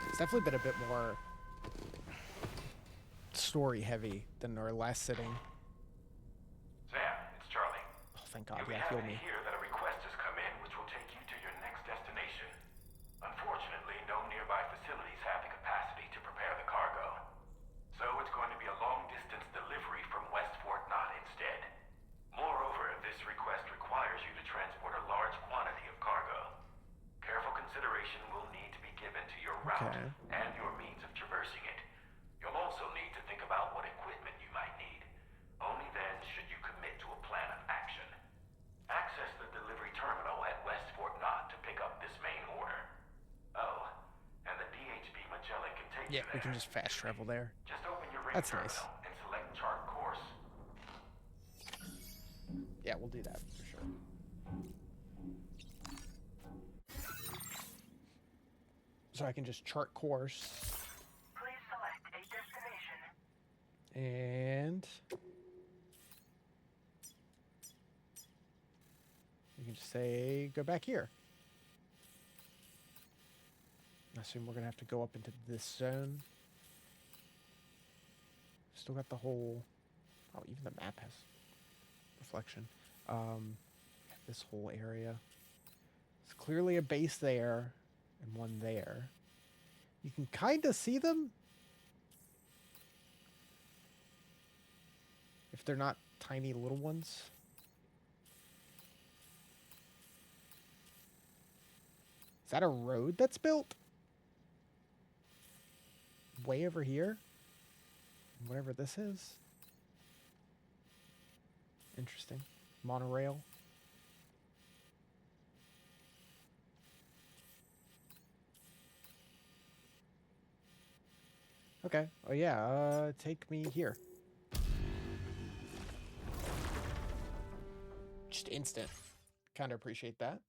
It's definitely been a bit more story heavy than our last sitting. Sam, it's Charlie. Oh, thank God. You'll be Yeah, heal happy me. to hear that a request has come in which will take you to your next destination. Unfortunately, no nearby facilities have the capacity to prepare the cargo. So it's going to be a long-distance delivery from West Fort Knott instead. Moreover, this request requires you to transport a large quantity of cargo. Careful consideration will need to be given to your route and your means of traversing it. You'll also need to think about what equipment you might need. Only then should you commit to a plan of action. Access the delivery terminal at West Fort Knott to pick up this main order. Oh, and the DHB Magellan can take you Yeah, we there. can just fast travel there. Just open your ring That's terminal nice. and select chart course. Yeah, we'll do that for sure. So I can just chart course. Please select a destination. And we can just say, go back here. I assume we're going to have to go up into this zone. Still got the whole... Oh, even the map has reflection. This whole area. It's clearly a base there and one there. You can kind of see them. If they're not tiny little ones. Is that a road that's built? Way over here? Whatever this is. Interesting. Monorail. Okay. Oh yeah, take me here. Just instant. Kind of appreciate that.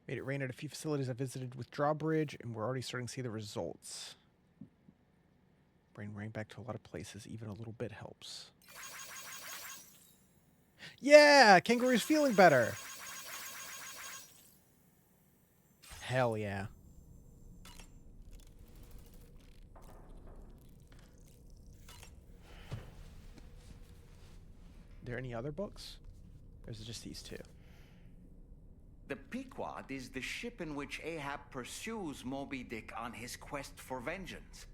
Made it rain at a few facilities I visited with Drawbridge, and we're already starting to see the results. Bring rain back to a lot of places. Even a little bit helps. Yeah! Kangaroo's feeling better! Hell yeah. Are there any other books? Or is it just these two? The Pequod is the ship in which Ahab pursues Moby Dick on his quest for vengeance.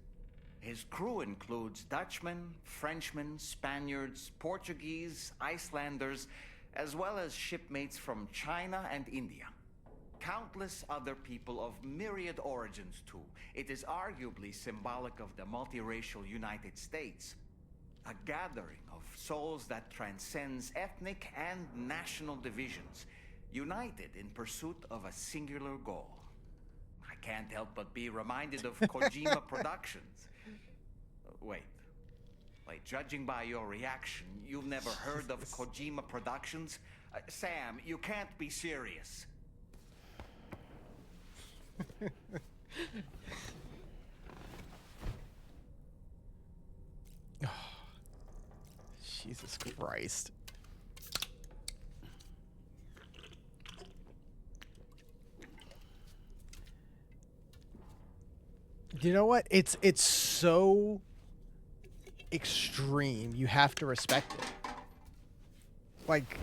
His crew includes Dutchmen, Frenchmen, Spaniards, Portuguese, Icelanders, as well as shipmates from China and India. Countless other people of myriad origins, too. It is arguably symbolic of the multiracial United States. A gathering of souls that transcends ethnic and national divisions, united in pursuit of a singular goal. I can't help but be reminded of Kojima Productions. Wait, judging by your reaction, you've never heard of Kojima Productions? Sam, you can't be serious. Jesus Christ. You know what? It's so extreme. You have to respect it. Like,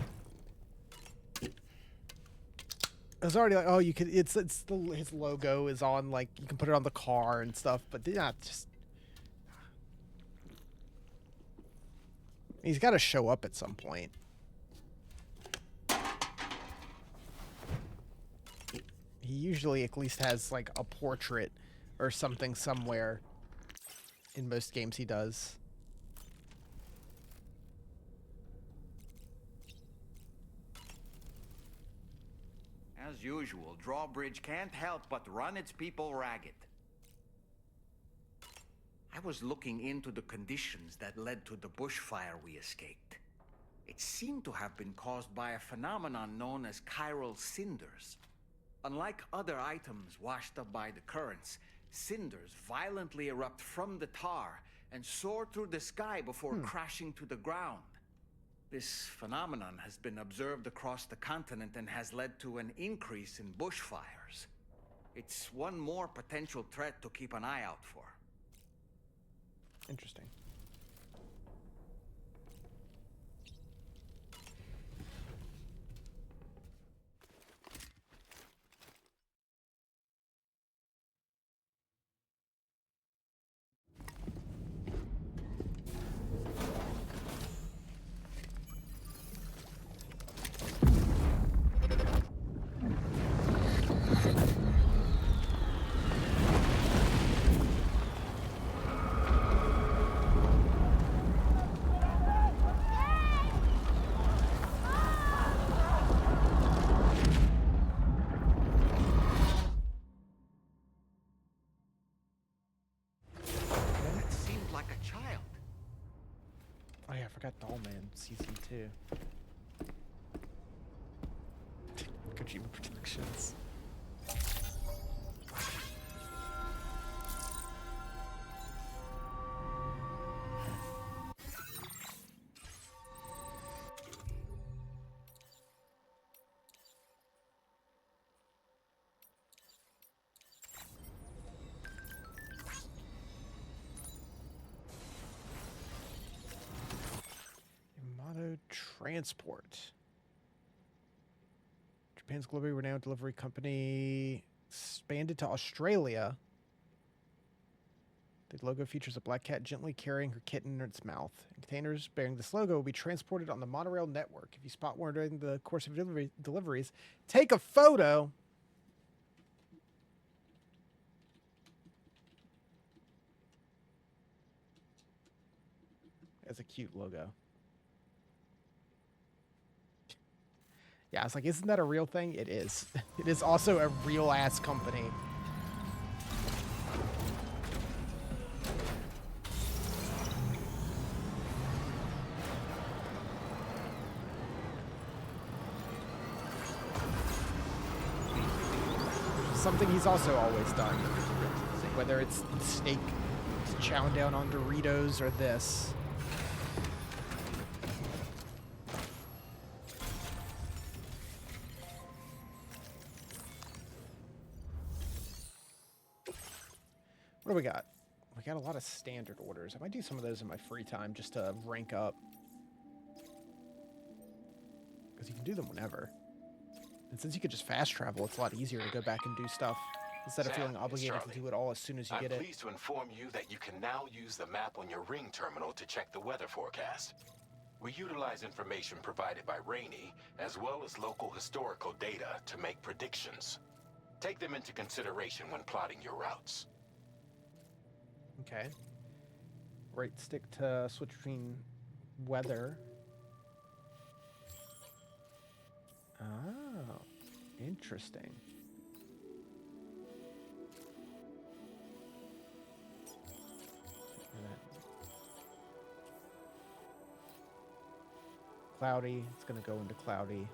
it's already like, oh, you could. It's his logo is on, like, you can put it on the car and stuff, but yeah, just. He's got to show up at some point. He usually at least has like a portrait or something somewhere in most games he does. As usual, Drawbridge can't help but run its people ragged. I was looking into the conditions that led to the bushfire we escaped. It seemed to have been caused by a phenomenon known as chiral cinders. Unlike other items washed up by the currents, cinders violently erupt from the tar and soar through the sky before crashing to the ground. This phenomenon has been observed across the continent and has led to an increase in bushfires. It's one more potential threat to keep an eye out for. Interesting. I forgot Dollman Season 2. Kojima Productions. transport. Japan's globally renowned delivery company expanded to Australia. The logo features a black cat gently carrying her kitten in its mouth. Containers bearing this logo will be transported on the monorail network. If you spot one during the course of deliveries, take a photo. That's a cute logo. Yeah, I was like, isn't that a real thing? It is. It is also a real-ass company. Something he's also always done. Whether it's Snake chowing down on Doritos or this. What do we got? We got a lot of standard orders. I might do some of those in my free time just to rank up. Because you can do them whenever. And since you could just fast travel, it's a lot easier to go back and do stuff instead of feeling obligated to do it all as soon as you get it. I'm pleased to inform you that you can now use the map on your Ring terminal to check the weather forecast. We utilize information provided by Rainey, as well as local historical data to make predictions. Take them into consideration when plotting your routes. Okay. Right stick to switch between weather. Oh, interesting. Cloudy, it's going to go into cloudy.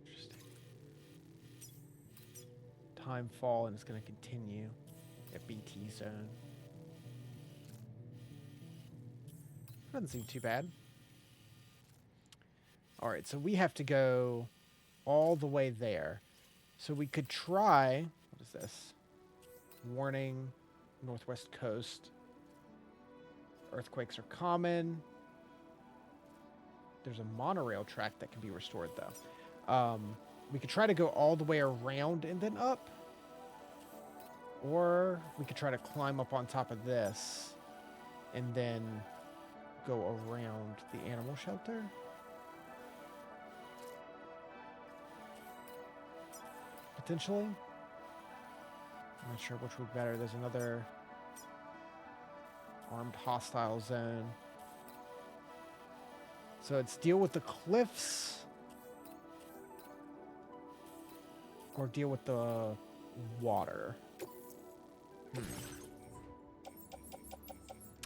Interesting. Time fall, and it's going to continue at BT zone. Doesn't seem too bad. All right, so we have to go all the way there. So we could try, what is this? Warning, Northwest Coast. Earthquakes are common. There's a monorail track that can be restored, though. We could try to go all the way around and then up. Or we could try to climb up on top of this and then go around the animal shelter. Potentially. I'm not sure which would be better. There's another armed hostile zone. So it's deal with the cliffs or deal with the water.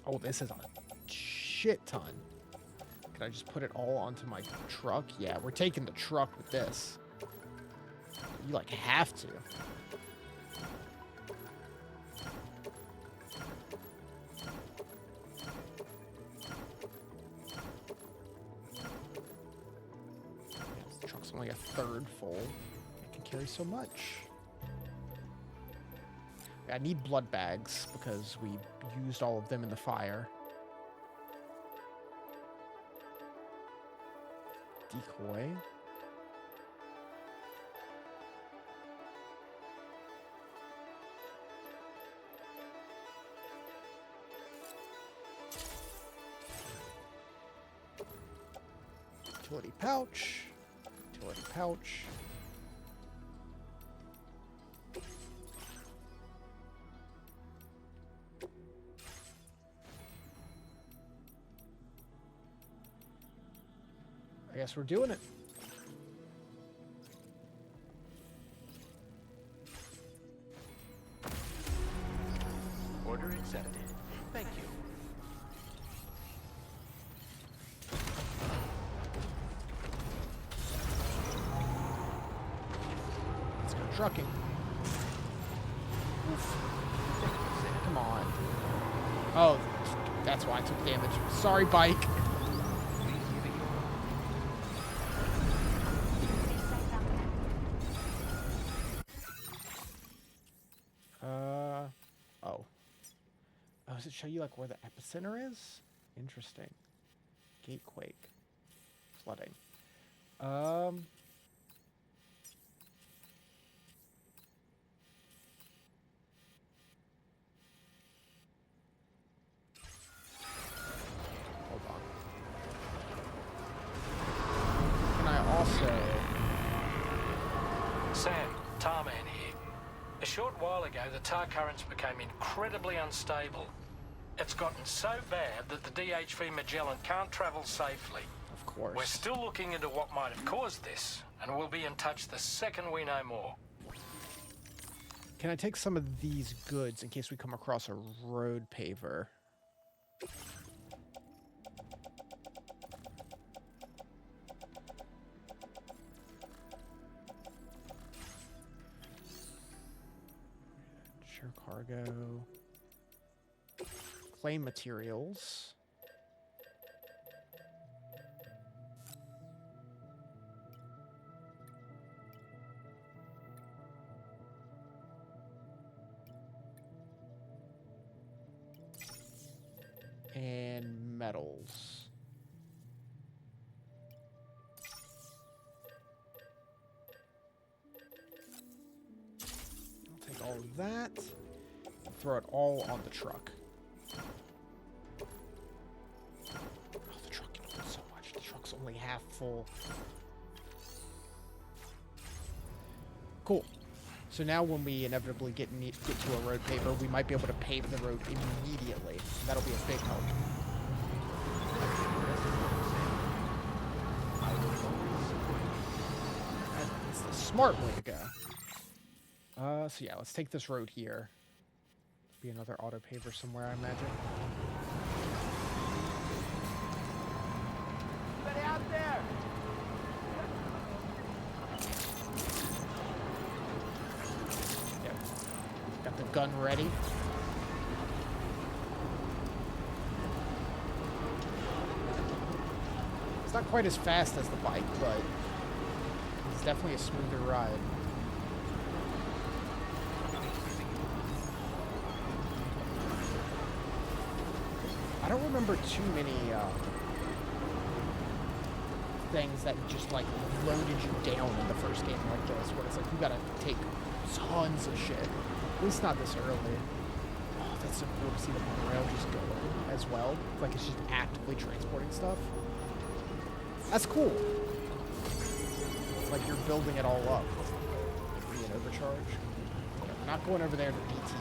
Oh, this is a shit ton. Can I just put it all onto my truck? Yeah, we're taking the truck with this. You, like, have to. Yeah, this truck's only a third full. It can carry so much. I need blood bags because we used all of them in the fire. Decoy. Utility pouch. Utility pouch. I guess we're doing it. Order accepted. Thank you. Let's go trucking. Oof. Come on. Oh, that's why I took damage. Sorry, bike. does it show you like where the epicenter is? Interesting. Gatequake. Flooding. Hold on. Can I also... Sam, Tarman here. A short while ago, the tar currents became incredibly unstable. It's gotten so bad that the DHV Magellan can't travel safely. Of course. We're still looking into what might have caused this, and we'll be in touch the second we know more. Can I take some of these goods in case we come across a road paver? Share cargo. Claim materials. And metals. I'll take all of that. Throw it all on the truck. Oh, the truck can hold so much. The truck's only half full. Cool. So now when we inevitably get to a road paver, we might be able to pave the road immediately. That'll be a big help. That's the smart way to go. So yeah, let's take this road here. Be another auto paver somewhere, I imagine. Anybody out there? Yep. Got the gun ready. It's not quite as fast as the bike, but it's definitely a smoother ride. I don't remember too many things that just like loaded you down in the first game like this, where it's like you gotta take tons of shit. At least not this early. Oh, that's so cool to see the monorail just go as well. Like it's just actively transporting stuff. That's cool. It's like you're building it all up. Be an overcharge. I'm not going over there to DT.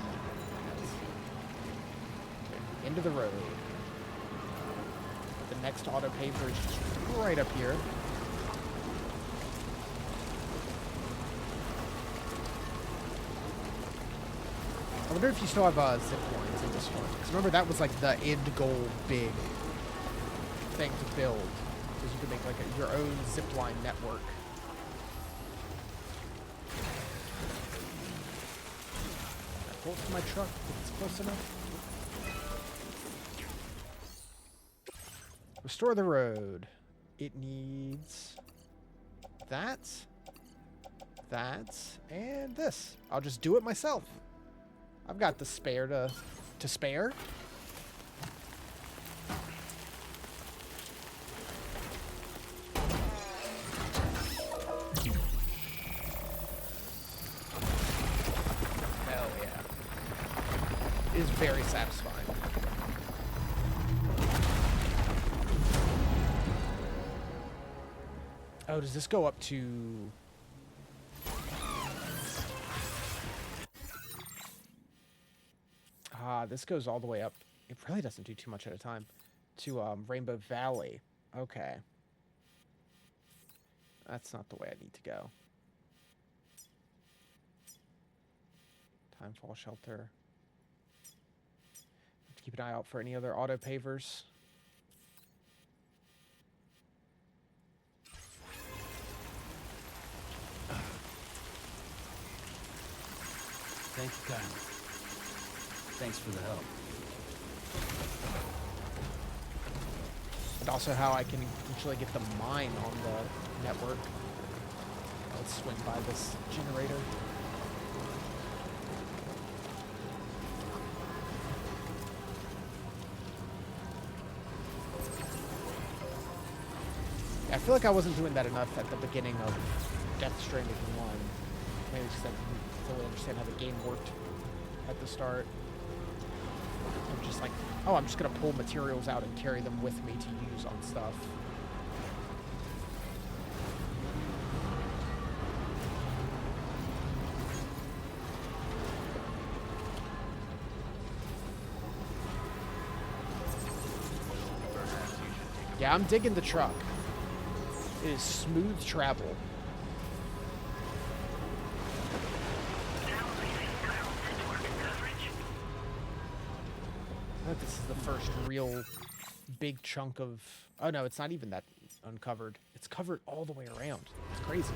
Okay, into the road. The next auto paver is just right up here. I wonder if you still have zip lines in this one. Because remember, that was like the end goal big thing to build. Because you could make like your own zip line network. Can I pull it to my truck if it's close enough? Restore the road. It needs that, and this. I'll just do it myself. I've got the spare to spare. Hell yeah. It is very satisfying. Oh, does this go up to... this goes all the way up. It really doesn't do too much at a time. To Rainbow Valley. Okay. That's not the way I need to go. Timefall Shelter. Have to keep an eye out for any other auto pavers. Thank you, Kyle. Thanks for the help. And also how I can actually get the mine on the network. Let's swing by this generator. feel like I wasn't doing that enough at the beginning of Death Stranding 1. Maybe just I didn't fully understand how the game worked at the start. I'm just like, oh, I'm just gonna pull materials out and carry them with me to use on stuff. Yeah, I'm digging the truck. It is smooth travel. I think this is the first real big chunk of... Oh no, it's not even that uncovered. It's covered all the way around. It's crazy.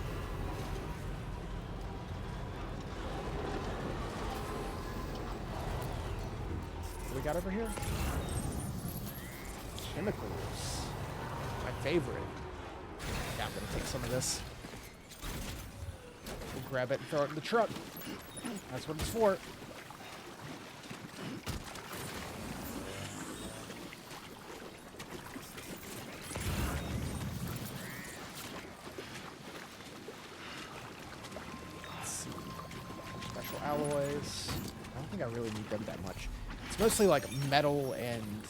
What do we got over here? Chemicals. My favorite. Yeah, I'm gonna take some of this. We'll grab it and throw it in the truck. That's what it's for. Let's see. Special alloys. I don't think I really need them that much. It's mostly like metal and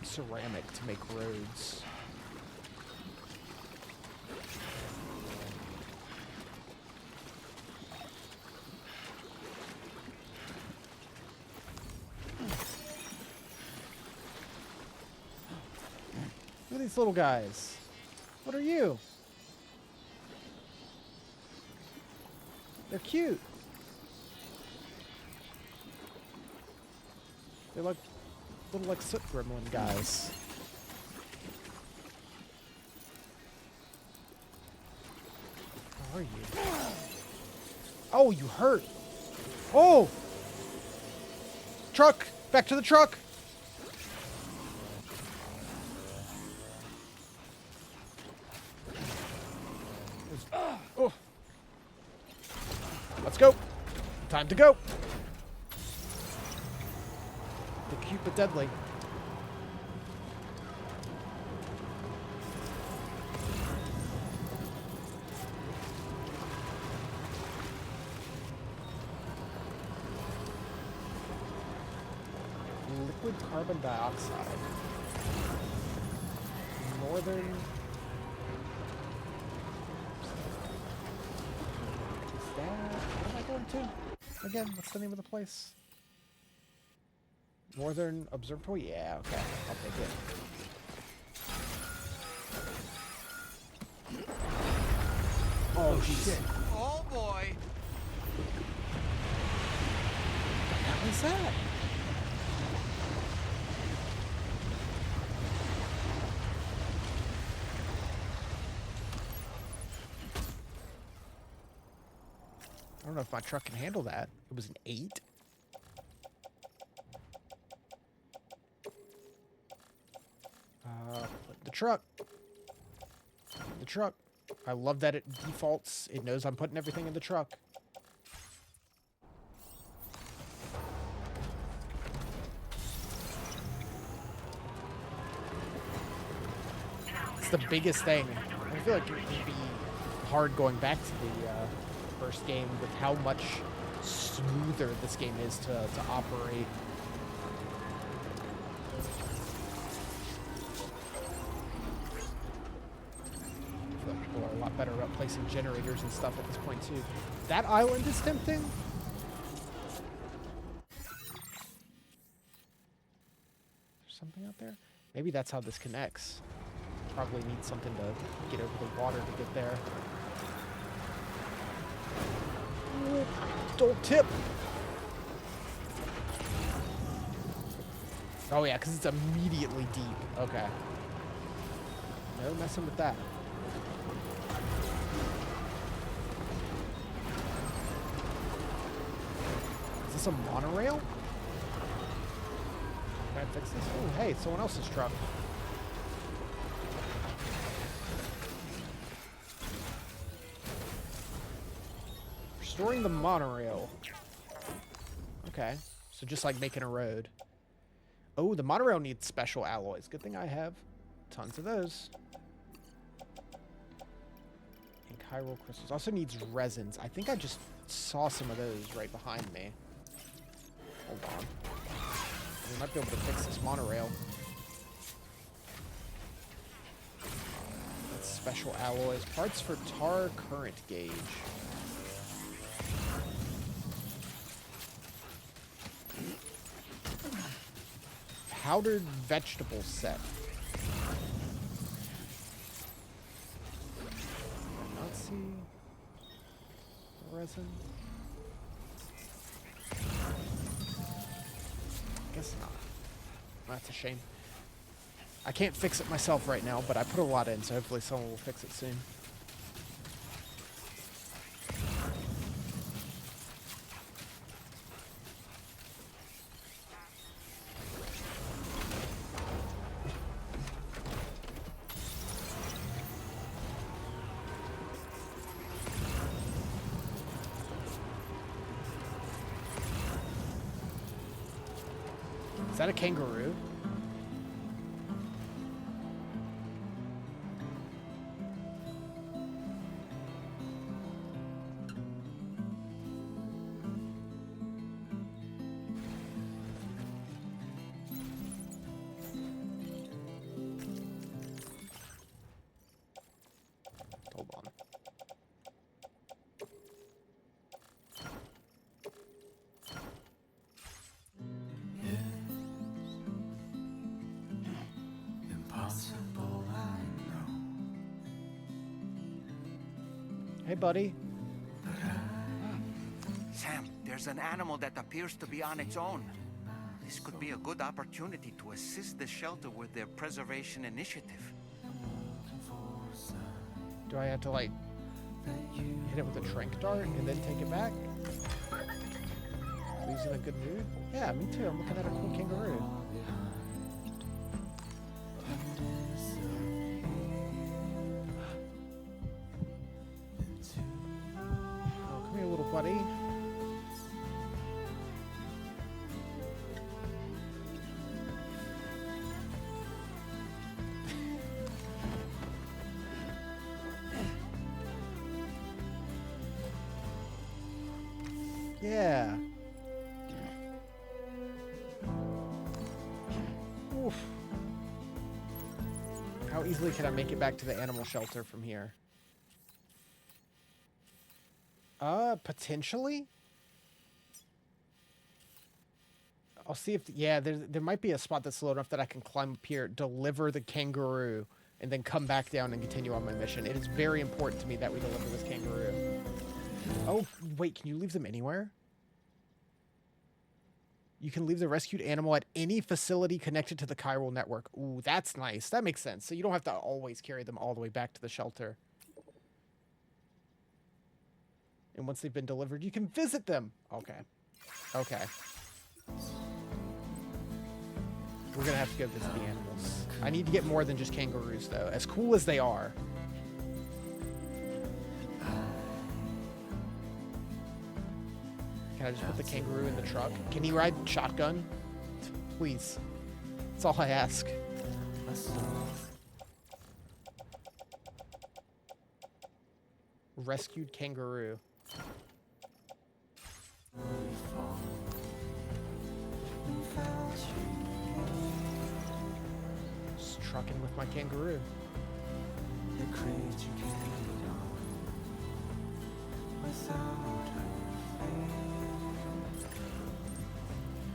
ceramic to make roads. Look at these little guys. What are you? They're cute. They're like little like soot gremlin guys. How are you? Oh, you hurt. Oh! Truck! Back to the truck! Oh. Let's go. Time to go. The cute but deadly. Liquid carbon dioxide. Northern. Is that? Where am I going to? Again, what's the name of the place? Northern Observatory? Yeah, okay. I'll take it. Oh, shit. Oh, boy. What the hell is that? I don't know if my truck can handle that. It was an 8. Put the truck. The truck. I love that it defaults. It knows I'm putting everything in the truck. It's the biggest thing. I feel like it would be hard going back to the first game with how much smoother this game is to operate. I feel like people are a lot better about placing generators and stuff at this point too. That island is tempting. There's something out there? Maybe that's how this connects. Probably need something to get over the water to get there. Ooh, don't tip. Oh yeah, because it's immediately deep. Okay. No messing with that. Is this a monorail? Can I fix this? Oh, hey, someone else's truck. Restoring the monorail. Okay. So just like making a road. Oh, the monorail needs special alloys. Good thing I have tons of those. Chiral crystals. Also needs resins. I think I just saw some of those right behind me. Hold on. We might be able to fix this monorail. That's special alloys. Parts for tar current gauge. Powdered vegetable set. Not see resin. Guess not. That's a shame. I can't fix it myself right now, but I put a lot in, so hopefully someone will fix it soon. Is that a kangaroo? Hold on. Impossible, I know. Hey, buddy. Sam, there's an animal that appears to be on its own. This could be a good opportunity to assist the shelter with their preservation initiative. Do I have to, like, hit it with a trank dart and then take it back? He's in a good mood? Yeah, me too. I'm looking at a cool kangaroo. Oh, come here, little buddy. Yeah. Oof. How easily can I make it back to the animal shelter from here? Potentially? I'll see if... Yeah, there might be a spot that's low enough that I can climb up here, deliver the kangaroo, and then come back down and continue on my mission. It is very important to me that we deliver this kangaroo. Oh, wait, can you leave them anywhere? You can leave the rescued animal at any facility connected to the chiral network. Ooh, that's nice. That makes sense. So you don't have to always carry them all the way back to the shelter. And once they've been delivered, you can visit them. Okay. Okay. We're going to have to go visit the animals. I need to get more than just kangaroos, though. As cool as they are. Can I just put the kangaroo in the truck? Can he ride shotgun? Please. That's all I ask. Rescued kangaroo. Just trucking with my kangaroo.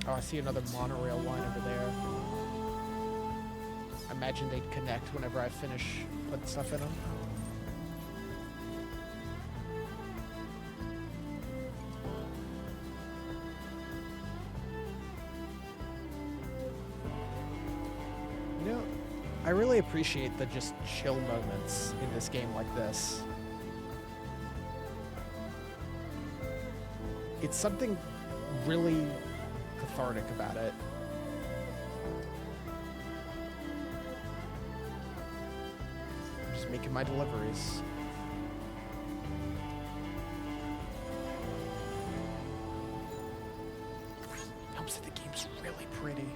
Oh, I see another monorail line over there. I imagine they'd connect whenever I finish putting stuff in them. You know, I really appreciate the just chill moments in this game like this. It's something really cathartic about it. I'm just making my deliveries. Helps that the game's really pretty.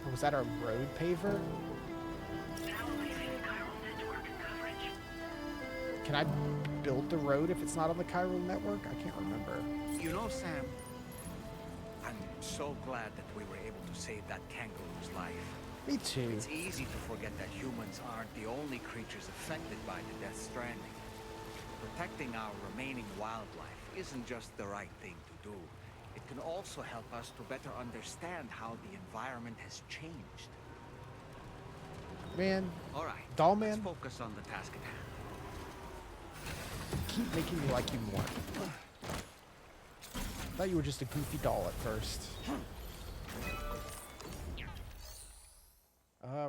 Oh, was that our road paver? Now leaving Can I build the road if it's not on the chiral network? I can't remember. You know, Sam, I'm so glad that we were able to save that kangaroo's life. Me too. It's easy to forget that humans aren't the only creatures affected by the Death Stranding. Protecting our remaining wildlife isn't just the right thing to do. It can also help us to better understand how the environment has changed. Man. All right. Doll man. Let's focus on the task at hand. Keep making me like you more. I thought you were just a goofy doll at first.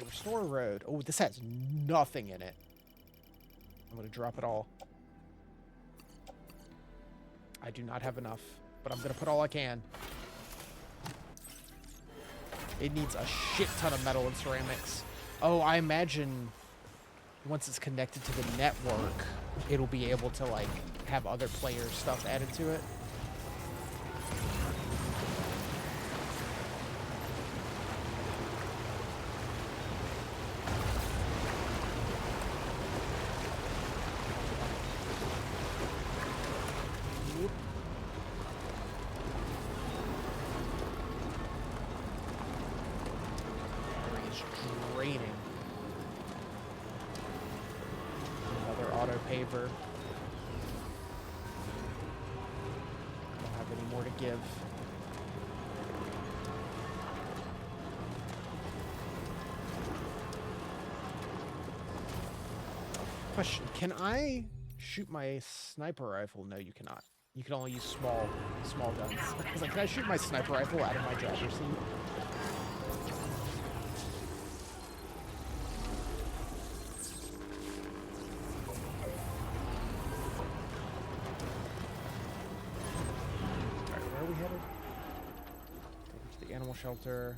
Restore road. Oh, this has nothing in it. I'm gonna drop it all. I do not have enough, but I'm gonna put all I can. It needs a shit ton of metal and ceramics. Oh, I imagine once it's connected to the network, it'll be able to, like, have other players' stuff added to it. Paver. Don't have any more to give. Question, can I shoot my sniper rifle? No, you cannot. You can only use small guns. I was like, can I shoot my sniper rifle out of my driver's seat? Shelter.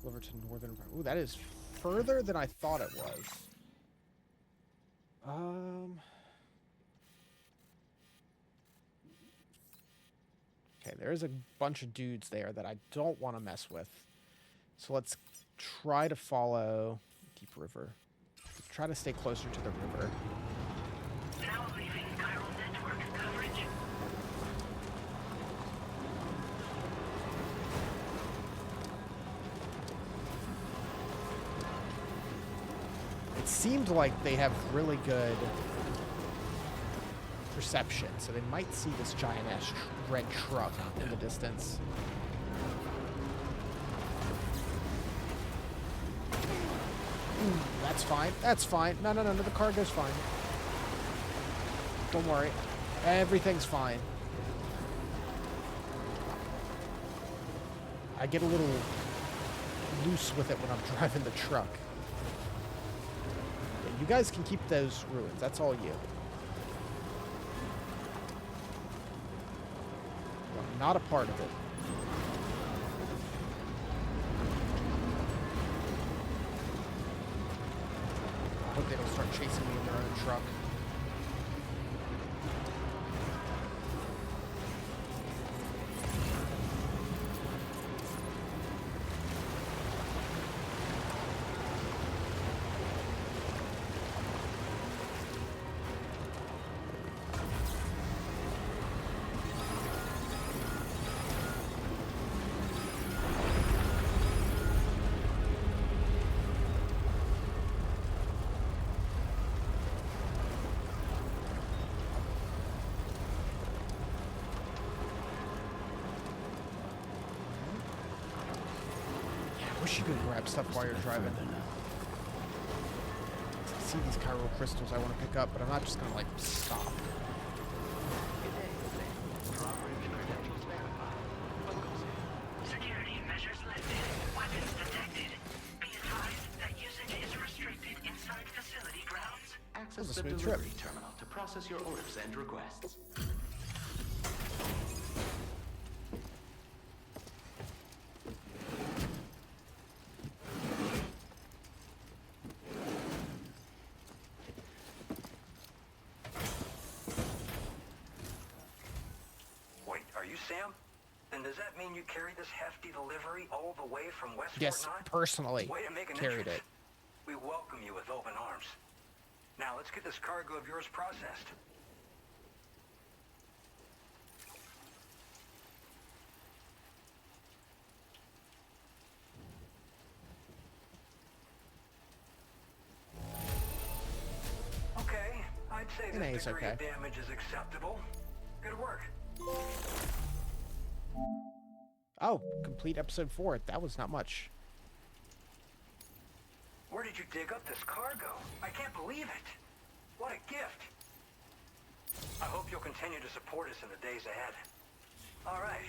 Deliver to northern. Ooh, that is further than I thought it was. Okay, there is a bunch of dudes there that I don't want to mess with. So let's try to follow Deep River. Try to stay closer to the river. Now leaving chiral network coverage. It seemed like they have really good perception, so they might see this giant-ass red truck in the distance. Ooh, that's fine. That's fine. No, the cargo's fine. Don't worry. Everything's fine. I get a little loose with it when I'm driving the truck. You guys can keep those ruins. That's all you. I'm not a part of it. I hope they don't start chasing me in their own truck. Wish you could grab stuff while you're driving. I see these chiral crystals I want to pick up, but I'm not just gonna, like, stop. Security measures lifted. Weapons detected. Be advised that usage is restricted inside facility grounds. Access the delivery terminal to process your orders and requests. Sam? Then does that mean you carried this hefty delivery all the way from West Yes, Fort Knox? personally Way to make an carried entrance. it. We welcome you with open arms. Now Now let's get this cargo of yours processed. Okay, I'd say this degree of damage is acceptable. Good work. Oh, complete episode 4. That was not much. Where did you dig up this cargo? I can't believe it. What a gift. I hope you'll continue to support us in the days ahead. All right.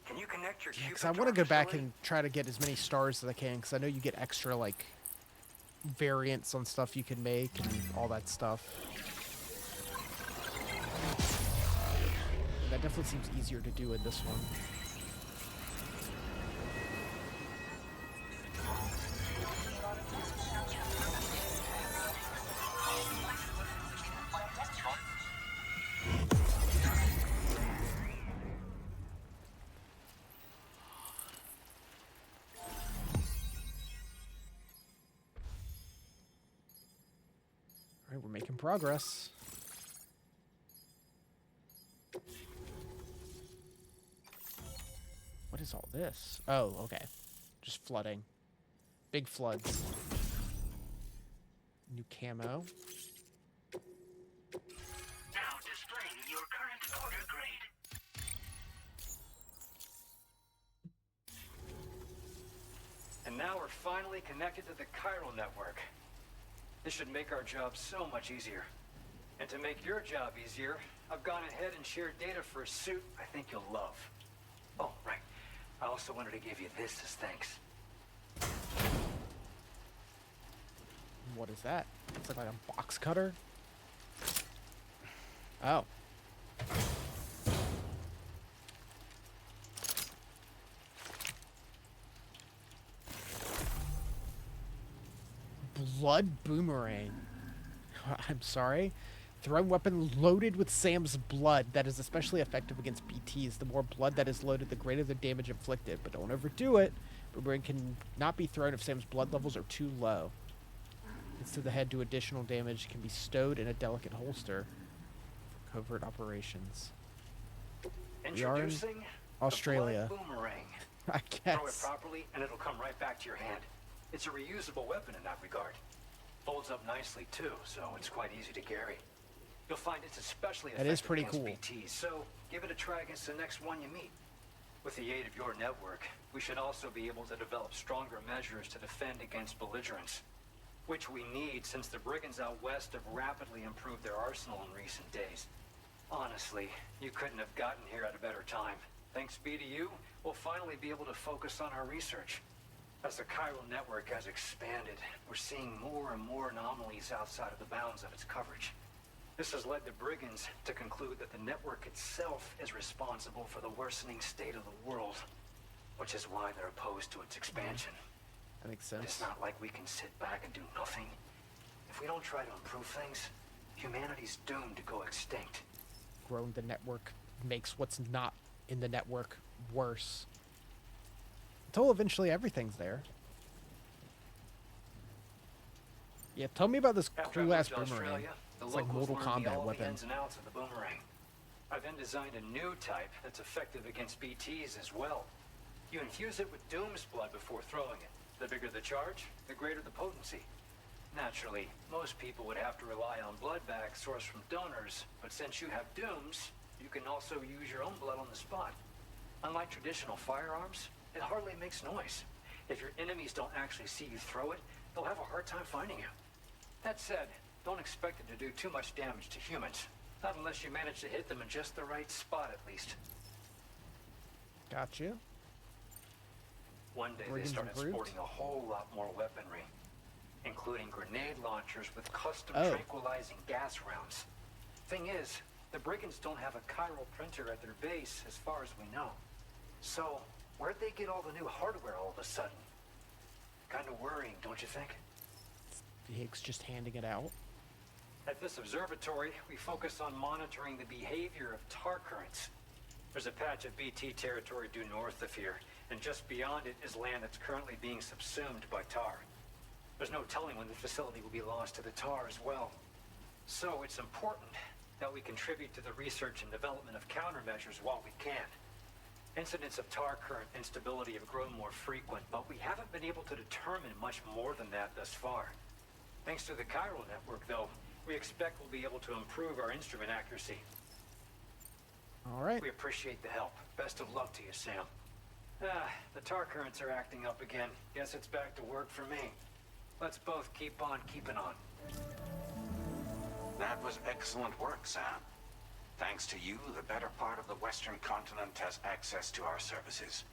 Can you connect your Because I want to go back and try to get as many stars as I can, because I know you get extra, like, variants on stuff you can make and all that stuff. And that definitely seems easier to do in this one. All right, we're making progress. What is all this? Oh, okay. Just flooding. Big floods. New camo. Now displaying your current order grade. And now we're finally connected to the chiral network. This should make our job so much easier. And to make your job easier, I've gone ahead and shared data for a suit I think you'll love. Oh, right. I also wanted to give you this as thanks. What is that? It's like a box cutter. Oh. Blood boomerang. I'm sorry. Throwing weapon loaded with Sam's blood that is especially effective against BTs. The more blood that is loaded, the greater the damage inflicted. But don't overdo it. Boomerang can not be thrown if Sam's blood levels are too low. Hits to the head do additional damage. Can be stowed in a delicate holster for covert operations. We are in Australia. The blood boomerang. I guess. Throw it properly and it'll come right back to your hand. It's a reusable weapon in that regard. Folds up nicely too, so it's quite easy to carry. You'll find it's especially effective is pretty against cool. BTs, so give it a try against the next one you meet. With the aid of your network, we should also be able to develop stronger measures to defend against belligerents, which we need since the brigands out west have rapidly improved their arsenal in recent days. Honestly, you couldn't have gotten here at a better time. Thanks be to you, we'll finally be able to focus on our research. As the chiral network has expanded, we're seeing more and more anomalies outside of the bounds of its coverage. This has led the brigands to conclude that the network itself is responsible for the worsening state of the world, which is why they're opposed to its expansion. That makes sense. It's not like we can sit back and do nothing. If we don't try to improve things, humanity's doomed to go extinct. Growing the network makes what's not in the network worse. Until eventually everything's there. Yeah, tell me about this cool ass boomerang. It's like Mortal Kombat weapon. Ins and outs of the boomerang. I then designed a new type that's effective against BTs as well. You infuse it with Doom's blood before throwing it. The bigger the charge, the greater the potency. Naturally, most people would have to rely on blood bags sourced from donors, but since you have Doom's, you can also use your own blood on the spot. Unlike traditional firearms, it hardly makes noise. If your enemies don't actually see you throw it, they'll have a hard time finding you. That said, don't expect it to do too much damage to humans. Not unless you manage to hit them in just the right spot, at least. Got you. One day they started sporting a whole lot more weaponry, including grenade launchers with custom tranquilizing gas rounds. Thing is, the brigands don't have a chiral printer at their base as far as we know. So, where'd they get all the new hardware all of a sudden? Kind of worrying, don't you think? Higgs just handing it out. At this observatory, we focus on monitoring the behavior of tar currents. There's a patch of BT territory due north of here, and just beyond it is land that's currently being subsumed by tar. There's no telling when the facility will be lost to the tar as well. So it's important that we contribute to the research and development of countermeasures while we can. Incidents of tar current instability have grown more frequent, but we haven't been able to determine much more than that thus far. Thanks to the chiral network, though, we expect we'll be able to improve our instrument accuracy. All right. We appreciate the help. Best of luck to you, Sam. The tar currents are acting up again. Guess it's back to work for me. Let's both keep on keeping on. That was excellent work, Sam. Thanks to you, the better part of the Western continent has access to our services.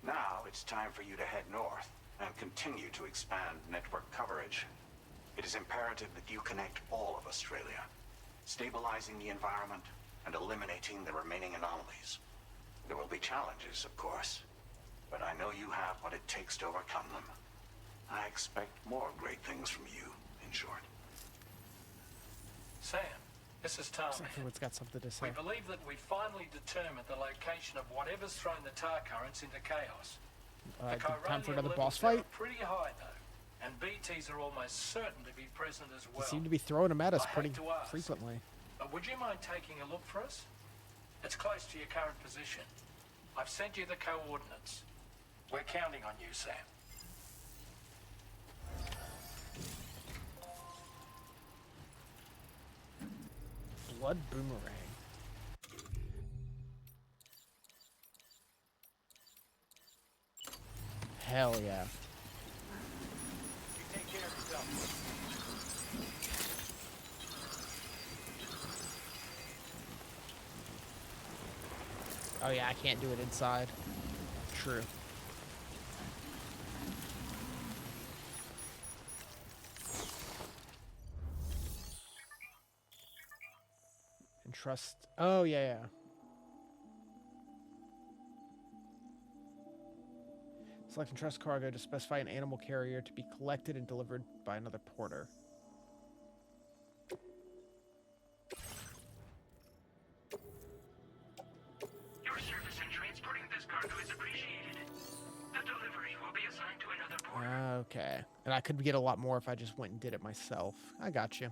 Now it's time for you to head north and continue to expand network coverage. It is imperative that you connect all of Australia, stabilizing the environment and eliminating the remaining anomalies. There will be challenges, of course, but I know you have what it takes to overcome them. I expect more great things from you, in short. Sam, this is Tommy. Everyone's got something to say. We believe that we finally determined the location of whatever's thrown the tar currents into chaos. The Time for Chironian another boss levels there fight? are pretty high, though, and BTs are almost certain to be present as They well. seem to be throwing them at us I hate pretty to ask, frequently. but would you mind taking a look for us? It's close to your current position. I've sent you the coordinates. We're counting on you, Sam. Blood boomerang. Hell yeah. You take care of yourself. Oh yeah, I can't do it inside. True. And trust. Oh yeah, yeah. Select and trust cargo to specify an animal carrier to be collected and delivered by another porter. Your service in transporting this cargo is appreciated. The delivery will be assigned to another porter. Okay. And I could get a lot more if I just went and did it myself. I got you.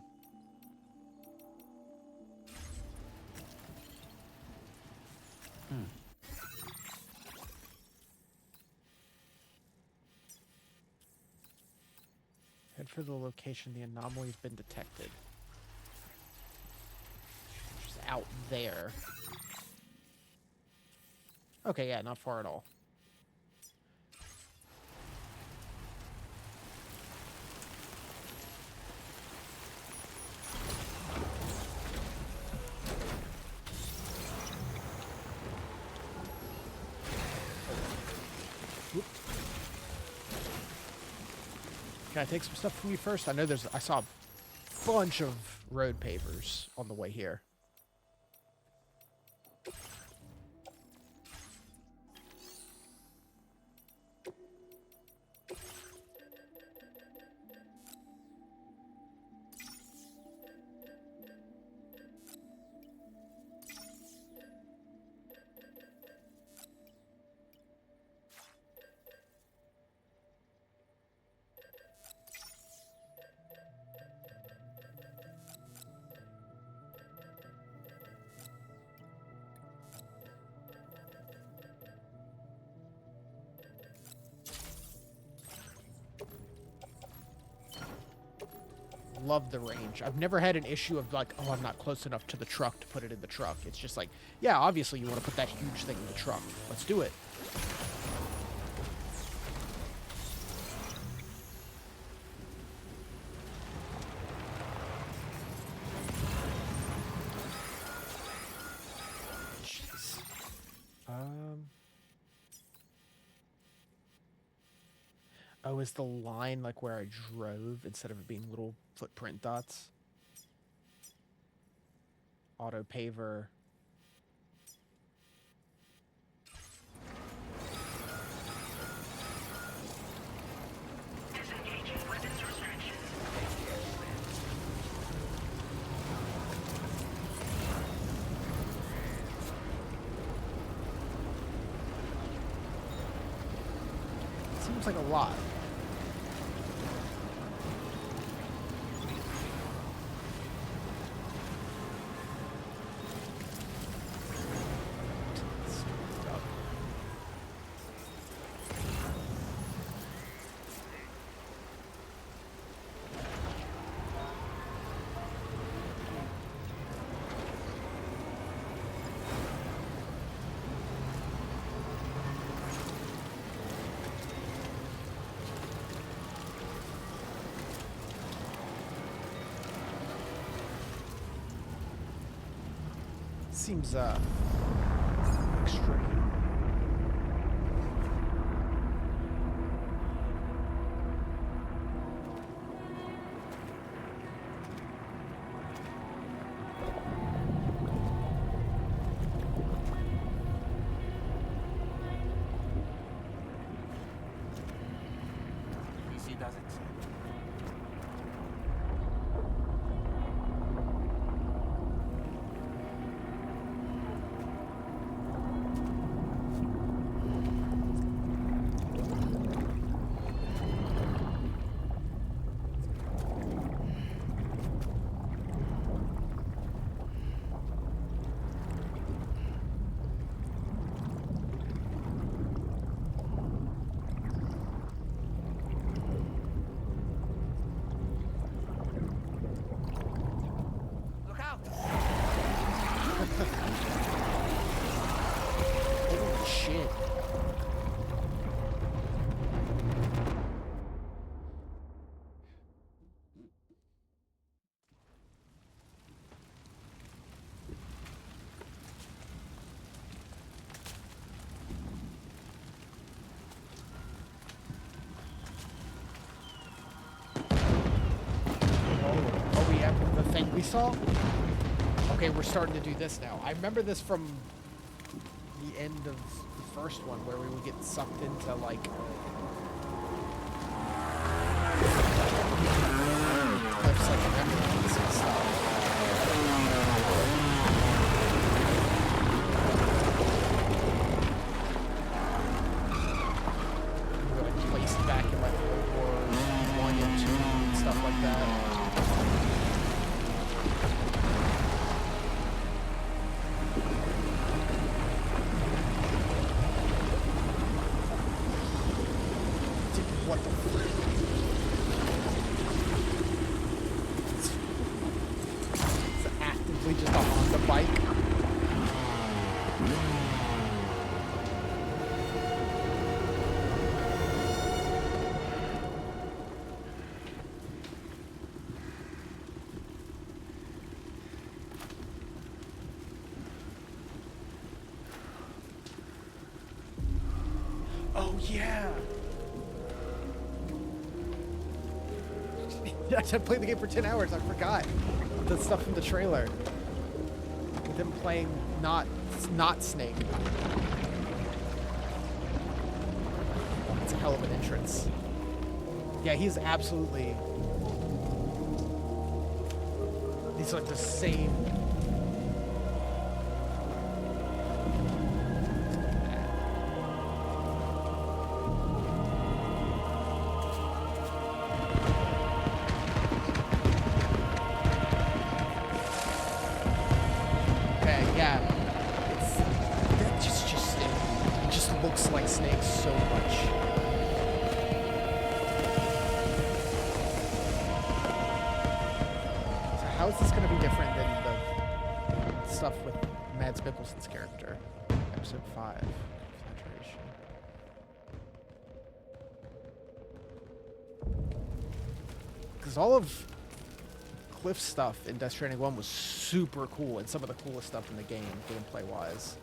Head for the location the anomaly's been detected. Which is out there. Okay, yeah, not far at all. Whoop. Can I take some stuff from you first? I know I saw a bunch of road pavers on the way here. Love the range. I've never had an issue of like, oh, I'm not close enough to the truck to put it in the truck. It's just like, yeah, obviously you want to put that huge thing in the truck. Let's do it. Jeez. Oh, is the line like where I drove instead of it being little footprint dots? Auto paver. Disengaging weapons restriction. Seems like a lot. Seems extreme. Easy does it. Look out! Holy shit. Oh, we have the thing we saw? Okay, we're starting to do this now. I remember this from the end of the first one where we would get sucked into, like, cliffs like emeralds and stuff. We were, like, placed back in, like, World War I and II and stuff like that. What the frick? It's actively just a Honda bike. Oh yeah. Yeah, I played the game for 10 hours. I forgot the stuff from the trailer. With him playing not Snake. It's a hell of an entrance. Yeah, he's absolutely. He's like the same. Looks like Snake so much. So how is this going to be different than the stuff with Mads Mikkelsen's character? Episode 5. Saturation. Because all of Cliff's stuff in Death Stranding 1 was super cool, and some of the coolest stuff in the game, gameplay-wise.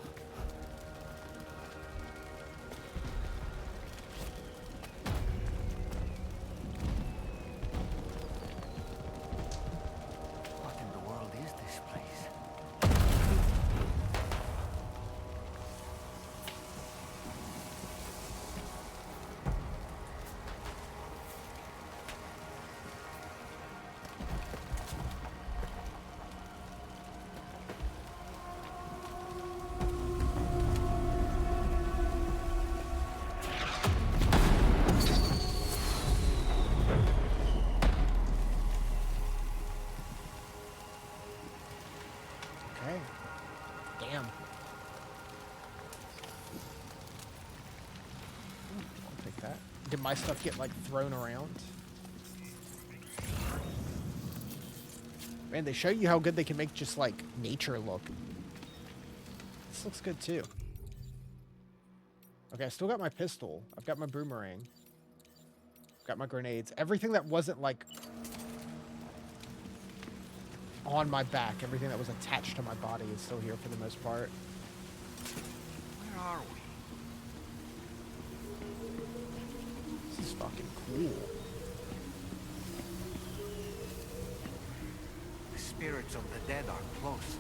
Did my stuff get, like, thrown around? Man, they show you how good they can make just, like, nature look. This looks good, too. Okay, I still got my pistol. I've got my boomerang. I've got my grenades. Everything that wasn't, like... on my back. Everything that was attached to my body is still here for the most part. Where are we? This is fucking cool. The spirits of the dead are close.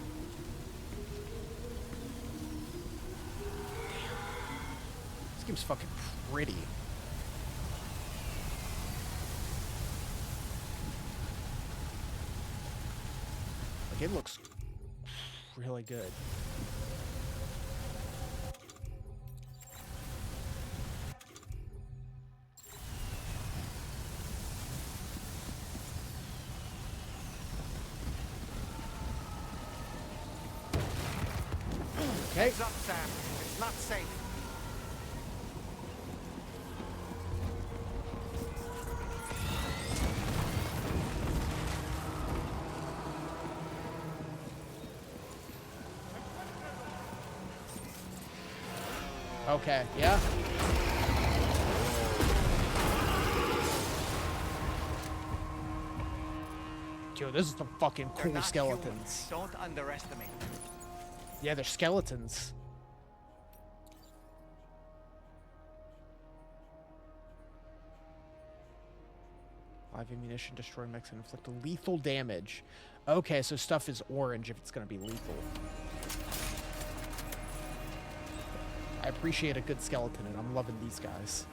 This game's fucking pretty. Like, it looks really good. Okay. Heads up, Sam. It's not safe. Okay, yeah. Yo, this is some fucking They're cool not skeletons. humans. Don't underestimate them. Yeah, they're skeletons. Live ammunition, destroy mix, and inflict lethal damage. Okay, so stuff is orange if it's gonna be lethal. I appreciate a good skeleton, and I'm loving these guys.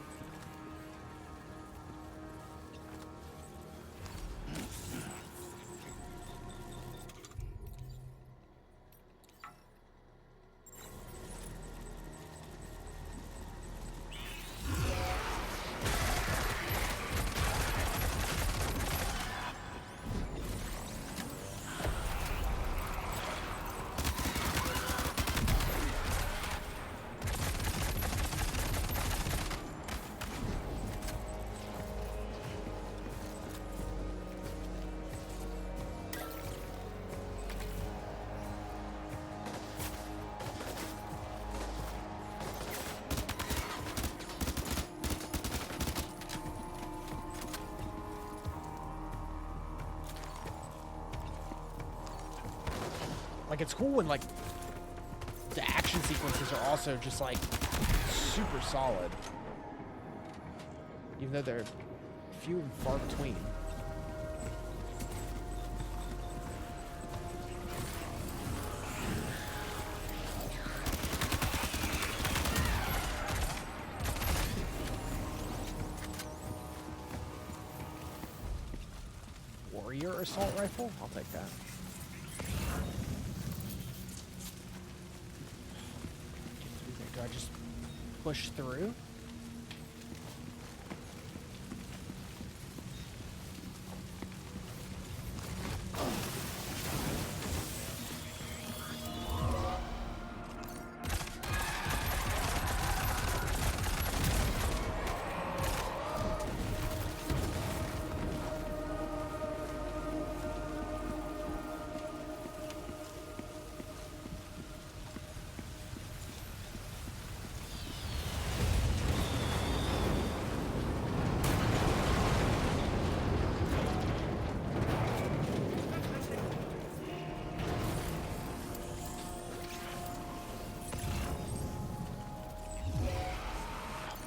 Like, it's cool when, like, the action sequences are also just, like, super solid. Even though they're few and far between. Warrior assault rifle? I'll take that. Do I just push through?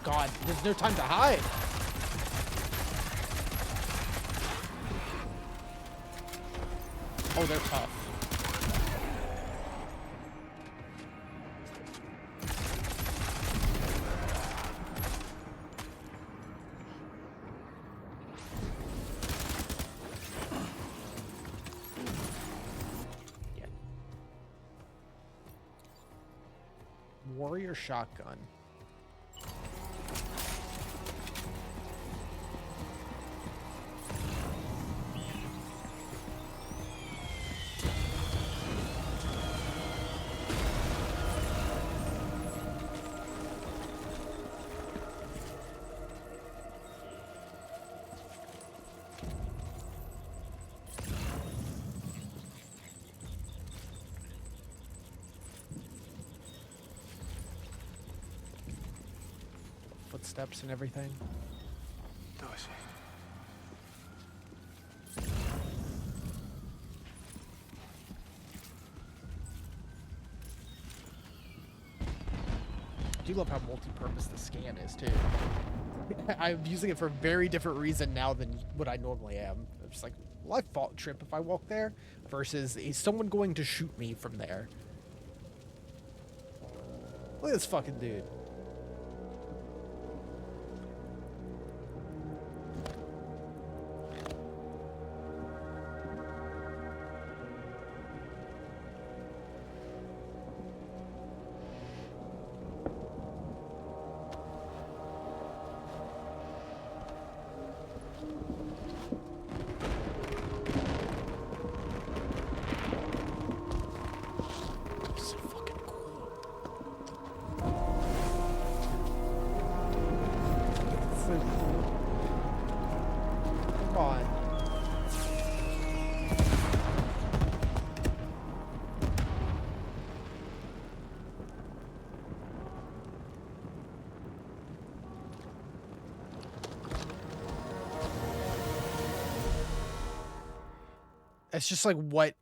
God, there's no time to hide. Oh, they're tough. Yeah. Warrior shotgun. Footsteps and everything. do love how multi-purpose the scan is too. I'm using it for a very different reason now than what I normally am. I'm just like, well, I fault trip if I walk there, versus is someone going to shoot me from there? Look at this fucking dude. It's just like what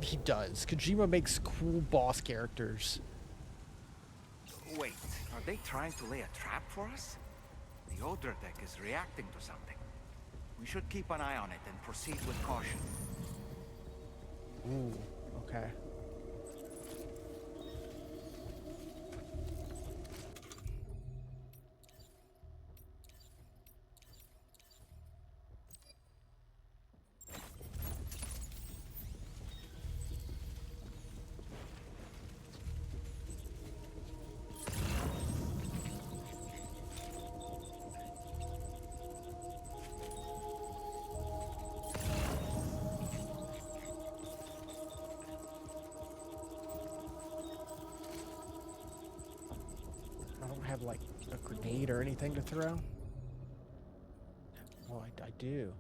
he does. Kojima makes cool boss characters. Wait, are they trying to lay a trap for us? The Odra deck is reacting to something. We should keep an eye on it and proceed with caution. Ooh, okay. Have like a grenade or anything to throw? Oh, I do.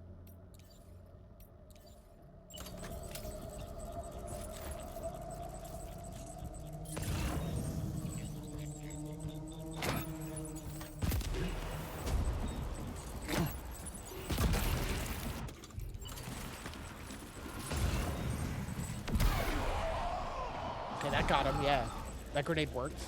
Okay, that got him, yeah. That grenade worked.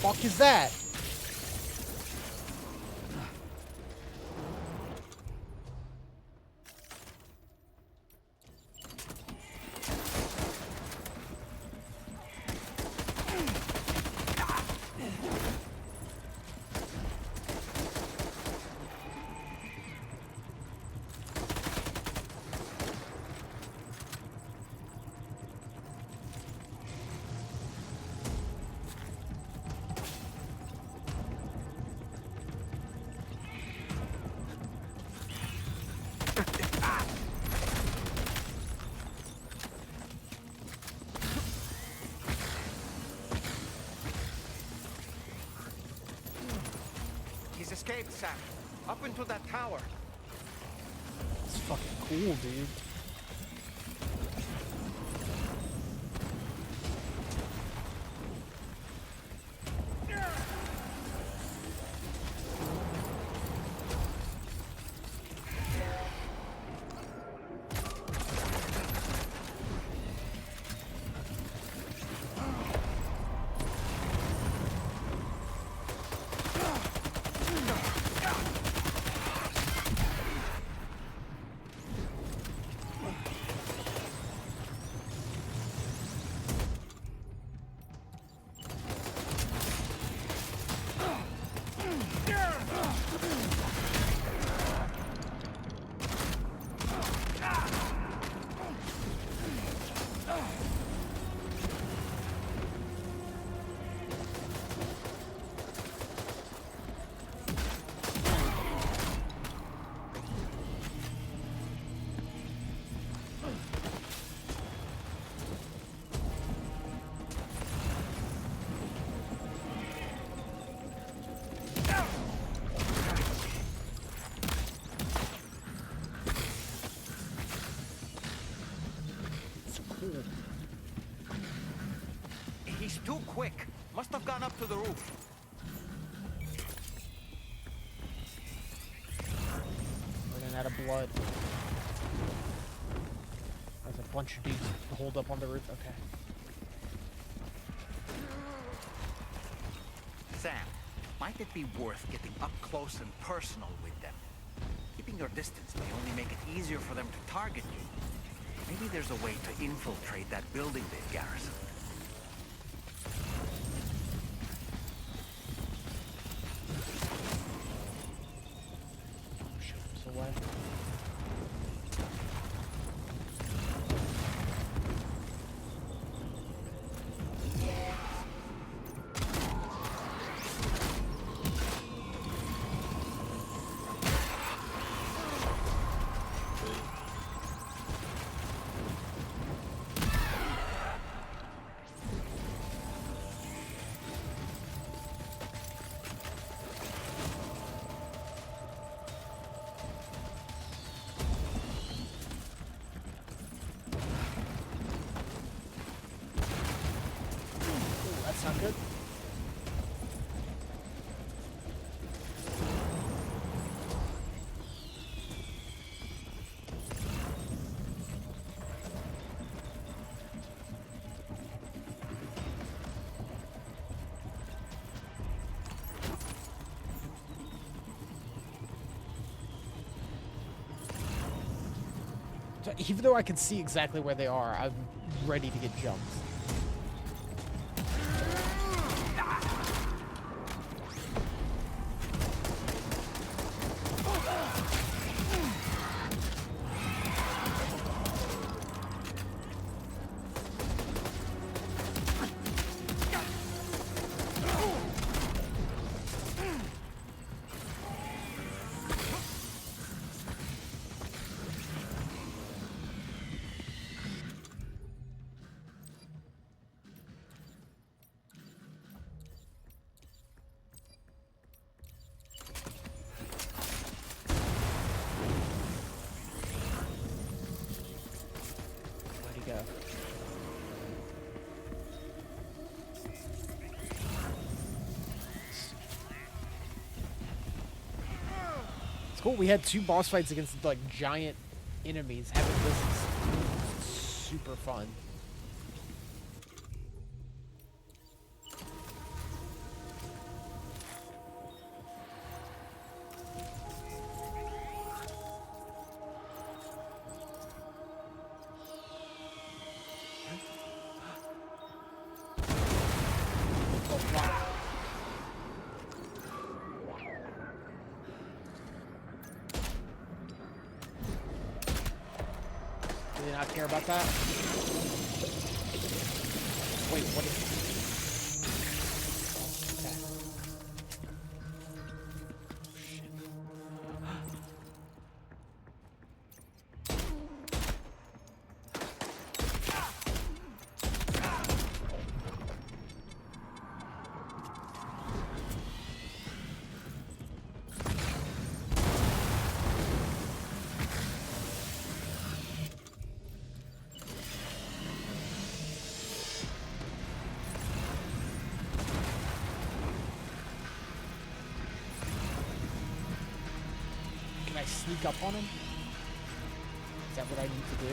Fuck is that? Escaped, Sam. Up into that tower. It's fucking cool, dude. on up to the roof. Running out of blood. There's a bunch of dudes holed up on the roof. Okay. Sam, might it be worth getting up close and personal with them? Keeping your distance may only make it easier for them to target you. Maybe there's a way to infiltrate that building they've garrisoned. Away. Not good. So even though I can see exactly where they are, I'm ready to get jumped. Cool. We had 2 boss fights against like giant enemies. Having this is super fun. Do they not care about that? Wait, what is... Okay. Can I sneak up on him? Is that what I need to do?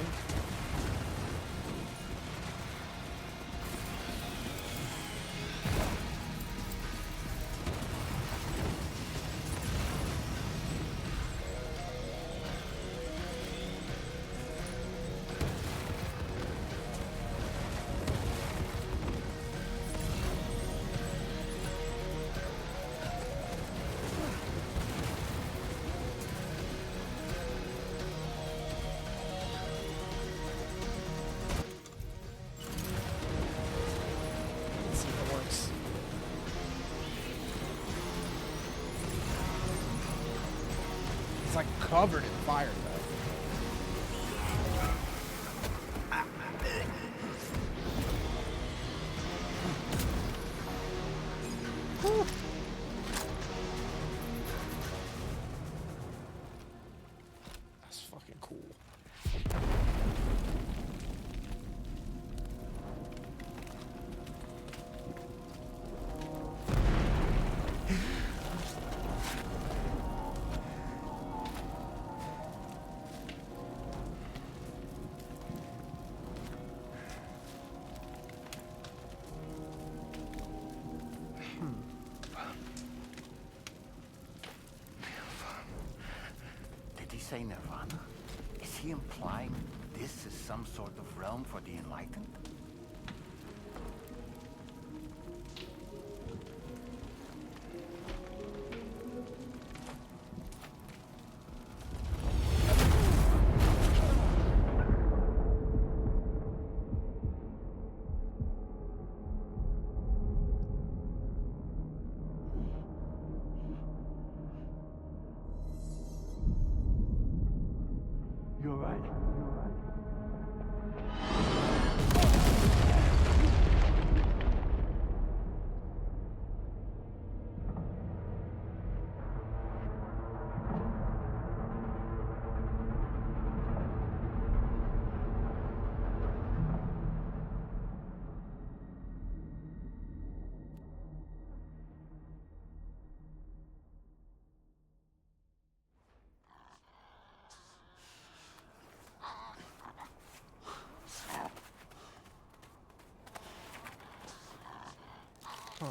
It's like covered in fire, though. Whew. That's fucking cool. say Nirvana? Is he implying this is some sort of realm for the enlightened? You alright? Huh.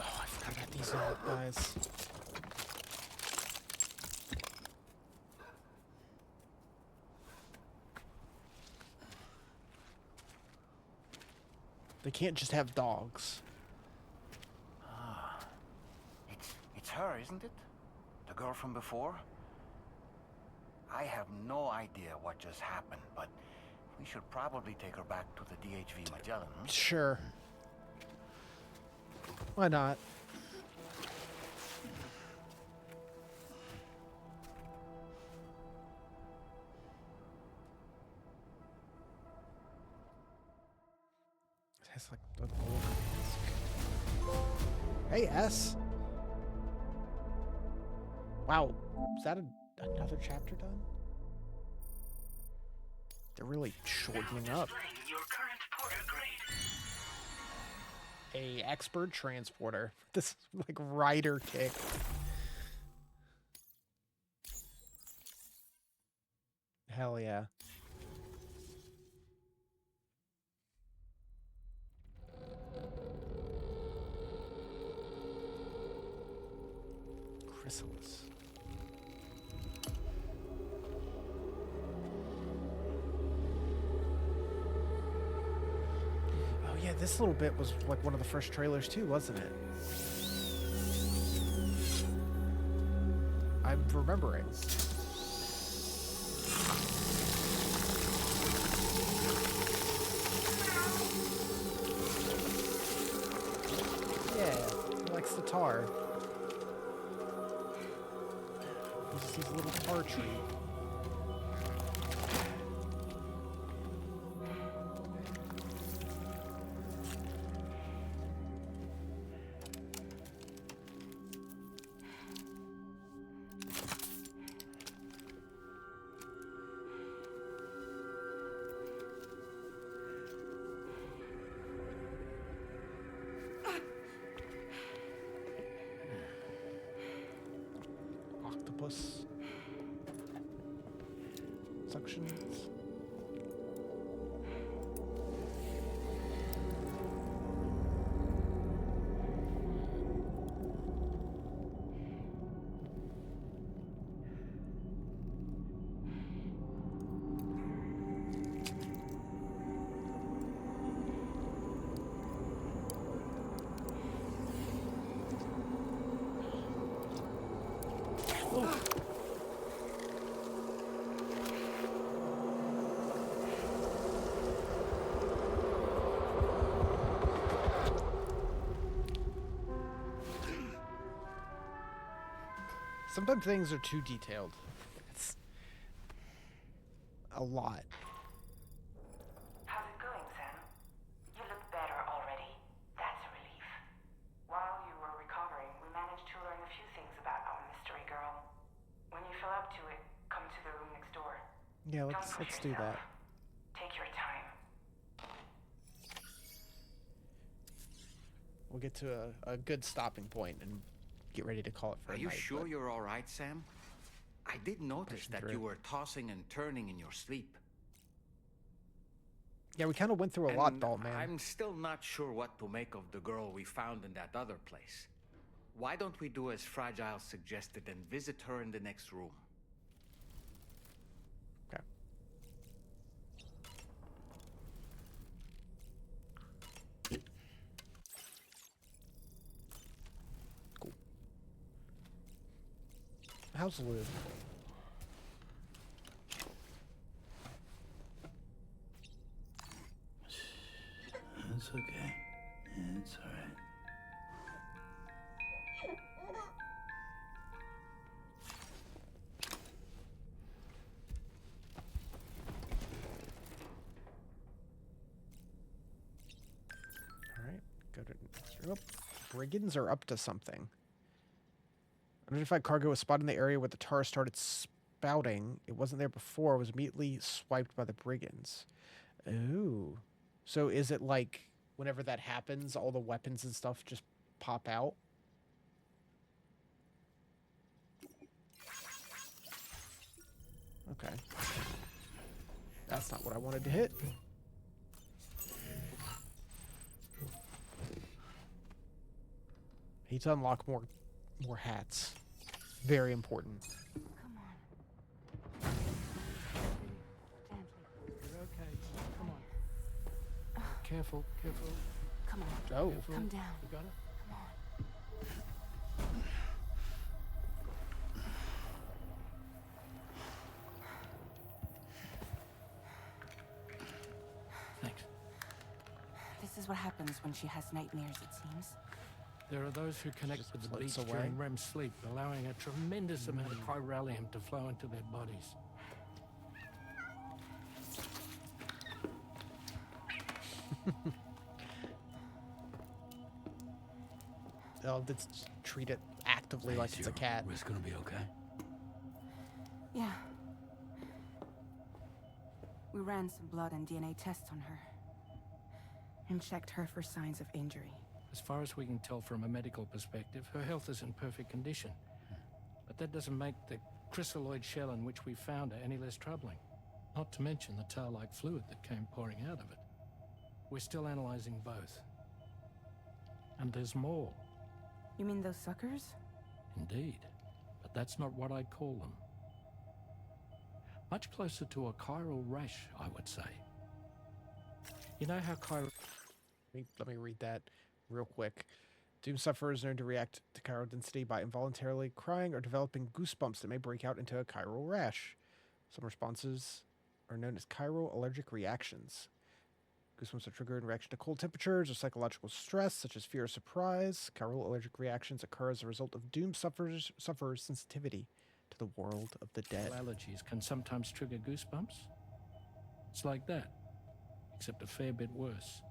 Oh, I forgot about these guys. They can't just have dogs. Ah. It's her, isn't it? The girl from before? I have no idea what just happened, but we should probably take her back to the DHV Magellan. Sure. Why not? It has like a gold mask. Hey, S. Wow. Is that another chapter done? They're really shortening up. A expert transporter. This like rider kick. Hell yeah. Chrysalis. Oh yeah, this little bit was like one of the first trailers too, wasn't it? I'm remembering. Yeah, he likes the tar. He's a little tar tree. Octopus. Suctions. Sometimes things are too detailed. It's a lot. How's it going, Sam? You look better already. That's a relief. While you were recovering, we managed to learn a few things about our mystery girl. When you feel up to it, come to the room next door. Yeah, let's do that. Take your time. We'll get to a good stopping point and get ready to call it for a night. Are you sure you're all right, Sam? I did notice that you were tossing and turning in your sleep. Yeah, we kind of went through a lot, Doll Man. I'm still not sure what to make of the girl we found in that other place. Why don't we do as Fragile suggested and visit her in the next room? Okay. Cool. How's Lou? It's okay. It's alright. Alright, go to next room. Brigands are up to something. Unidentified cargo was spotted in the area where the tar started spouting. It wasn't there before. It was immediately swiped by the brigands. Ooh. So is it like whenever that happens, all the weapons and stuff just pop out? Okay. That's not what I wanted to hit. I need to unlock more hats. Very important. Come on. Gently. You're okay. Come on. Careful, careful. Come on. Oh. Careful. Come down. You got it? Come on. Thanks. This is what happens when she has nightmares, it seems. There are those who connect Just with the floats beach away. during REM sleep, allowing a tremendous amount of chiralium to flow into their bodies. Oh, let's treat it actively like it's a cat. Risk gonna be okay? Yeah. We ran some blood and DNA tests on her. And checked her for signs of injury. As far as we can tell from a medical perspective, her health is in perfect condition. But that doesn't make the chrysaloid shell in which we found her any less troubling. Not to mention the tar-like fluid that came pouring out of it. We're still analyzing both. And there's more. You mean those suckers? Indeed. But that's not what I'd call them. Much closer to a chiral rash, I would say. You know how chiral... Let me read that real quick. Doom sufferers known to react to chiral density by involuntarily crying or developing goosebumps that may break out into a chiral rash. Some responses are known as chiral allergic reactions. Goosebumps are triggered in reaction to cold temperatures or psychological stress, such as fear or surprise. Chiral allergic reactions occur as a result of Doom sufferers' sensitivity to the world of the dead. Allergies can sometimes trigger goosebumps. It's like that, except a fair bit worse.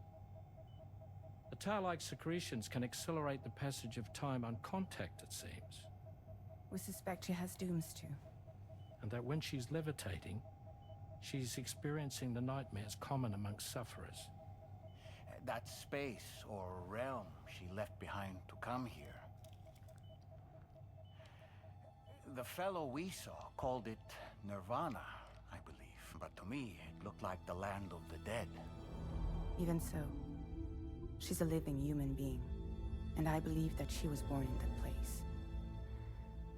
The tar-like secretions can accelerate the passage of time on contact, it seems. We suspect she has dooms too. And that when she's levitating, she's experiencing the nightmares common amongst sufferers. That space or realm she left behind to come here. The fellow we saw called it Nirvana, I believe. But to me, it looked like the land of the dead. Even so, she's a living human being. And I believe that she was born in that place.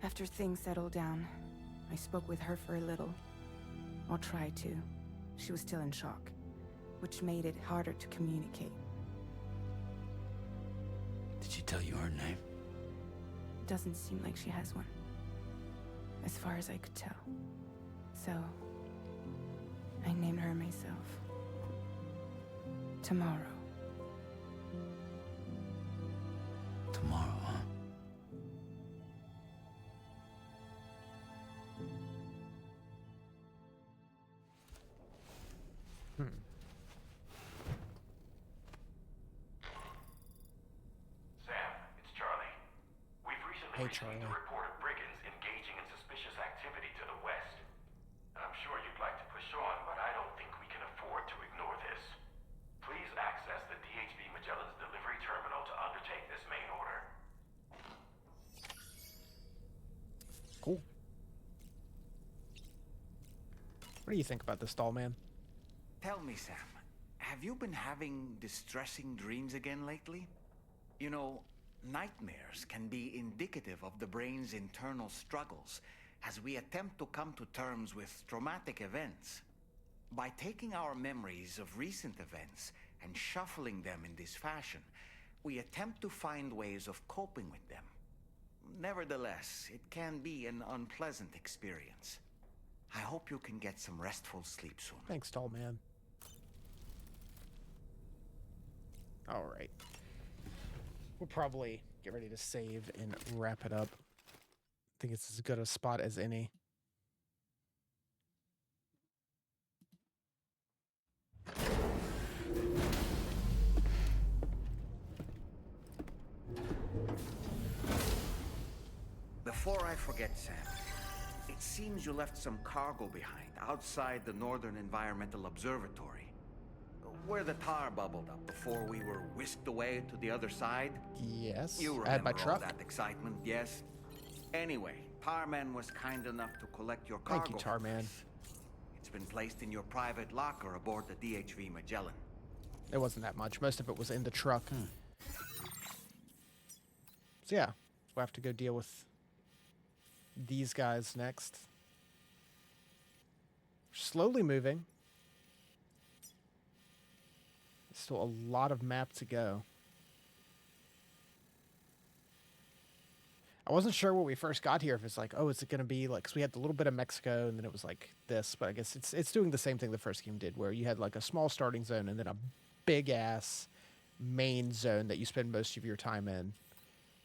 After things settled down, I spoke with her for a little. Or tried to. She was still in shock, which made it harder to communicate. Did she tell you her name? It doesn't seem like she has one. As far as I could tell. So, I named her myself. Tomorrow. Tomorrow, huh? Sam, it's Charlie. We've recently Hey, received Charlie. a report of brigands engaging in suspicious activity to the west. I'm sure you'd like to push on, but I don't think we can afford to ignore this. Please access the DHB Magellan's delivery terminal to undertake this main order. Cool. What do you think about this doll, man? Tell me, Sam, have you been having distressing dreams again lately? You know, Nightmares can be indicative of the brain's internal struggles as we attempt to come to terms with traumatic events. By taking our memories of recent events and shuffling them in this fashion, we attempt to find ways of coping with them. Nevertheless, it can be an unpleasant experience. I hope you can get some restful sleep soon. Thanks, tall man. All right. We'll probably get ready to save and wrap it up. I think it's as good a spot as any. Before I forget, Sam, it seems you left some cargo behind outside the Northern Environmental Observatory, where the tar bubbled up before we were whisked away to the other side. Yes. You I had my remember all truck. that excitement, yes? Anyway, Tarman was kind enough to collect your cargo. Thank you, Tarman. It's been placed in your private locker aboard the DHV Magellan. It wasn't that much. Most of it was in the truck. So yeah, we'll have to go deal with these guys next. We're slowly moving. Still a lot of map to go. I wasn't sure when we first got here if it's like, oh, is it going to be like, because we had a little bit of Mexico and then it was like this, but I guess it's doing the same thing the first game did, where you had like a small starting zone and then a big ass main zone that you spend most of your time in,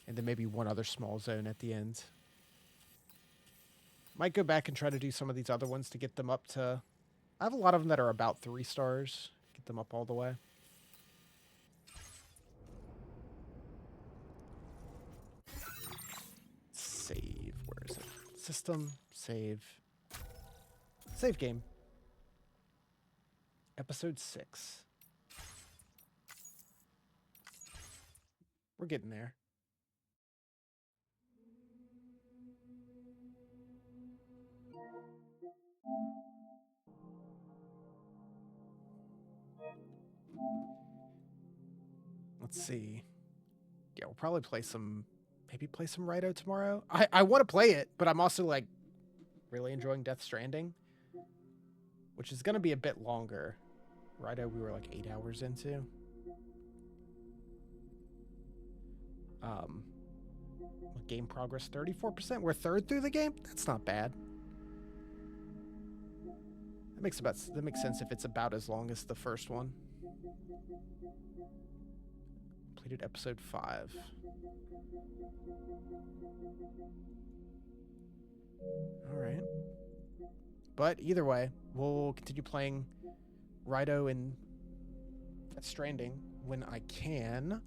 and then maybe one other small zone at the end. Might go back and try to do some of these other ones to get them up to... I have a lot of them that are about 3 stars. Get them up all the way. Save. Where is it? System. Save. Save game. Episode 6. We're getting there. Let's see. Yeah, we'll probably play some... Maybe play some Rido tomorrow. I want to play it, but I'm also, like, really enjoying Death Stranding, which is going to be a bit longer. Rido we were, like, 8 hours into. Game progress 34%. We're 3rd through the game? That's not bad. That makes sense if it's about as long as the first one. Completed episode 5. All right. But either way, we'll continue playing Rido and Death Stranding when I can.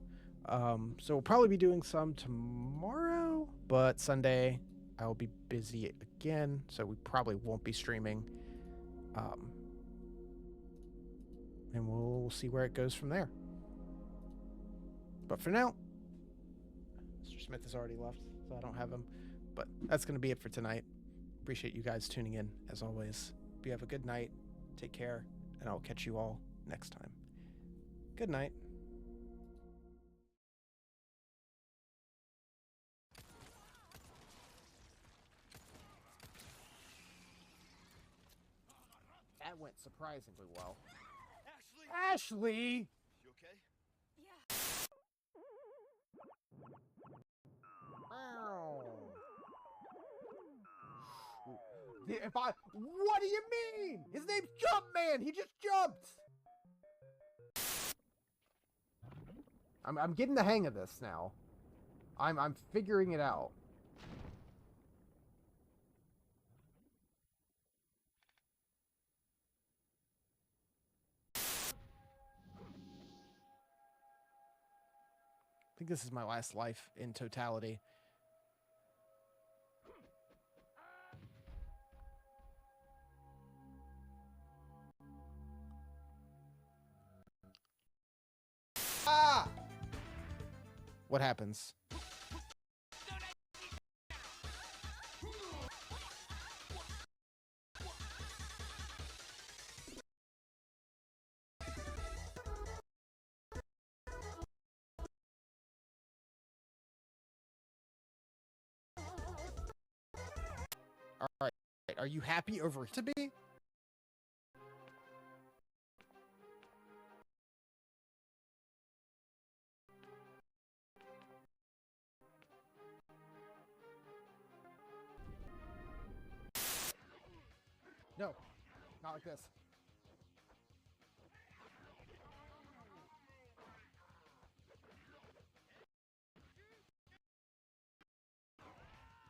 So we'll probably be doing some tomorrow, but Sunday I will be busy again, so we probably won't be streaming. And we'll see where it goes from there. But for now, Mr. Smith has already left, so I don't have him. But that's going to be it for tonight. Appreciate you guys tuning in, as always. Hope you have a good night. Take care, and I'll catch you all next time. Good night. That went surprisingly well. Ashley! You okay? What do you mean? His name's Jumpman! He just jumped! I'm getting the hang of this now. I'm figuring it out. I think this is my last life in totality. Ah! What happens? All right. Are you happy over to be? No, not like this.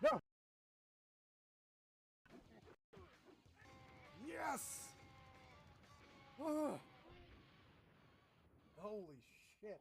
No. Yes. Ugh. Holy shit.